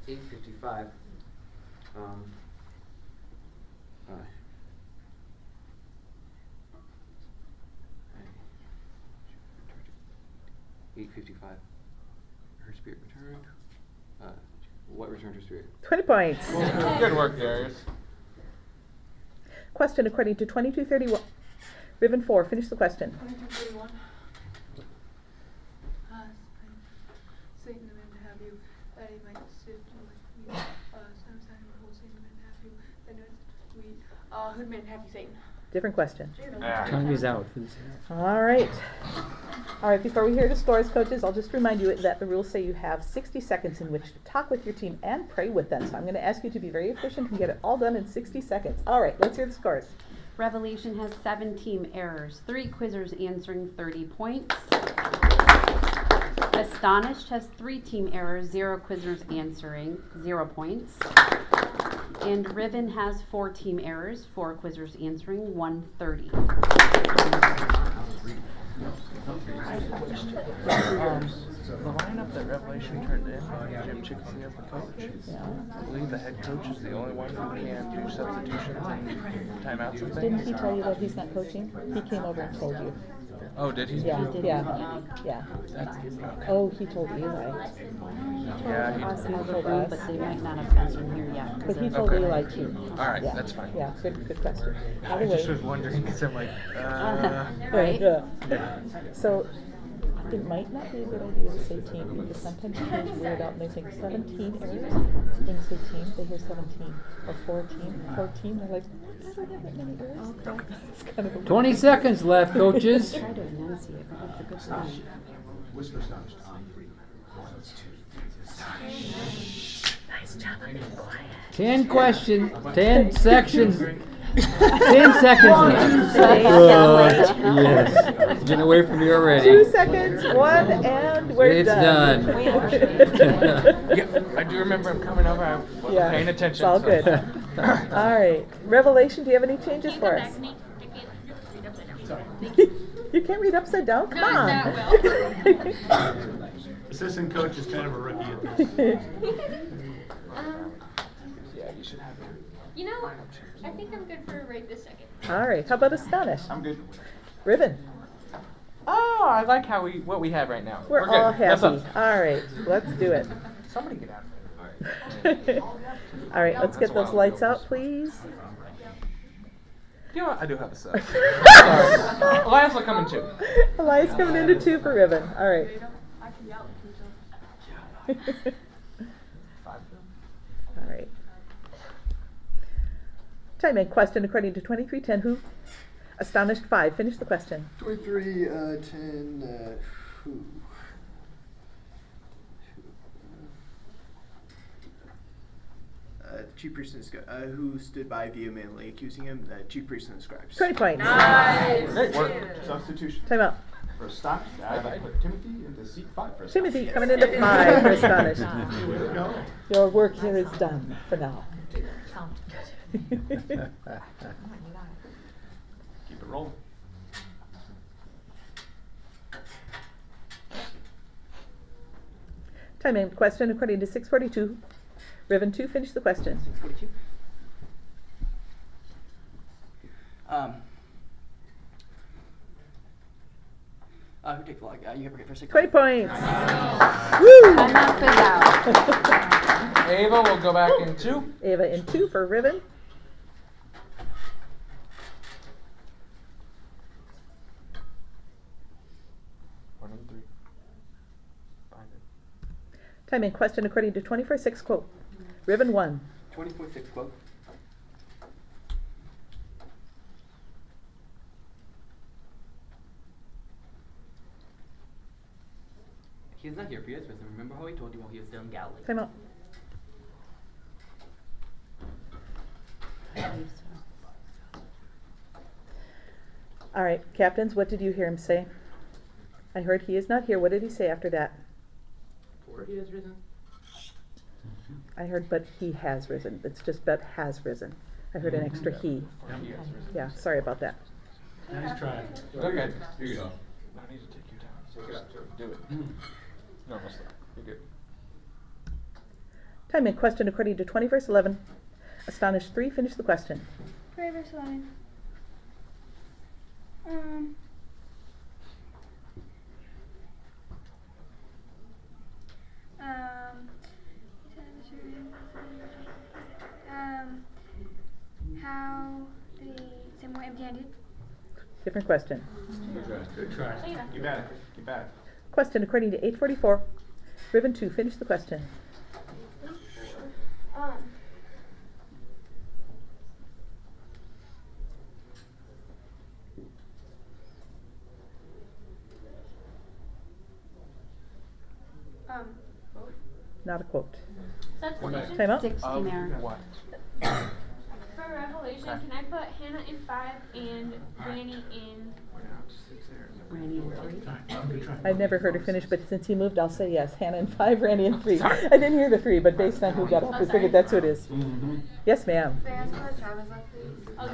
8:55. 8:55. Her spirit returned. What returned her spirit? 20 points. Good work, Darius. Question according to 22:31. Ribbon 4. Finish the question. 22:31. Satan meant to have you, that he might sift you like wheat. Son of Simon, behold, Satan meant to have you, that he might sift you like wheat. Who meant to have you, Satan? Different question. Time is out for this. All right. All right, before we hear the scores, coaches, I'll just remind you that the rules say you have 60 seconds in which to talk with your team and pray with them. So I'm going to ask you to be very efficient and get it all done in 60 seconds. All right, let's hear the scores. Revelation has 7 team errors, 3 quizzers answering 30 points. Astonished has 3 team errors, 0 quizzers answering 0 points. And Ribbon has 4 team errors, 4 quizzers answering 130. The lineup that Revelation turned in, Jim Chickley as the coach, I believe the head coach is the only one who can do substitutions and timeouts and things. Didn't he tell you that he's not coaching? He came over and told you. Oh, did he? Yeah, yeah. Oh, he told Eli. Yeah, Us he as a told group, us. but they might not have been in here yet. But he told Eli too. All right, Yeah. that's fine. Yeah, good question. By I the just way, was wondering because I'm like, Right? Yeah. So it might not be a good idea to say team because sometimes kids weird out and they think 17 errors. When you say team, they hear 17 or 14. They're like, I don't have that many errors. It's kind of a 20 seconds left, coaches. Try to enunciate, but that's a good thing. Whisper astonished on 3. Nice job of being quiet. 10 questions, 10 sections, 10 seconds left. Yes, it's getting away from me already. 2 seconds, 1, and we're It's done. done. Yeah, I do remember him coming over. I wasn't paying attention. It's all so. good. All right. Revelation, do you have any changes for us? You can't read upside down? Come on. Assistant coach is kind of a rookie at this. Yeah, you should have it. You know, I think I'm good for right this second. All right. How about Astonish? I'm good. Ribbon. Oh, I like what we have right now. We're good. all That's happy. us. All right. Let's do it. Somebody get out of there. All right. Let's get those lights out, please. You know what? I do have a set. Sorry. Elias will come in too. Elias coming into 2 for Ribbon. All right. All right. Time and question according to 2310. Who? Astonished 5. Finish the question. 2310. Who? Chief priest and who stood by vehemently accusing him, the chief priest and the scribes. 20 points. Nice. Great work. Substitution. Time out. For Astonished, I put Timothy into seat 5 for Astonished. Timothy coming into 5 for Astonished. Way to go. Your work here is done for now. Keep it rolling. Time and question according to 642. Ribbon 2, finish the question. 642. Who take the log? You have a for 6. 20 points. Woo! Enough is out. Ava will go back in 2. Ava in 2 for Ribbon. One and 3. Find it. Time and question according to 24-6 quote. Ribbon 1. 24-6 quote. He's not here for you, remember how he told you while he was still in Galilee? Time out. All right, captains, what did you hear him say? I heard he is not here. What did he say after that? For he is risen. I heard, but he has risen. It's just but has risen. I heard an extra he. Yeah, sorry about that. Nice try. Okay. You're good. I need to take you down. Do it. Normal stuff. You're good. Time and question according to 20 verse 11. Astonished 3, finish the question. 20 verse 11. How they seem more empty-handed. Different question. Good try. You bet. You bet. Question according to 844. Ribbon 2, finish the question. Not a quote. Substitution? Time out. 60 there. What? For Revelation, can I put Hannah in 5 and Ranny in... Randy in 3. I've never heard her finish, but since he moved, I'll say yes. Hannah in 5, Randy in 3. I didn't hear the 3, but based on who got up, we figured that's who it is. Yes, ma'am.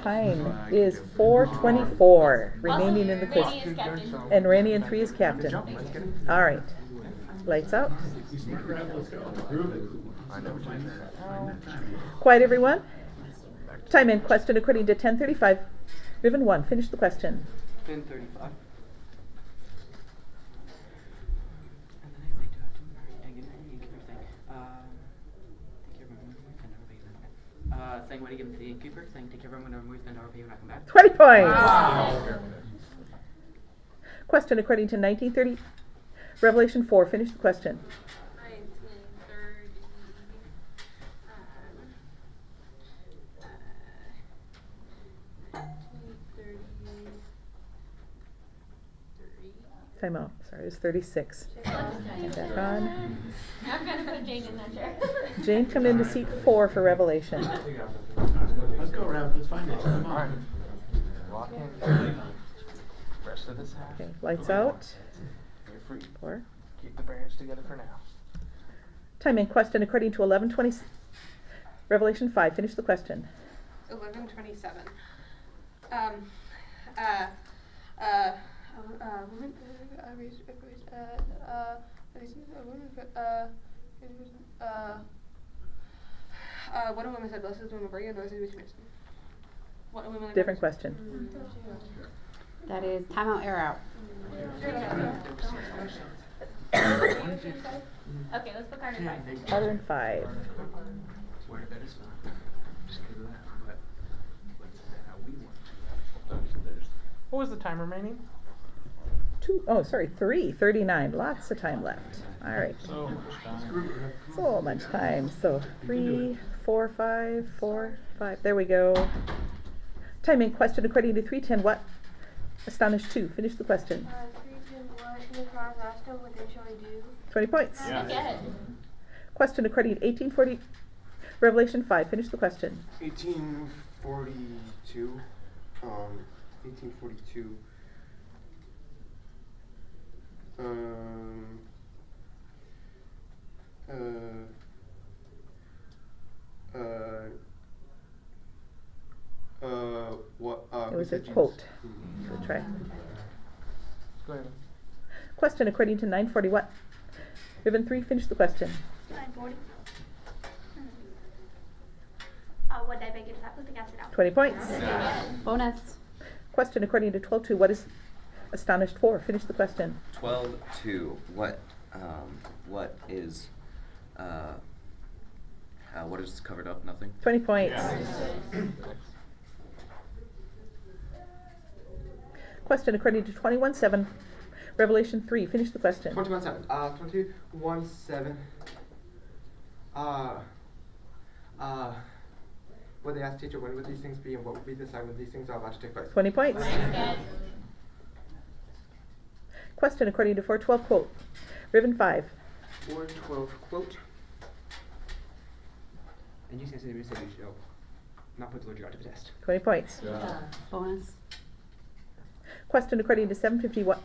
Time is 4:24 remaining in the quiz. Randy is captain. And Randy in 3 is captain. All right. Lights out. Let's go. Prove it. Quiet, everyone. Time and question according to 1035. Ribbon 1, finish the question. 10:35. Saying what he given to the innkeeper, saying take care of everyone whenever we spend our pay when I come back. 20 points. Wow. Question according to 1930. Revelation 4, finish the question. 1933. Time out. Sorry, it was 36. Back on. I'm gonna put Jane in that chair. Jane, come into seat 4 for Revelation. Let's go around, let's find it. Come Alright. on. Walk in. Rest of this half. Okay, lights out. You're free. 4. Keep the bearings together for now. Time in question according to 11:20. Revelation 5. Finish the question. 11:27. Woman, what a woman said, blessed is the woman who and blessed is the woman. What a woman. Different question. That is timeout, air out. Okay, let's put Carter in 5. Carter in 5. Where to bed is fine. Just because of that. But let's say how we want to. What was the time remaining? 3:39. Lots of time left. All right. So much time. So much time. So 3, 4, 5, 4, 5. There we go. Time in question according to 3:10. What? Astonished 2. Finish the question. 3:10. What the crowd asked him, what they shall do? 20 points. Yeah. Question according to 1840. Revelation 5. Finish the question. 1842. 1842. It was a quote. Good try. Go ahead. Question according to 940. What? Ribbon 3. Finish the question. 9:40. What did I make it up with the gas it out? 20 points. Bonus. Question according to 12:2. What is astonished 4? Finish the question. 12:2. What is covered up? Nothing. 20 points. Question according to 21:7. Revelation 3. Finish the question. 21:7. 21:7. What they asked teacher, when would these things be, and what would be the sign when these things are about to take place? 20 points. Question according to 4:12. Quote. Ribbon 5. 4:12 quote. And you said we shall not put the Lord your God to the test. 20 points. Bonus. Question according to 7:50. What?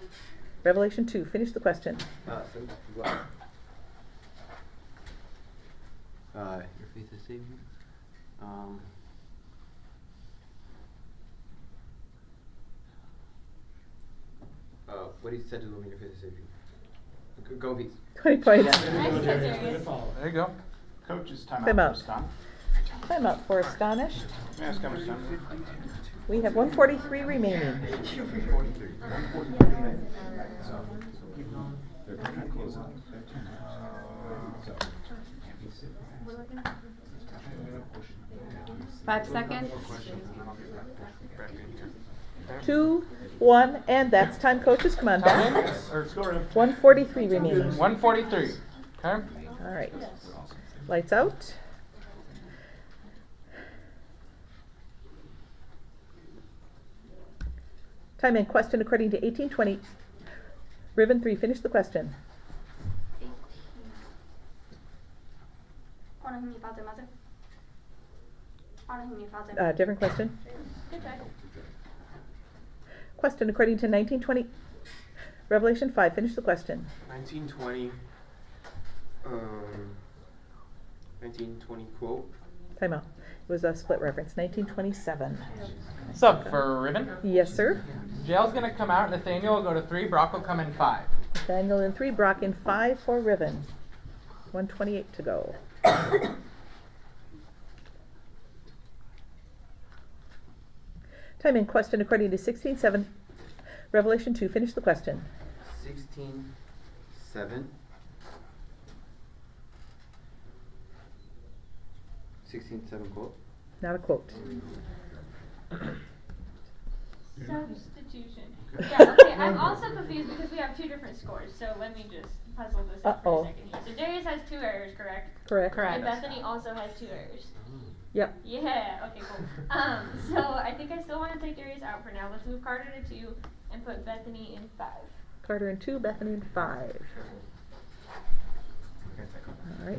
Revelation 2. Finish the question. Your faith is saved you. What he said to the woman, your faith is saved you. Go in peace. 20 points. There you go. Coach's timeout. Time out. Stop. Time out for astonished. Yes, come on, son. We have 143 remaining. They're trying to close up. 5 seconds. 2, 1, and that's time, coaches. Come on back. 143 remaining. 143. Okay. All right. Lights out. Time in question according to 1820. Ribbon 3. Finish the question. 18. Honor whom your father and mother. Honor whom your father and mother. Different question. Good try. Question according to 1920. Revelation 5. Finish the question. 1920. 1920 quote. Time out. It was a split reference. 1927. What's up, for Ribbon? Yes, sir. Jail's gonna come out. Nathaniel will go to 3. Brock will come in 5. Daniel in 3. Brock in 5 for Ribbon. 128 to go. Time in question according to 16:7. Revelation 2. Finish the question. 16:7. 16:7 quote. Not a quote. Substitution. Yeah, okay, I'm also confused because we have 2 different scores, so let me just puzzle this out for a second here. So Darius has 2 errors, correct? Correct. And Bethany also has 2 errors. Yep. Yeah, okay, cool. So I think I still want to take Darius out for now. Let's move Carter to 2 and put Bethany in 5. Carter in 2, Bethany in 5. All right.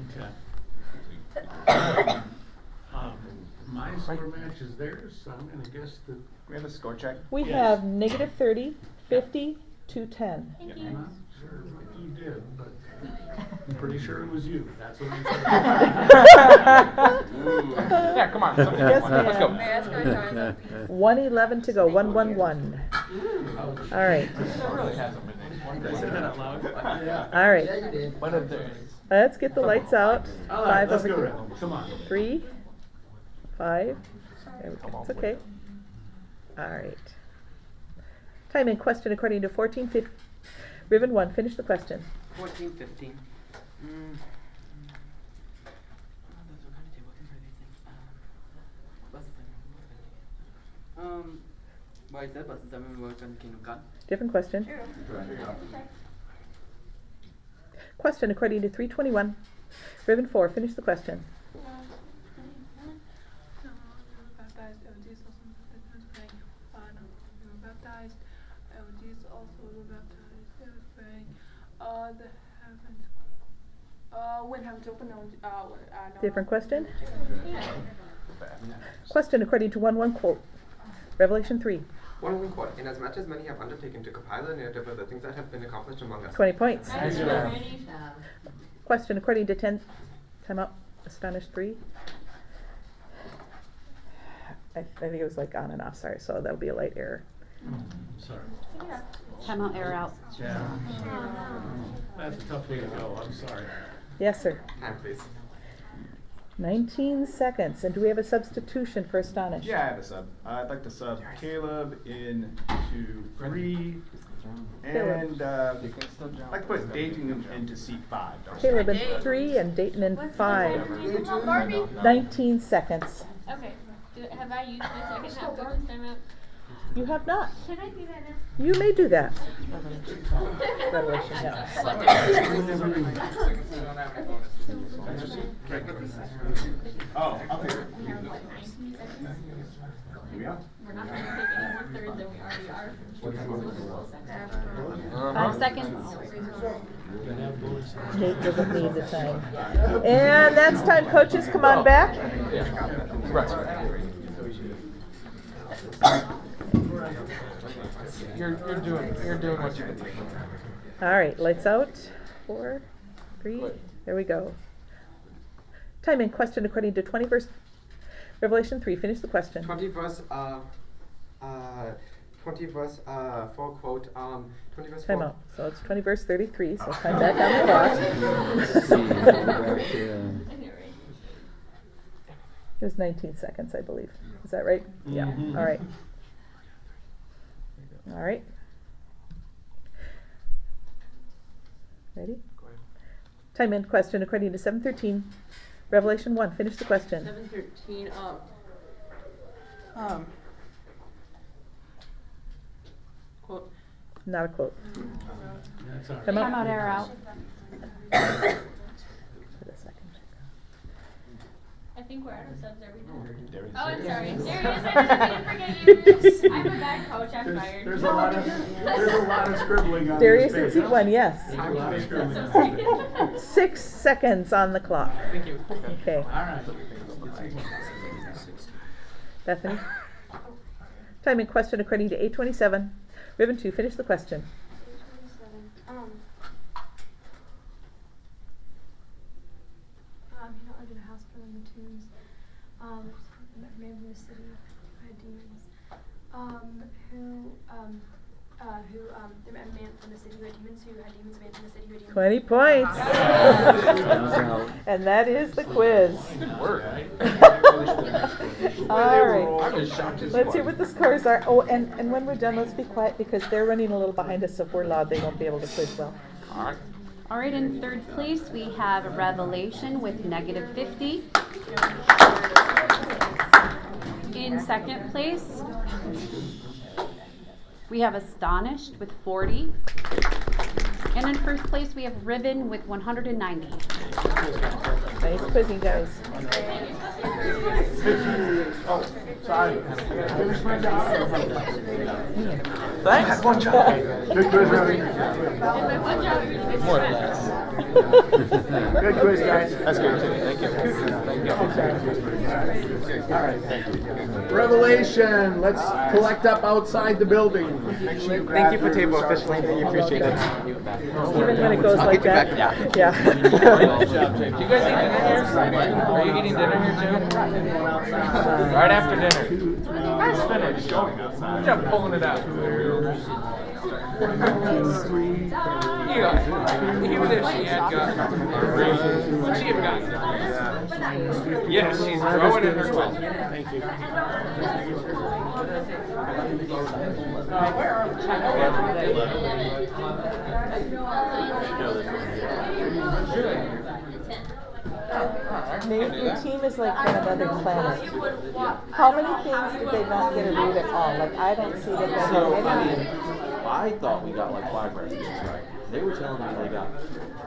My score matches theirs, so I'm gonna guess that. We have a score check? We have negative 30, 50, 210. I'm not sure what you did, but I'm pretty sure it was you. That's what I'm saying. Yeah, come on. Somebody Yes, let's go. ma'am. 111 to go. 111. All right. That really hasn't been Did I say that out loud? Yeah. All right. One of theirs. Let's get the lights out. All right, 5 let's over go here. around. Come on. 3, 5. There we go. It's okay. All right. Time in question according to 14:50. Ribbon 1. Finish the question. 14, 15. Why is that buses that we work on Kingdom Come? Different question. Question according to 321. Ribbon 4. Finish the question. When heaven's open, no. Different question. Question according to 1:1 quote. Revelation 3. 1 quote. Inasmuch as many have undertaken to compile a narrative of the things that have been accomplished among us. 20 points. Nice job. Question according to 10. Time out. Astonished 3. I think it was like on and off. Sorry. So that'll be a light error. Sorry. Time out, error out. Yeah. That's a tough way to go. I'm sorry. Yes, sir. Time, please. 19 seconds. And do we have a substitution for astonished? Yeah, I have a sub. I'd like to sub Caleb into 3. And I'd like to put Dayton into seat 5. Caleb in 3 and Dayton in 5. 19 seconds. Okay. Have I used my second half coach's timeout? You have not. Can I do that now? You may do that. Revelation, yeah. Oh, okay. We're not going to take any more thirds than we already are. 5 seconds. Nate doesn't need the time. And that's time, coaches. Come on back. You're doing what you can do. All right, lights out. 4, 3. There we go. Time in question according to 20 verse Revelation 3. Finish the question. 20 verse 4 quote 20 verse 4. Time out. So it's 20 verse 33. So time back on the clock. It was 19 seconds, I believe. Is that right? Yeah. All right. All right. Ready? Go ahead. Time in question according to 7:13. Revelation 1. Finish the question. 7:13. Quote. Not a quote. That's all right. Come Time out, error out. I think we're out of subs every time. There Oh, I'm sorry. is. Darius, I didn't forget you. I'm a bad coach. I'm fired. There's a lot of scribbling on Darius this in page. seat 1, yes. There's a lot of scribbling. I'm so sorry. 6 seconds on the clock. Thank you. Okay. All right. Bethany? Time in question according to 8:27. Ribbon 2. Finish the question. He not lived in a house filling the tombs. A man from the city who had demons. The man from the city who had demons, a man from the city who had demons. 20 points. And that is the quiz. Good work. All right. I'm as shocked as Let's you see what the scores are. Oh, and when we're done, let's be quiet because they're running a little behind us. So if we're loud, they won't be able to quiz well. All right. All right, in third place, we have Revelation with negative 50. In second place, we have Astonished with 40. And in first place, we have Ribbon with 190. Nice quizzing, guys. Oh, sorry. Thanks. One job. Good quiz, Robbie. More or less. Good quiz, guys. That's good too. Thank you. Thank you. All right, thank you. Revelation. Let's collect up outside the building. Thank you for table officially. We appreciate it. Even when it goes like that. Yeah. Good job, Jake. Do you guys eat dinner here? Are you eating dinner here too? Right after dinner. It's finished. Good job pulling it out. Even if she had gotten, would she have gotten? Yes, she's throwing in her quill. Thank you. Nate, your team is like from another planet. How many things did they not get a read at all? Like, I don't see that they So, have I any. mean, I thought we got like 5 recipes right. They were telling me they got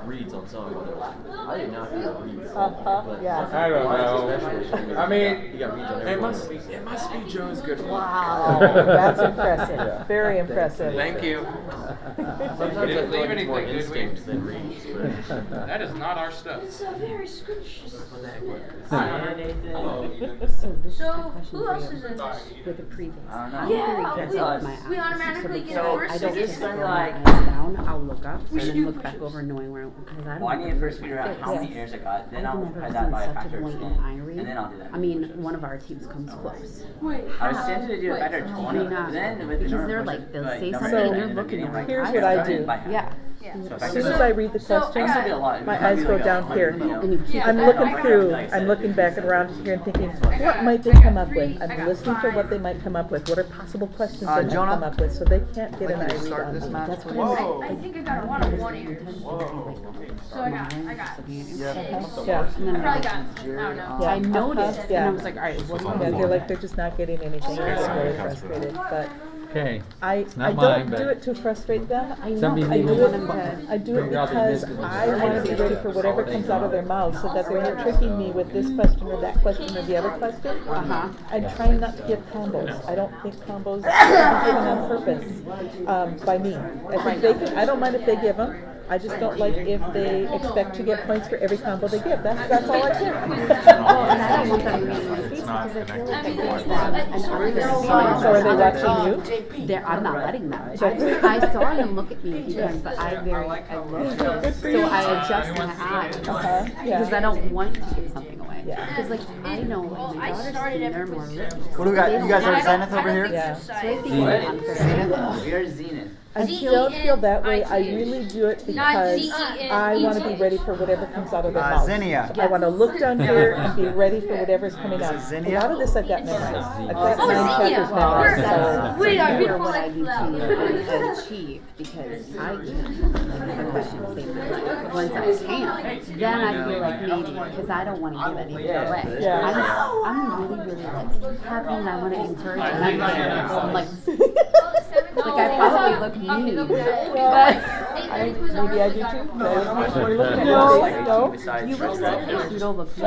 reads on some of them. I did not hear reads. Yeah. I don't know. Especially, I mean, he got reads on every it must be Joe's good one. Wow, that's impressive. Very impressive. Thank you. Sometimes We didn't I feel leave like it's anything, more did we? instincts than reads. But That is not our stuff. It's a very scrumptious. So this is So, a question who for else you. is in this? With the previous. I'm Yeah, very careful with my eyes. we automatically So get before first. I don't It's just kinda roll my like- eyes down. I'll look up We and should then do look back pushes. over knowing where because I don't. Well, I need to first figure out how many Yes. airs I got, then I'll I've never divide seen that by a such factor a of blatant 10, eye read. and then I'll do that. I mean, one of our teams comes close. Wait, I was tempted to do a factor of 20, Maybe not. then with the Because normal they're pushes, like, they'll but say number something and nine you're ended up looking getting like, Here's I what I started do. by half. Yeah. So if As soon as I read the question, I still did a lot. my eyes go down here. I'm looking through, I'm looking back and around here and thinking, what might they come up with? I'm listening for what they might come up with. What are possible questions they might Jonah? come up with? So they can't get an eye read on me. That's what Whoa. I think I got a 1 on 1 ear. So I got. Yeah. I probably got, I don't know. Yeah. I noticed, and Yeah. I was like, all right, what do Yeah, you they're like, they're just not getting anything. They're getting really frustrated. But Okay. I not don't mine, but do it to frustrate them. Somebody I needs do to it, I do it figure out the because business. I want to be ready for whatever comes out of their mouths so that they're not tricking me with this question or that question or the other question. I'm trying not to give combos. I don't think combos are given on purpose by me. I think they can, I don't mind if they give them. I just don't like if they expect to get points for every combo they give. That's all I care. Oh, and I don't want them reading my face because I feel like that gives them an unfair So are they watching you? I'm not letting them. I saw them look at me a few times, but I look, so I adjust my eyes because I don't want to give something away. Because like I know when my daughter's sitting there more risky. What do we got? You guys are Zenith over here? Yeah. So I think it's unfair. We are Zenith. I don't feel that way. I really do it because Z-E-N-E-T. I want to be ready for whatever comes out of their mouth. Zinnia. I want to look down here and be ready for whatever's coming out. A lot of this I've got memorized. I've got 9 chapters memorized. So Wait, are Or beautiful what I like do flower? to achieve because I can't the question statement. Once I can, then I feel like maybe because I don't want to give anything away. Yeah. I'm really like happy and I want to encourage and I'm like I probably look mean, but maybe I do too. no, Besides you look Tristan. serious. You don't look mean.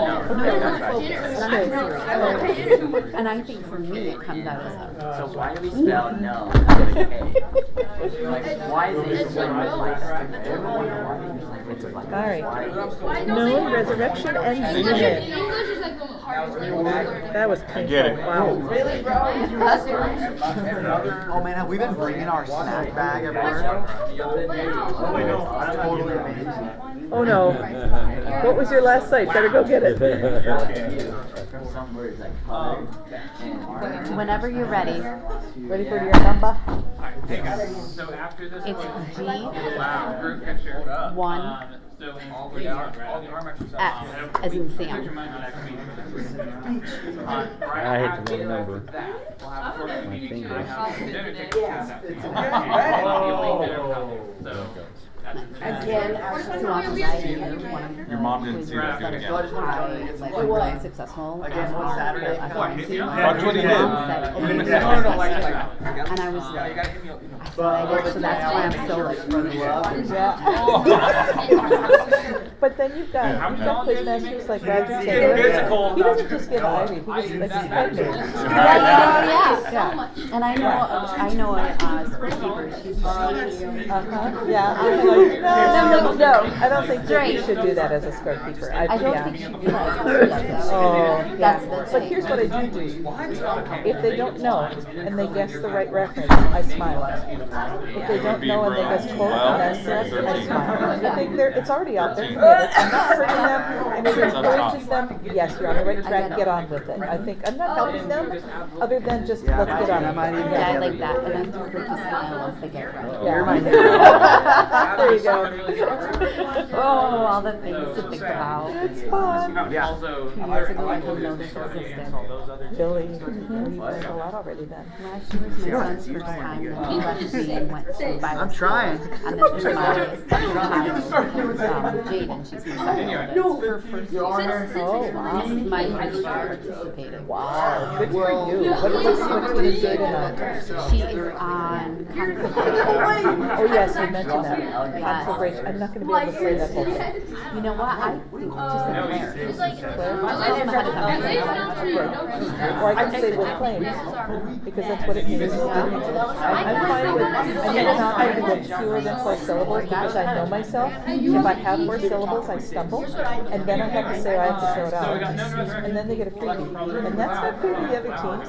And I think for me it comes out as a. So why do we spell no with a K? Like, why is it so much like that? All right. No, resurrection and zenith. English is like the hardest language. That was painful. get it. Wow. Really, bro? Oh man, have we been bringing our snack bag everywhere? Oh no. What was your last site? Better go get it. Some words like color. Whenever you're ready, Ready for your number? Hey guys, so after this it's one, G wow, group picture. 1 So all the arm exercises. F as in Picture Sam. might not actually be I hate the wrong number. We'll have a short meeting finger. and I have dinner tickets. So that's Again, so on the side here, one of Your mom didn't see that that again. I like really successful. Again, on Saturday. Watch what he did. And I was like, I thought I did, so that's why I'm so like, Yeah. But then you've got quizmasters like Roger Taylor. He doesn't just give Ivy, he gives like his partner. Yeah. And I know a scorekeeper. She's Yeah. I'm like, no. I don't think Jackie should do that as a scorekeeper. I don't think she realizes that. Oh, That's yeah. the But thing. here's what I do. If they don't know and they guess the right reference, I smile. If they don't know and they guess quote and that's it, I smile. I think it's already out there. I'm not hurting them, and it encourages them. Yes, you're on the right track. Get on with it. I think I'm not helping them, other than just let's get on. Yeah, I like that. And then to quick to smile once they get it right. Yeah. You're my There you go. Oh, all the things to think about. It's fun. 2 years ago, I didn't know this existed. Billy, you've learned a lot already then. Last year was my son's first time that he left me and went to Bible I'm school. trying. And this is my second child, Jaden. She's my second oldest. Her first year. Oh, wow. This is my first year participating. Wow, good for you. What team is Jaden on? She is on conflict. Oh, yes, you mentioned that. Conflagration. I'm not going to be able to say that whole thing. You know what? I think just a Claire. Or I can say we'll claim, because that's what it means. I'm fine with, I mean, it's not I with fewer than 4 syllables, because I know myself. If I have 4 syllables, I stumble, and then I have to say, I have to throw it out. And then they get a freebie. And that's not fair to the other teams.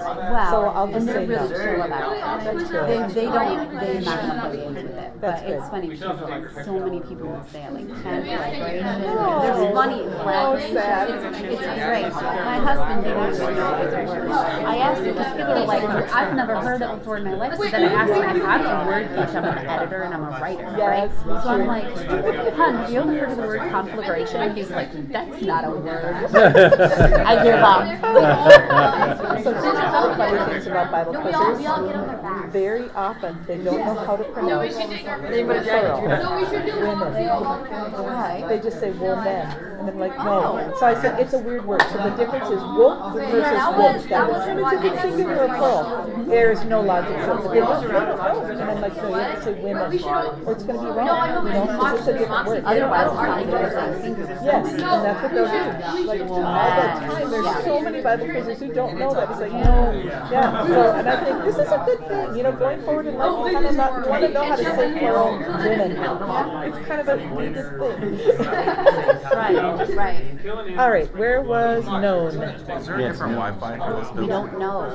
So I'll just say no. Chill about it. That's good. They're not going to play games with it. That's But it's good. funny because like so many people will say it, like conflagration. Oh. There's funny Oh, sad. It's great. My husband didn't even know it was a word. I asked him because people are like, I've never heard it before in my life. So then I asked him, I have a word because I'm an editor and I'm a writer, right? So I'm like, hon, have you ever heard of the word conflagration? And he's like, that's not a word. I give up. So here's the funny things about Bible quizzers. Very often they don't know how to pronounce plural. Women. They just say women. And I'm like, no. So I said, it's a weird word. So the difference is wolf versus wolf. And it's a singular or plural. There is no logic to it. But they don't know. And I'm like, no, you have to say women. Or it's going to be wrong. You know, because it's a different word. Otherwise, it's not interesting. Yes, and that's what they'll do. Like all the time, there's so many Bible quizzes who don't know that. It's like, no, yeah. So, and I think this is a good thing. You know, going forward in life, you kind of want to know how to say plural women. It's kind of a needed thing. Right. All right, where was known? Is there a different Wi-Fi for this building? We don't know.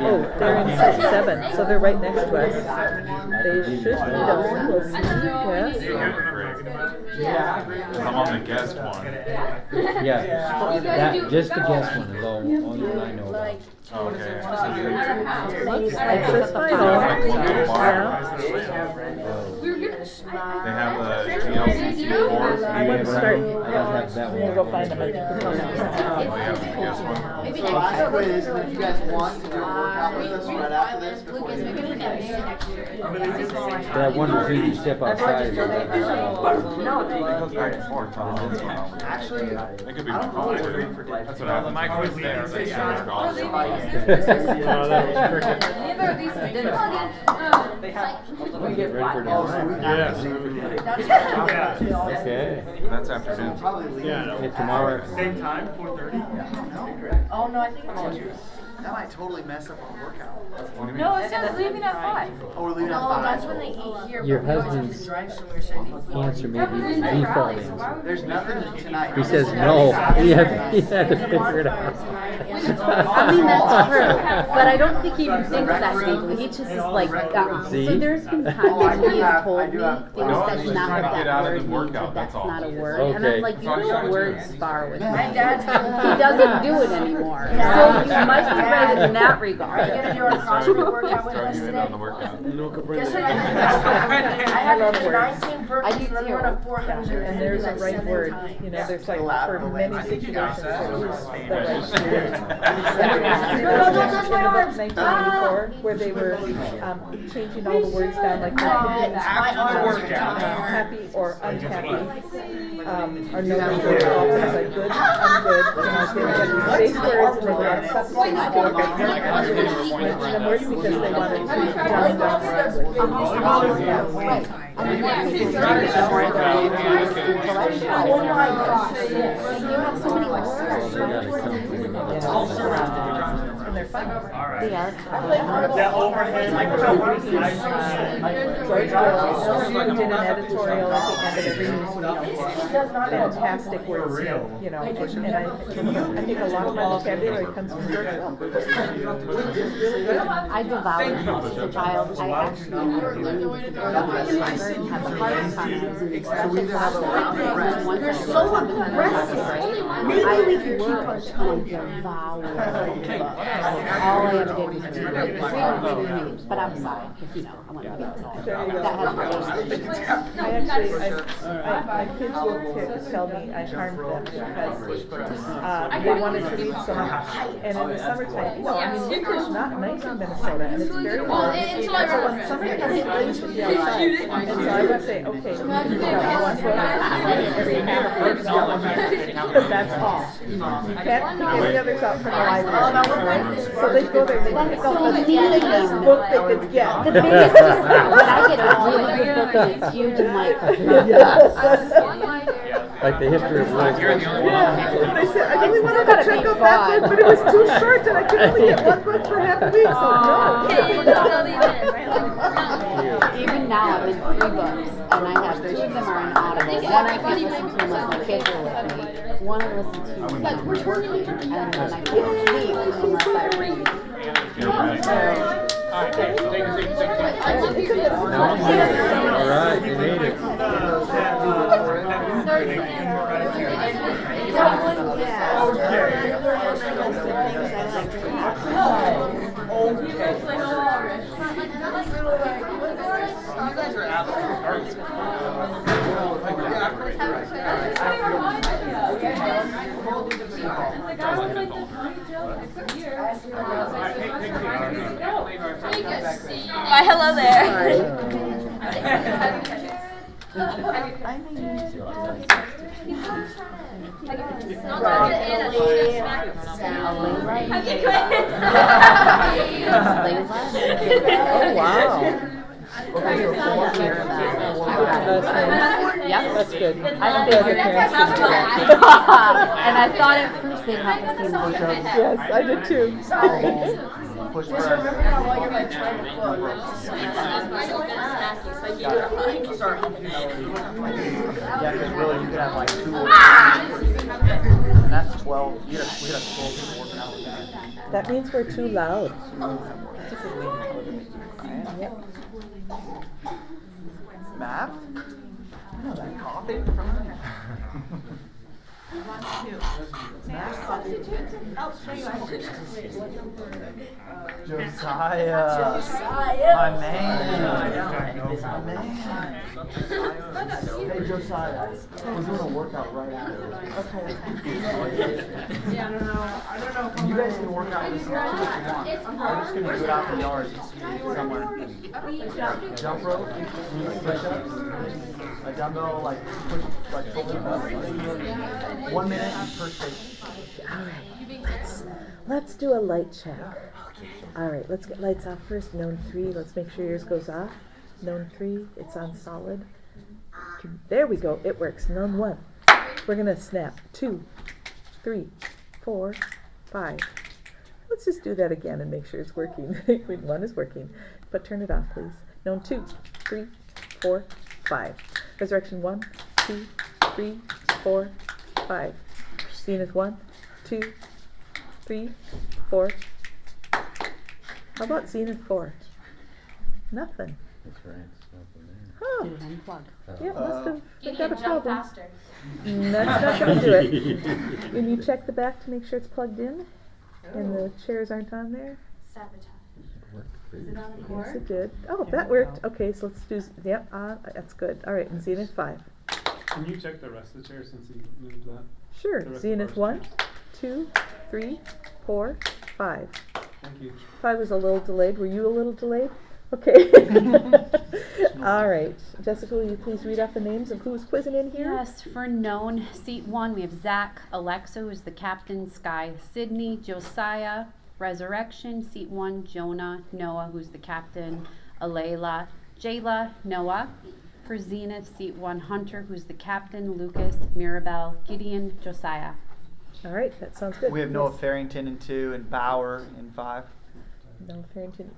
Oh, they're in set 7, so they're right next to us. They should be done. We'll see. Yes. I'm on the guest one. Yeah, that, just the guest one is all that I know about. Oh, okay. Looks like this final. Yeah. They have the GLCC board. I want to start. I don't have that I'm going to go find them. Oh, yeah, the guest one. So I quiz, and if you guys want to do a workout with us right after this, before we But I wonder if you step outside. Actually, It could be my phone too. That's what happened. My quiz there. Get ready for Okay. That's afternoon. Okay, tomorrow. Same time, 4:30? Oh, no, I think it's that might totally mess up our workout. No, it says leaving at 5. Oh, we're leaving at No, 5. that's when they eat here. Your but we always have to husband's drive somewhere, so I think- answer may be his default answer. There's nothing tonight. He says no. You have to figure it out. I mean, that's true. But I don't think he even thinks that deeply. He just is like, See? so there's been times when he has told me things No, that's he's not trying what to get that out of word the means, workout, or that's that's all. not a word. And Okay. I'm like, you don't word spar with me. My dad's He doesn't do it anymore. So you must bad in that regard. Are you gonna do our CrossFit workout with us today? Guess what I did yesterday? I had to do 19 burpees and then run a 400 And there's a right word, you know, there's like for many situations, there's the right word. No, don't touch my arms. 1984, where they were changing all the words down, like happy or unhappy, are no longer often like good, ungood. They were getting base words and they were substituting them words because they wanted to dumb and they're fun. That overhead, like George Will did an editorial at the end of every newsweek. Fantastic words, you know, and I think a lot of my vocabulary comes from George Will. Really good. I devoured books as a child. I actually learned to have a hard time. You're so aggressive. I worked and devoured books. All I ever did was read names, but outside, you know, I want to be outside. That has my kids will tell me I harmed them because they wanted to read so much. And in the summertime, you know, I mean, winter's not nice in Minnesota, and it's very warm. So when summer comes, I should be outside. And so I would say, okay, you got one book every half hour, because that's all. You can't pick any others out from the library. So they go there, they pick out the biggest book they could get. The biggest discount, when I get a really good book and it's huge, I'm like, Like the history of life. And I said, I really wanted to check out that book, but it was too short and I could only get one book for half a week, so no. Even now, I'm in 3 books, and I have 2 of them are on Audible. One I can't listen to unless my kids are with me. One I listen to when I'm working, and then I can't sleep unless I read. All right, you made it. Why, hello there. Oh, wow. Yep. That's good. I feel your parents did that. And I thought at first they'd have the same wardrobe. Yes, I did too. Just remember how while you're like trying to quote, Yeah, because really, you could have like 2 and that's 12. We had 12 people working out with that. That means we're too loud. Yep. Math? Coffee? Josiah. My man. Hey, Josiah. We're doing a workout right after. Okay. yeah, I don't know. You guys can work out with some if you want. We're just going to do it out in the yard somewhere. Jump rope, push-ups, a dumbbell, like push, like shoulder press. 1 minute per station. All right, let's do a light check. All right, let's get lights off first. Known 3. Let's make sure yours goes off. Known 3. It's on solid. There we go. It works. Known 1. We're gonna snap. 2, 3, 4, 5. Let's just do that again and make sure it's working. 1 is working, but turn it off, please. Known 2, 3, 4, 5. Resurrection 1, 2, 3, 4, 5. Zenith 1, 2, 3, 4. How about Zenith 4? Nothing. That's right. Oh. Yeah, must have. They got a jump problem. faster. That's not going to do it. When you check the back to make sure it's plugged in. And the chairs aren't on there? Sabotage. Is it on the Yes, board? it did. Oh, that worked. Okay, so let's do, yep, that's good. All right, and Zenith 5. Can you check the rest of the chairs since you moved that? Sure, The rest of Zenith ours 1, chairs. 2, 3, 4, 5. Thank you. 5 was a little delayed. Were you a little delayed? Okay. All right. Jessica, will you please read off the names of who's quizzing in here? Yes, for known, seat 1, we have Zach, Alexa, who's the captain, Sky, Sydney, Josiah, Resurrection, seat 1, Jonah, Noah, who's the captain, Alayla, Jayla, Noah. For Zenith, seat 1, Hunter, who's the captain, Lucas, Mirabelle, Gideon, Josiah. All right, that sounds good. We have Noah Yes. Farrington in 2 and Bauer in 5. Noah Farrington.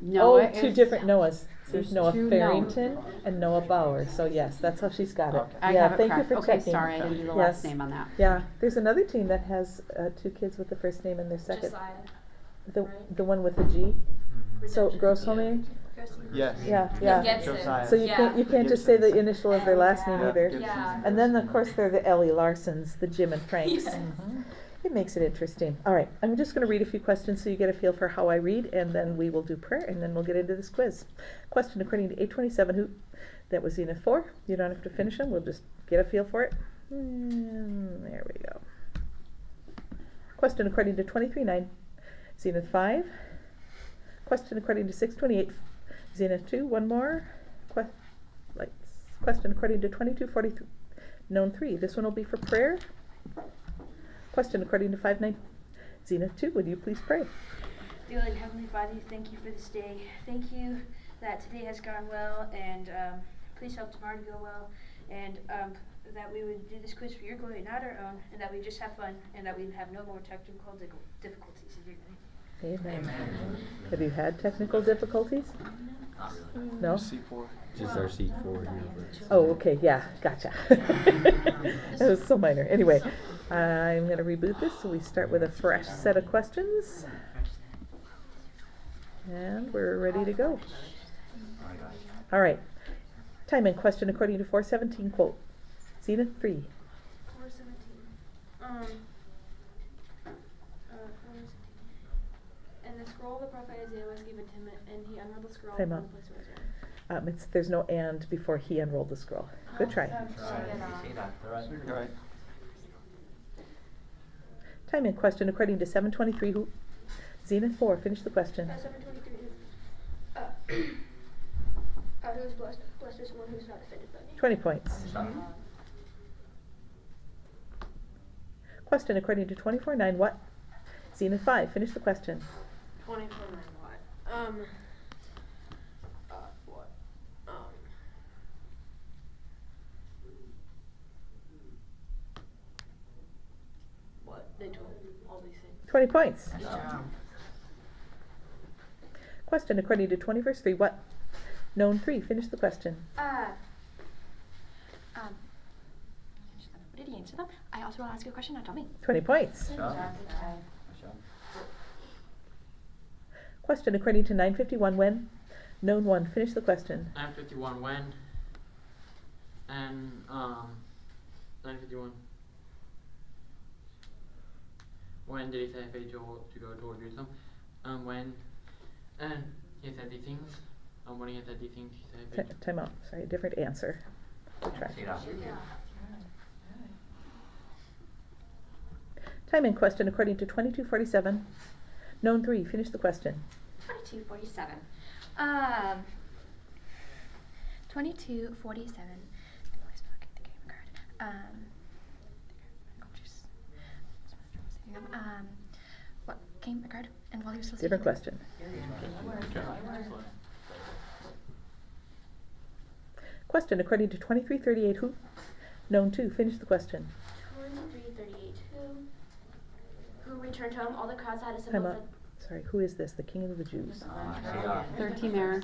Noah two is- different Noahs. There's There's Noah two Farrington and Noah Bauer. So yes, that's how she's got it. Okay. I yeah, have it thank correct. you for Okay, checking. sorry, I didn't do the Yes. last name on that. Yeah, there's another team that has 2 kids with the first name and their second. Josiah. The one with the G. So Grosshome. Yes. Yeah, yeah. Gets it. Josiah. So you can't just say the initial of their last name Yeah. either. Yeah. And then of course they're the Ellie Larsons, the Jim and Franks. Yes. It makes it interesting. All right, I'm just going to read a few questions so you get a feel for how I read, and then we will do prayer, and then we'll get into this quiz. Question according to 827, who? That was Zenith 4. You don't have to finish them. We'll just get a feel for it. And there we go. Question according to 23:9, Zenith 5. Question according to 628, Zenith 2. One more. Question according to 2243, known 3. This one will be for prayer. Question according to 59, Zenith 2. Would you please pray? Dear Lord, Heavenly Father, thank you for this day. Thank you that today has gone well, and please help tomorrow to go well, and that we would do this quiz for your glory, not our own, and that we just have fun, and that we have no more technical difficulties. In your name. Amen. Have you had technical difficulties? No? C4. Just our seat 4 here. Oh, okay, yeah, gotcha. It was so minor. Anyway, I'm going to reboot this so we start with a fresh set of questions. And we're ready to go. All right. Time and question according to 417 quote. Zenith 3. 417. And the scroll of the prophet Isaiah was given to him, and he unrolled the scroll. Time and out. the place where it was written. There's no and before he unrolled the scroll. Good try. Right. Time and question according to 723 who? Zenith 4. Finish the question. 723 who is blessed? Blessed is one who is not offended by me. 20 points. Question according to 24:9 what? Zenith 5. Finish the question. 24:9 what? What? What? They told all these things. 20 points. Question according to 20 verse 3 what? Known 3. Finish the question. Did he answer them? I also will ask you a question, now tell me. 20 points. Question according to 951 when? Known 1. Finish the question. 951 when? And 951. When did he say faith to go toward Jerusalem? When? And he said these things. When he said these things, he said faith. Time out. Sorry, different answer. Good try. Time and question according to 2247. Known 3. Finish the question. 2247. 2247. What came occurred and while he was supposed Different to question. Question according to 2338 who? Known 2. Finish the question. 23:38 who returned home? All the crowds had Time assembled. out. Sorry, who is this? The King of the Jews. 13 error.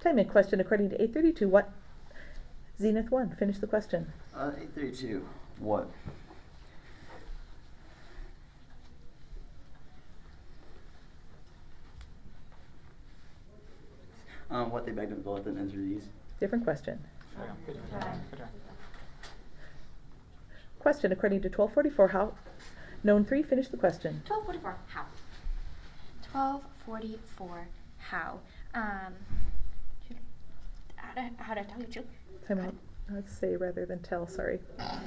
Time and question according to 832 what? Zenith 1. Finish the question. 832. What? What they begged him to let them enter these. Different question. Question according to 1244 how? Known 3, finish the question. 1244. How? 1244. How? How did I tell you to? Time out. Let's say rather than tell, sorry. Oh,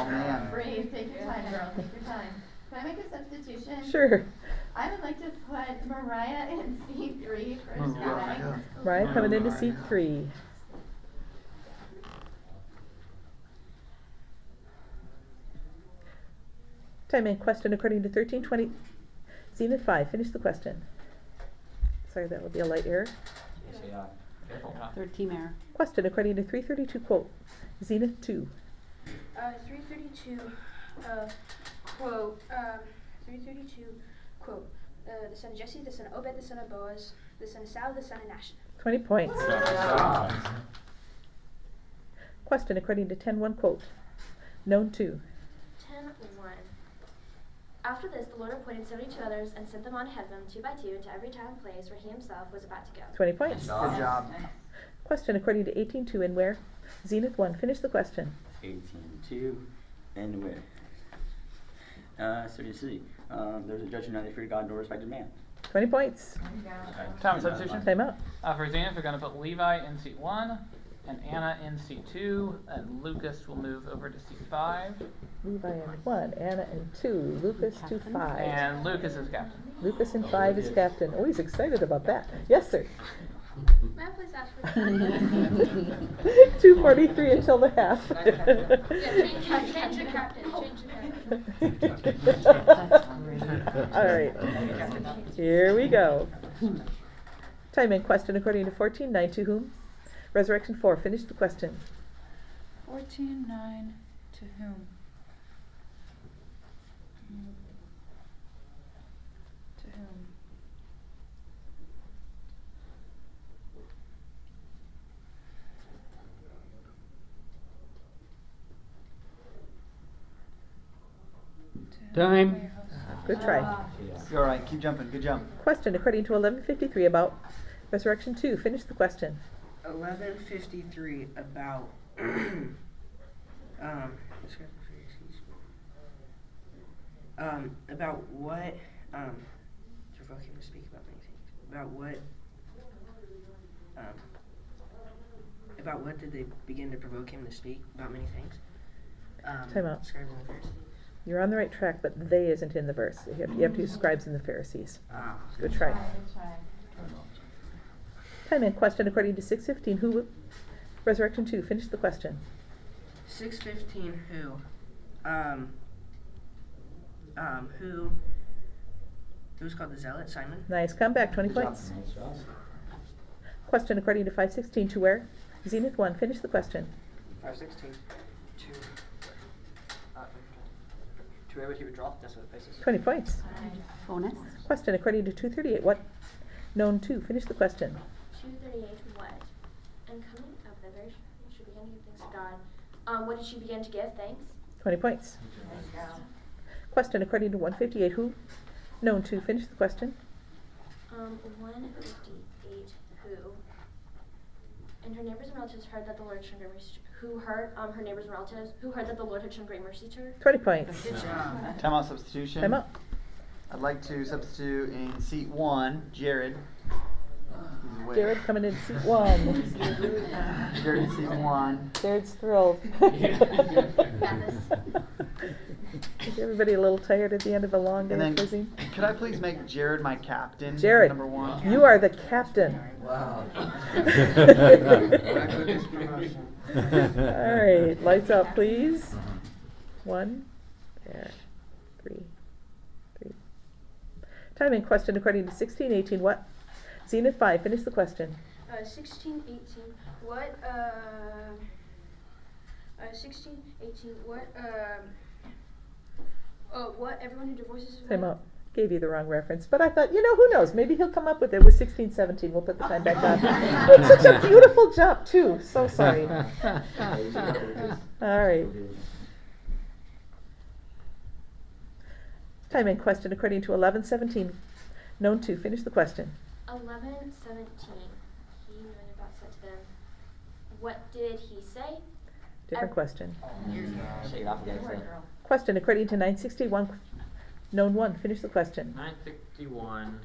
man. Breathe, take your time, girl, take your time. Can I make a substitution? Sure. I would like to put Mariah in C3 for Sky. Mariah coming into seat 3. Time and question according to 1320. Zenith 5, finish the question. Sorry, that would be a light error. Third team error. Question according to 332 quote. Zenith 2. 332 quote. 332 quote. The son of Jesse, the son of Obed, the son of Boaz, the son of Sal, the son of Nash. 20 points. Question according to 10:1 quote. Known 2. 10:1. After this, the Lord appointed 72 others and sent them on ahead of him, 2 by 2, to every town and place where he himself was about to go. 20 points. Good job. Question according to 18:2 and where. Zenith 1, finish the question. 18:2 and where? So you see, there's a judge who neither feared God nor respected man. 20 points. Time of substitution. Time out. For Zenith, we're going to put Levi in seat 1, and Anna in seat 2, and Lucas will move over to seat 5. Levi in 1, Anna in 2, Lucas to 5. And Lucas is captain. Lucas in 5 is captain. Oh, he's excited about that. Yes, sir. May I please ask for 2:43 until the half. change the captain. Change the captain. All right. Here we go. Time and question according to 14:9 to whom? Resurrection 4. Finish the question. 14:9 to whom? To whom? Time. Good try. You're all right. Keep jumping. Good jump. Question according to 11:53 about Resurrection 2. Finish the question. 11:53 about about what provoke him to speak about many things. About what did they begin to provoke him to speak about many things? Time out. Scribes and the Pharisees. You're on the right track, but they isn't in the verse. You have to use scribes and the Pharisees. Good try. Time and question according to 6:15. Who? Resurrection 2. Finish the question. 6:15 who? Who's called the Zealot? Simon? Nice comeback. 20 points. Question according to 5:16. To where? Zenith 1. Finish the question. 5:16. To where would he withdraw? That's what the place is. 20 points. Bonus. Question according to 2:38. What? Known 2. Finish the question. 2:38 what? And coming up the very she began to give thanks to God. What did she begin to give thanks? 20 points. Question according to 158. Who? Known 2. Finish the question. 158 who? And her neighbors and relatives heard that the Lord had shown great mercy. Who heard? Her neighbors and relatives who heard that the Lord had shown great mercy to her. 20 points. Good job. Timeout substitution. Time out. I'd like to substitute in seat 1, Jared. He's away. Jared coming in seat 1. Jared in seat 1. Jared's thrilled. Is everybody a little tired at the end of a long day And of then, quizzing? could I please make Jared my captain? Jared, Number 1. you are the captain. Wow. All right, lights out, please. 1, there, 3. Time and question according to 16:18. What? Zenith 5. Finish the question. 16:18 what? 16:18 what? What? Everyone who divorces his Time wife. out. Gave you the wrong reference, but I thought, who knows? Maybe he'll come up with it with 16:17. We'll put the time back on. It's such a beautiful jump too. So sorry. All right. Time and question according to 11:17. Known 2. Finish the question. 11:17. He went about said to them. What did he say? Different question. Shake it off again. Question according to 961 Known 1, finish the question. 961.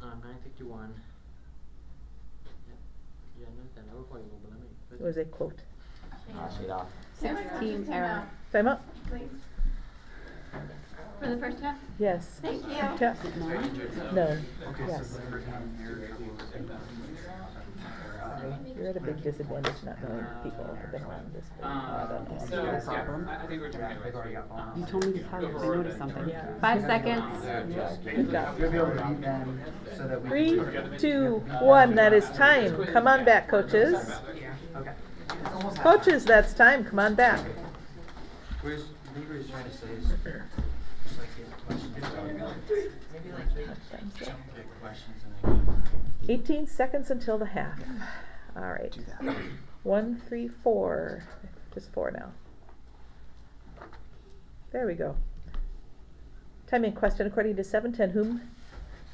961. It was a quote. Shade off. 16 error. Time up. Please. For the first half? Yes. Thank you. Yeah. No. Yes. Sorry. You're at a big disadvantage not knowing people have been around this way. I don't know. So, Is that a problem? I think we're doing it right. You told me to tell you if I noticed something. Yeah. 5 seconds. Good job. You'll be able to beat them so that we 3, 2, 1, that is time. Come on back, coaches. Coaches, that's time. Come on back. I think what he's trying to say is just like get questions. Maybe like get questions and then 18 seconds until the half. All right. 1, 3, 4. Just 4 now. There we go. Time in question according to 710. Whom?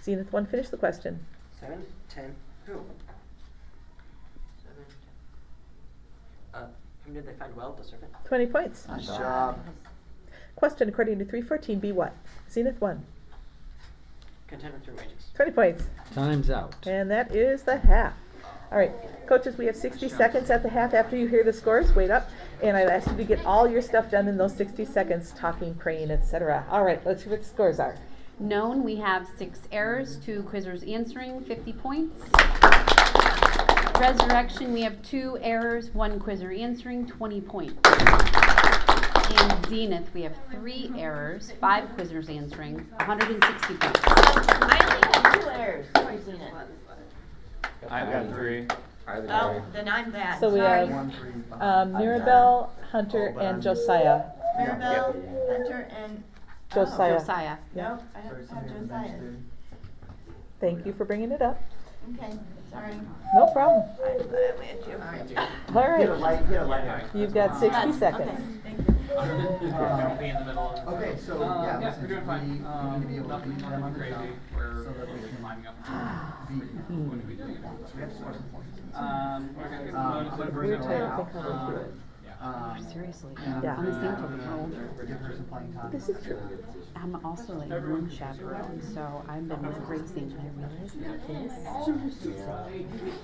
Zenith 1, finish the question. 7, 10, who? Whom did they find well, the serpent? 20 points. Nice job. Question according to 314. Be what? Zenith 1. Content with your wages. 20 points. Time's out. And that is the half. All right, coaches, we have 60 seconds at the half after you hear the scores. Wait up. And I'd ask you to get all your stuff done in those 60 seconds, talking, praying, etc. All right, let's see what the scores are. Known, we have 6 errors, 2 quizzers answering, 50 points. Resurrection, we have 2 errors, 1 quizzer answering, 20 points. And Zenith, we have 3 errors, 5 quizzers answering, 160 points. I only had 2 errors for Zenith. I've got 3. Oh, then I'm bad. So we Sorry. have Mirabelle, Hunter, and Josiah. Mirabelle, Hunter, and Josiah. Josiah. Yeah. Nope, I don't have Josiah. Thank you for bringing it up. Okay, sorry. No problem. I thought I only had 2. All right. You've got 60 seconds. Okay, thank you. Don't be in the middle of Okay, so yeah, yes, we're doing fine. we need to be able to Nothing beat them on the crazy. top We're so that we can lining up. beat them. When do we do it? So we have to score some points. We're gonna get some Um, bonuses. We were trying to think how to do it. Seriously. Yeah. On the same token, we're older. Give her some playing time. This is true. I'm also a room chaperone, so I've been racing, and I realized that this.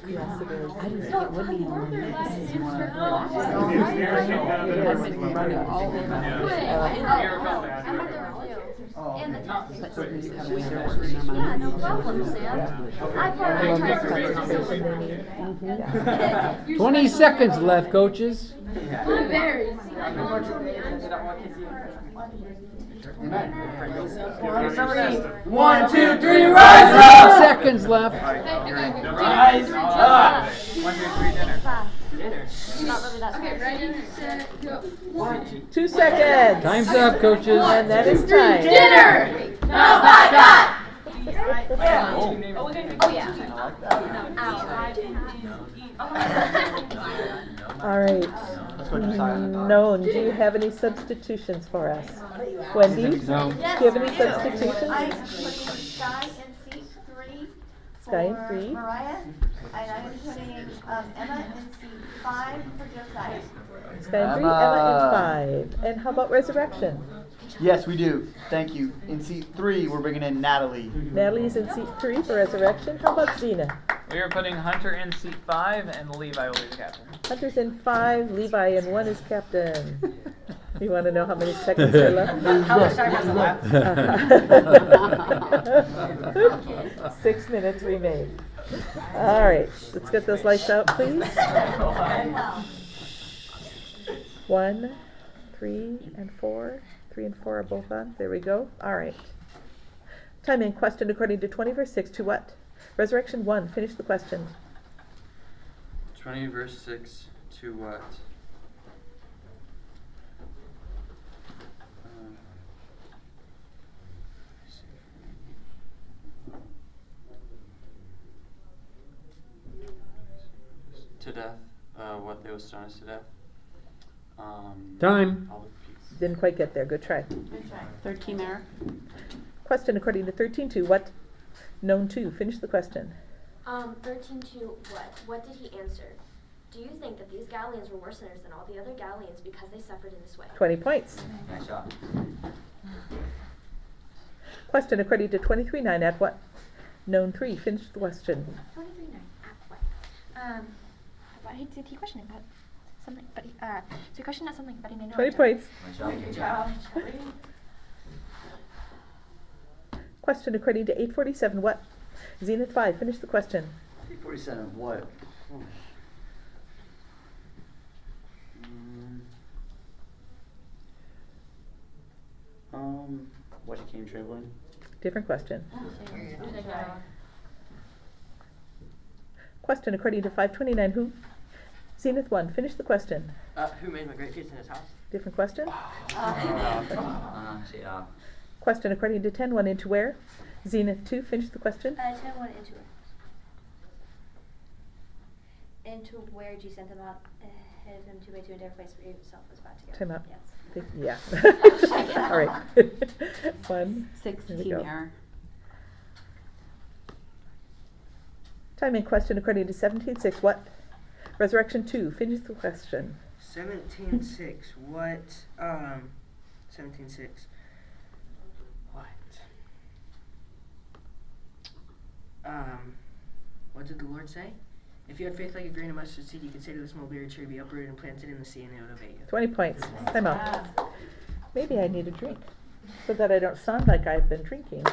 Yes, it is. I didn't think it would be long. This is more relaxing. I've been running all over but somebody's got to wait their work in their mind. Yeah, no problem, Sam. I've already tried to 20 seconds left, coaches. Blueberries. Somebody, 1, 2, 3, rise up! 10 seconds left. Rise up! 1, 2, 3, dinner. Dinner. Not really that scared. Ready, set, go. 2 seconds. Time's up, coaches. And that is time. Dinner! Oh my God! Oh yeah. All right. Let's go Josiah. Known. Do you have any substitutions for us? Wendy? No. Do you have any substitutions? I'm putting Sky in seat 3 Sky in for 3. Mariah, and I'm putting Emma in seat 5 for Josiah. Sky in 3, Emma in 5. And how about Resurrection? Yes, we do. Thank you. In seat 3, we're bringing in Natalie. Natalie's in seat 3 for Resurrection. How about Zenith? We are putting Hunter in seat 5 and Levi will be the captain. Hunter's in 5, Levi in 1 is captain. You want to know how many seconds are left? How much time has left? 6 minutes remain. All right, let's get those lights out, please. 1, 3, and 4. 3 and 4 are both on. There we go. All right. Time in question according to 20 verse 6 to what? Resurrection 1. Finish the question. 20 verse 6 to what? To death. What they will stone us to death. Time. All the peace. Didn't quite get there. Good try. 13 error. Question according to 13 to what? Known to. Finish the question. 13 to what? What did he answer? Do you think that these Galileans were worse sinners than all the other Galileans because they suffered in this way? 20 points. Nice job. Question according to 23-9 at what? Known 3. Finish the question. 23-9 at what? What did he question about? Something, but so he questioned about something, but he didn't know. 20 points. Nice job. Good job. Question according to 847 what? Zenith 5. Finish the question. 347, what? What he came trembling? Different question. Question according to 529 who? Zenith 1. Finish the question. Who made my great feast in his house? Different question. Yeah. Question according to 10-1 into where? Zenith 2. Finish the question. 10-1 into where? Into where you sent them out ahead of him 2 by 2 into every place where yourself was about to go. Time out. Yes. Yeah. All right. 1. 6 Here we team go. error. Time and question according to 17-6 what? Resurrection 2. Finish the question. 17:6. What? 17:6. What? What did the Lord say? If you had faith like a grain of mustard seed, you could say to this mulberry tree, be uprooted and planted in the sea, and it would obey you. 20 points. Time out. Maybe I need a drink so that I don't sound like I've been drinking.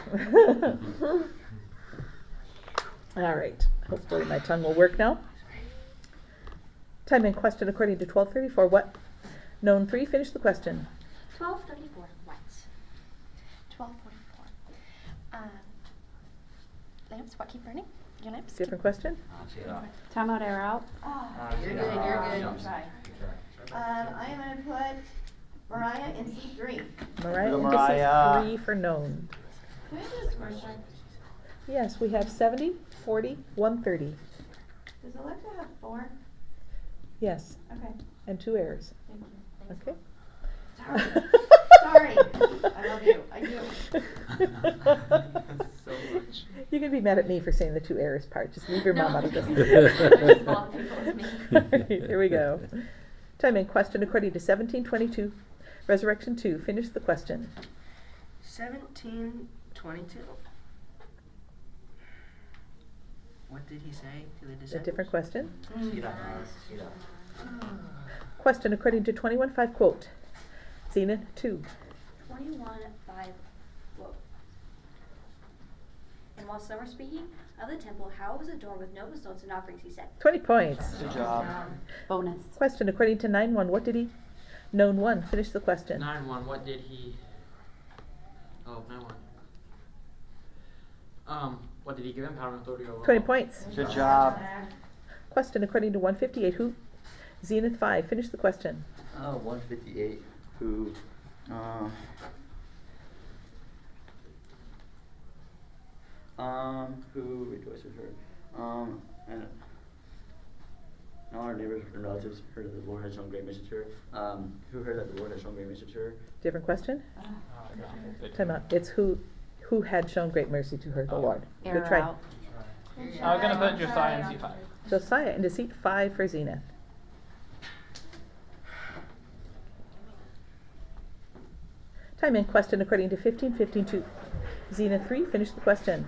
All right. Hopefully my tongue will work now. Time and question according to 1234 what? Known 3. Finish the question. 12:34 what? 12:44. Lamps, what keep burning? Your lamps. Different question. Timeout error out. You're good, you're good. Try. I am going to put Mariah in C3. Mariah into Mariah. 3 for known. Can I just question? Yes, we have 70, 40, 130. Does Alexa have 4? Yes. Okay. And 2 errors. Thank you. Okay. Sorry. I love you. I do. So much. You can be mad at me for saying the 2 errors part. Just leave your mom out of this. Alright, here we go. Time and question according to 1722. Resurrection 2. Finish the question. 17:22. What did he say to the A disciples? different question. Shira. Question according to 21:5 quote. Zenith 2. 21:5 quote. And while some were speaking of the temple, how it was adorned with noble stones and offerings, he said. 20 points. Good job. Bonus. Question according to 9:1. What did he? Known 1. Finish the question. 9-1, what did he... Oh, 9-1. What did he give him? Power and authority over 20 all? points. Good job. Question according to 158. Who? Zenith 5. Finish the question. 158. Who? Who rejoices her? And all our neighbors and relatives heard that the Lord had shown great mercy to her. Who heard that the Lord had shown great mercy to her? Different question. Time out. It's who had shown great mercy to her, the Lord. Error Good try. out. I was gonna put Josiah in C5. Josiah into seat 5 for Zenith. Time and question according to 15:15:2. Zenith 3. Finish the question.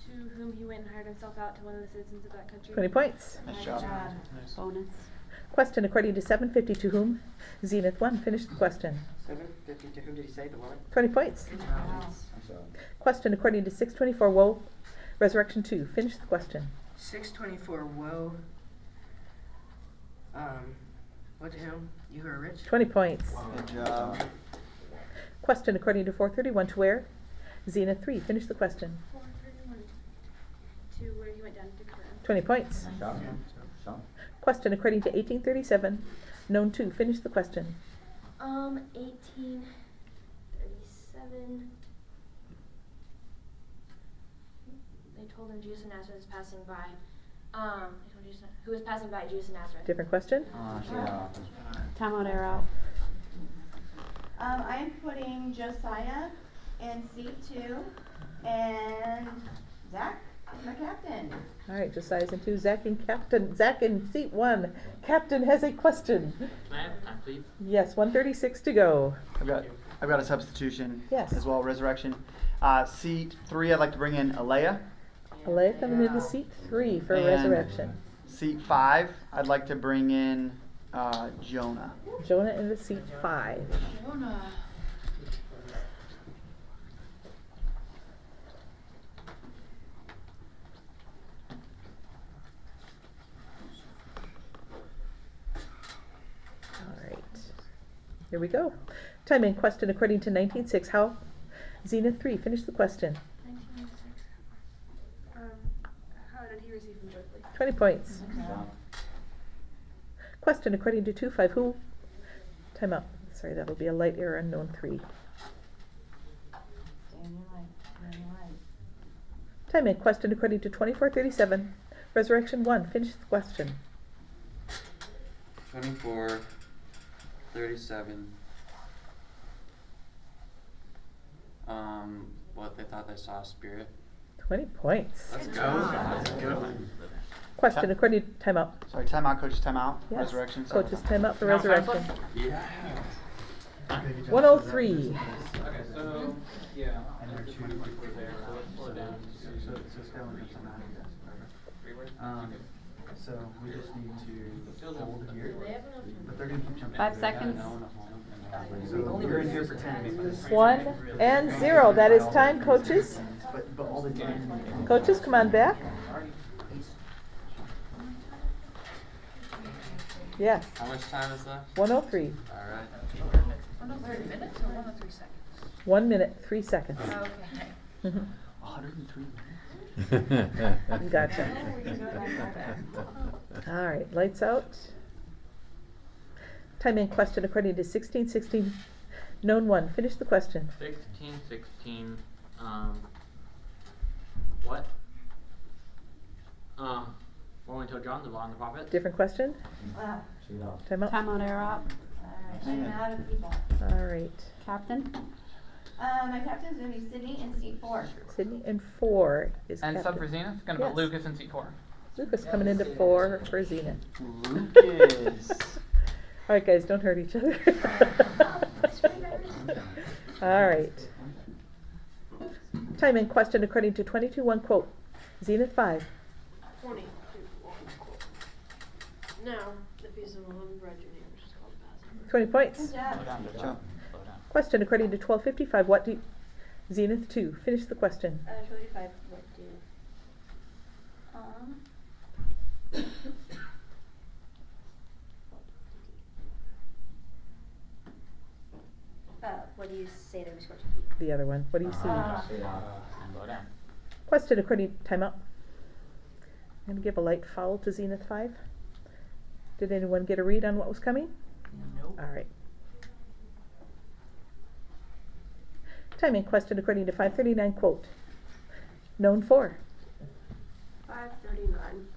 To whom he went and hired himself out to one of the citizens of that country. 20 points. Nice job. Bonus. Question according to 7:50. To whom? Zenith 1. Finish the question. 7:50. To whom did he say? The woman? 20 points. Question according to 6:24. Woe. Resurrection 2. Finish the question. 6:24. Woe. What to whom? You who are rich? 20 points. Good job. Question according to 4:31. To where? Zenith 3. Finish the question. 4:31. To where he went down to Capernaum. 20 points. Nice job. Question according to 18:37. Known 2. Finish the question. 18:37. They told him Jesus of Nazareth was passing by. Who was passing by Jesus of Nazareth? Different question. Timeout error out. I am putting Josiah in C2. And Zach, my captain. All right, Josiah's in 2, Zach in captain. Zach in seat 1. Captain has a question. Can I have time, please? Yes, 1:36 to go. I've got a substitution Yes. as well, resurrection. Seat 3, I'd like to bring in Alea. Alea coming into seat 3 for And resurrection. Seat 5, I'd like to bring in Jonah. Jonah into seat 5. All right. Here we go. Time and question according to 19.6. How? Zenith 3. Finish the question. 1996. How did he receive from Berkeley? 20 points. Question according to 2.5. Who? Time out. Sorry, that'll be a light error unknown 3. Time and question according to 24:37. Resurrection 1. Finish the question. 24:37. What they thought they saw a spirit. 20 points. Let's go. That's a good one. Question according to timeout. Sorry, timeout, coaches, timeout. Yes. Resurrection. Coaches timeout for resurrection. Yeah. 103. Okay, so, yeah. And there are 2 people there, so let's slow down. So Skylar comes on out of desk, so we just need to hold here, but they're gonna keep jumping. 5 seconds. So we're in here for 10 minutes. 1 and 0. That is time, coaches. But all the time. Coaches, come on back. Yes. How much time is left? 103. All right. 103 minutes or 103 seconds? 1 minute, 3 seconds. Okay. 103 minutes. Gotcha. All right, lights out. Time and question according to 16:16. Known 1. Finish the question. 16:16. What? When we told John the law and the prophets. Different question? Time out. Time out, air up. Alright, I'm out of people. All right. Captain? My captain's gonna be Sydney in seat 4. Sydney in 4 is And sub captain. for Zenith, gonna Yes. put Lucas in seat 4. Lucas coming into 4 for Zenith. Lucas. All right, guys, don't hurt each other. All right. Time and question according to 22:1 quote. Zenith 5. 22:1 quote. Now, if he's an unbred junior, which is called passive. 20 points. Good job. Slow down, good job. Slow down. Question according to 12:55. What do Zenith 2. Finish the question. 25. What do? What do you say that we scored to keep? The other one. What do you see? Slow down. Question according to timeout. I'm going to give a light foul to Zenith 5. Did anyone get a read on what was coming? Nope. All right. Time and question according to 5:39 quote. Known 4. 5:39.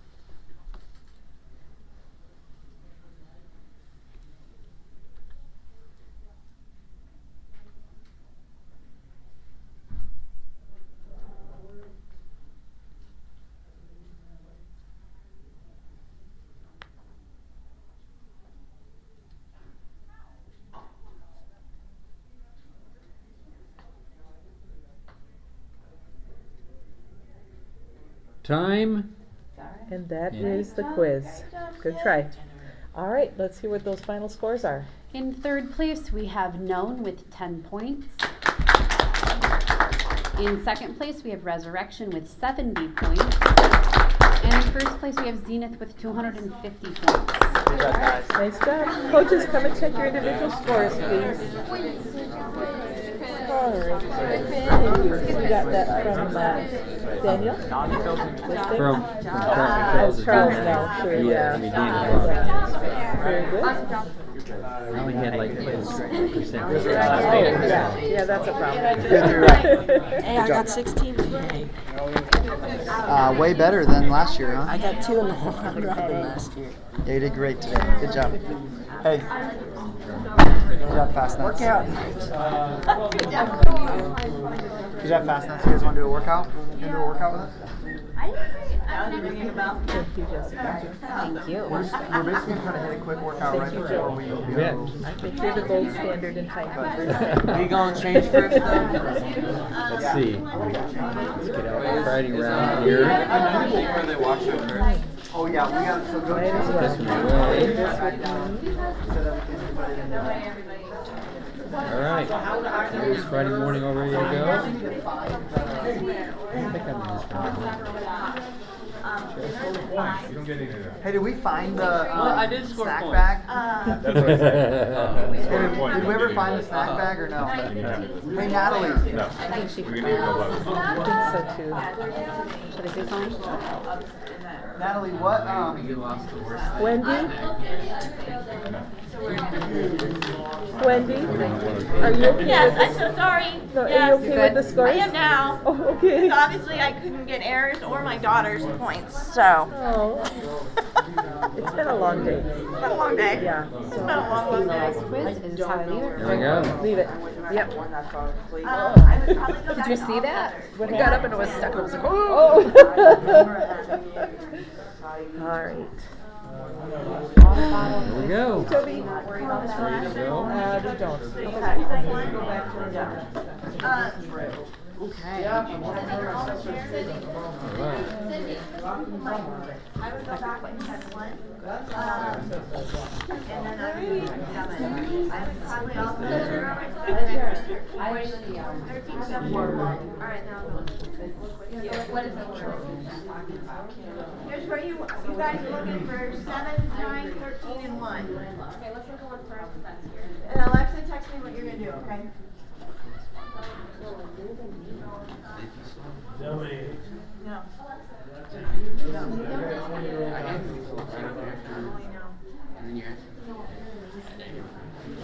Time. And that Yeah. is the quiz. Good try. All right, let's hear what those final scores are. In 3rd place, we have Known with 10 points. In 2nd place, we have Resurrection with 70 points. And in 1st place, we have Zenith with 250 points. Good job, guys. Nice job. Coaches, come and check your individual scores, please. All right. Thank you. We got that from Daniel. From Charles now, sure, Yeah, yeah. I mean, Dan as well. Very good. I only had like 10%. Yeah, that's a problem. Hey, I got 16 today. Way better than last year, huh? I got 2 in the round robin last year. Yeah, you did great today. Good job. Hey. job, Fast Nuts. Workout. Good job, Fast Nuts. You guys want to do a workout? You want to do a workout with us? Thank you, Jessica. Thank you. We're basically trying to hit a quick workout right before we go. I think you're the gold standard in time. We gonna change first though? Let's see. Let's get out Friday round here. Where they wash it first. Oh yeah, we got to go This one away. Alright. Here's Friday morning all ready to go. I think I'm in this one. Hey, did we find the I did score snack points. bag? Did we ever find the snack bag or no? Hey, Natalie. No. I think she forgot. I think so too. Should I say something? Natalie, what? You lost the worst. Wendy? Wendy? Are you okay Yes, with I'm so sorry. No, are Yes. you okay with the scores? I am now. Oh, okay. Because obviously I couldn't get errors or my daughter's points, so. Oh. It's been a long day. It's been a long day. Yeah. It's been a long, long day. Last quiz is how I leave it. There we go. Leave it. Yep. I would probably go Did back you to see all that? others. We got up and it was stuck and I was like, Oh. All right. Here we go. Toby? Ready to go? We don't. okay. I would go back and check one. And then I would probably also zero. 13 step forward. All right, now go. What is it? Here's where you guys are looking for 7, 9, 13, and 1. Okay, let's look at one first. That's here. And Alexa, text me what you're gonna do, okay? No.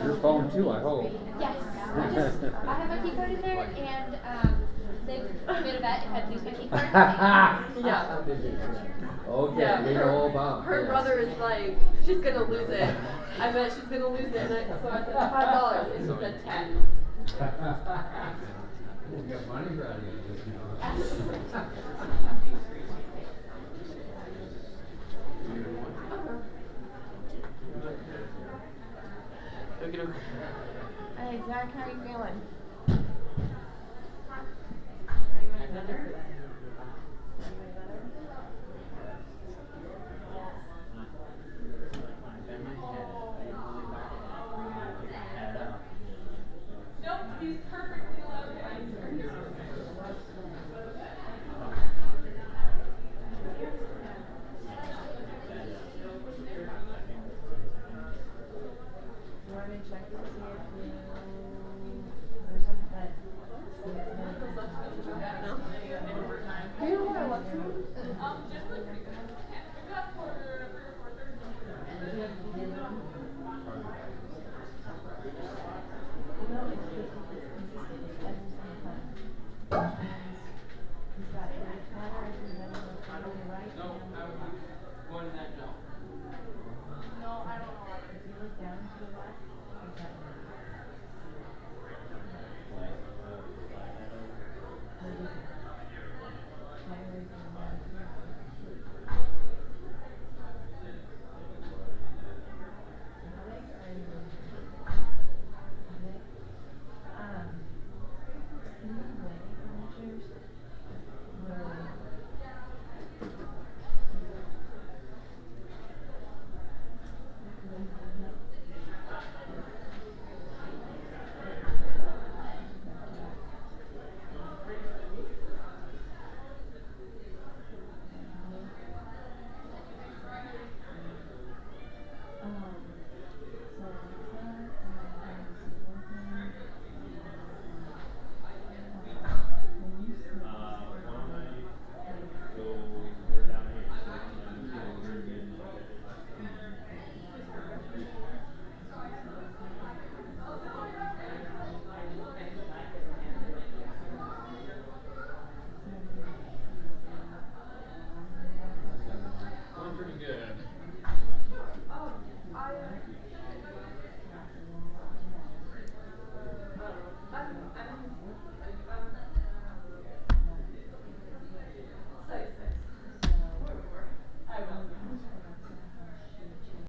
Your phone too, I hope. Yes. I have my key card in there, and they made a bet if I'd lose my key card. Yeah. Okay, we know all about. Her brother is like, she's gonna lose it. I bet she's gonna lose it, and so I said $5, and she said 10. You got money ready. Hey, Zach, how are you feeling? Nope, he's perfectly allowed to answer. Do you know what Alexa is? Just look pretty good.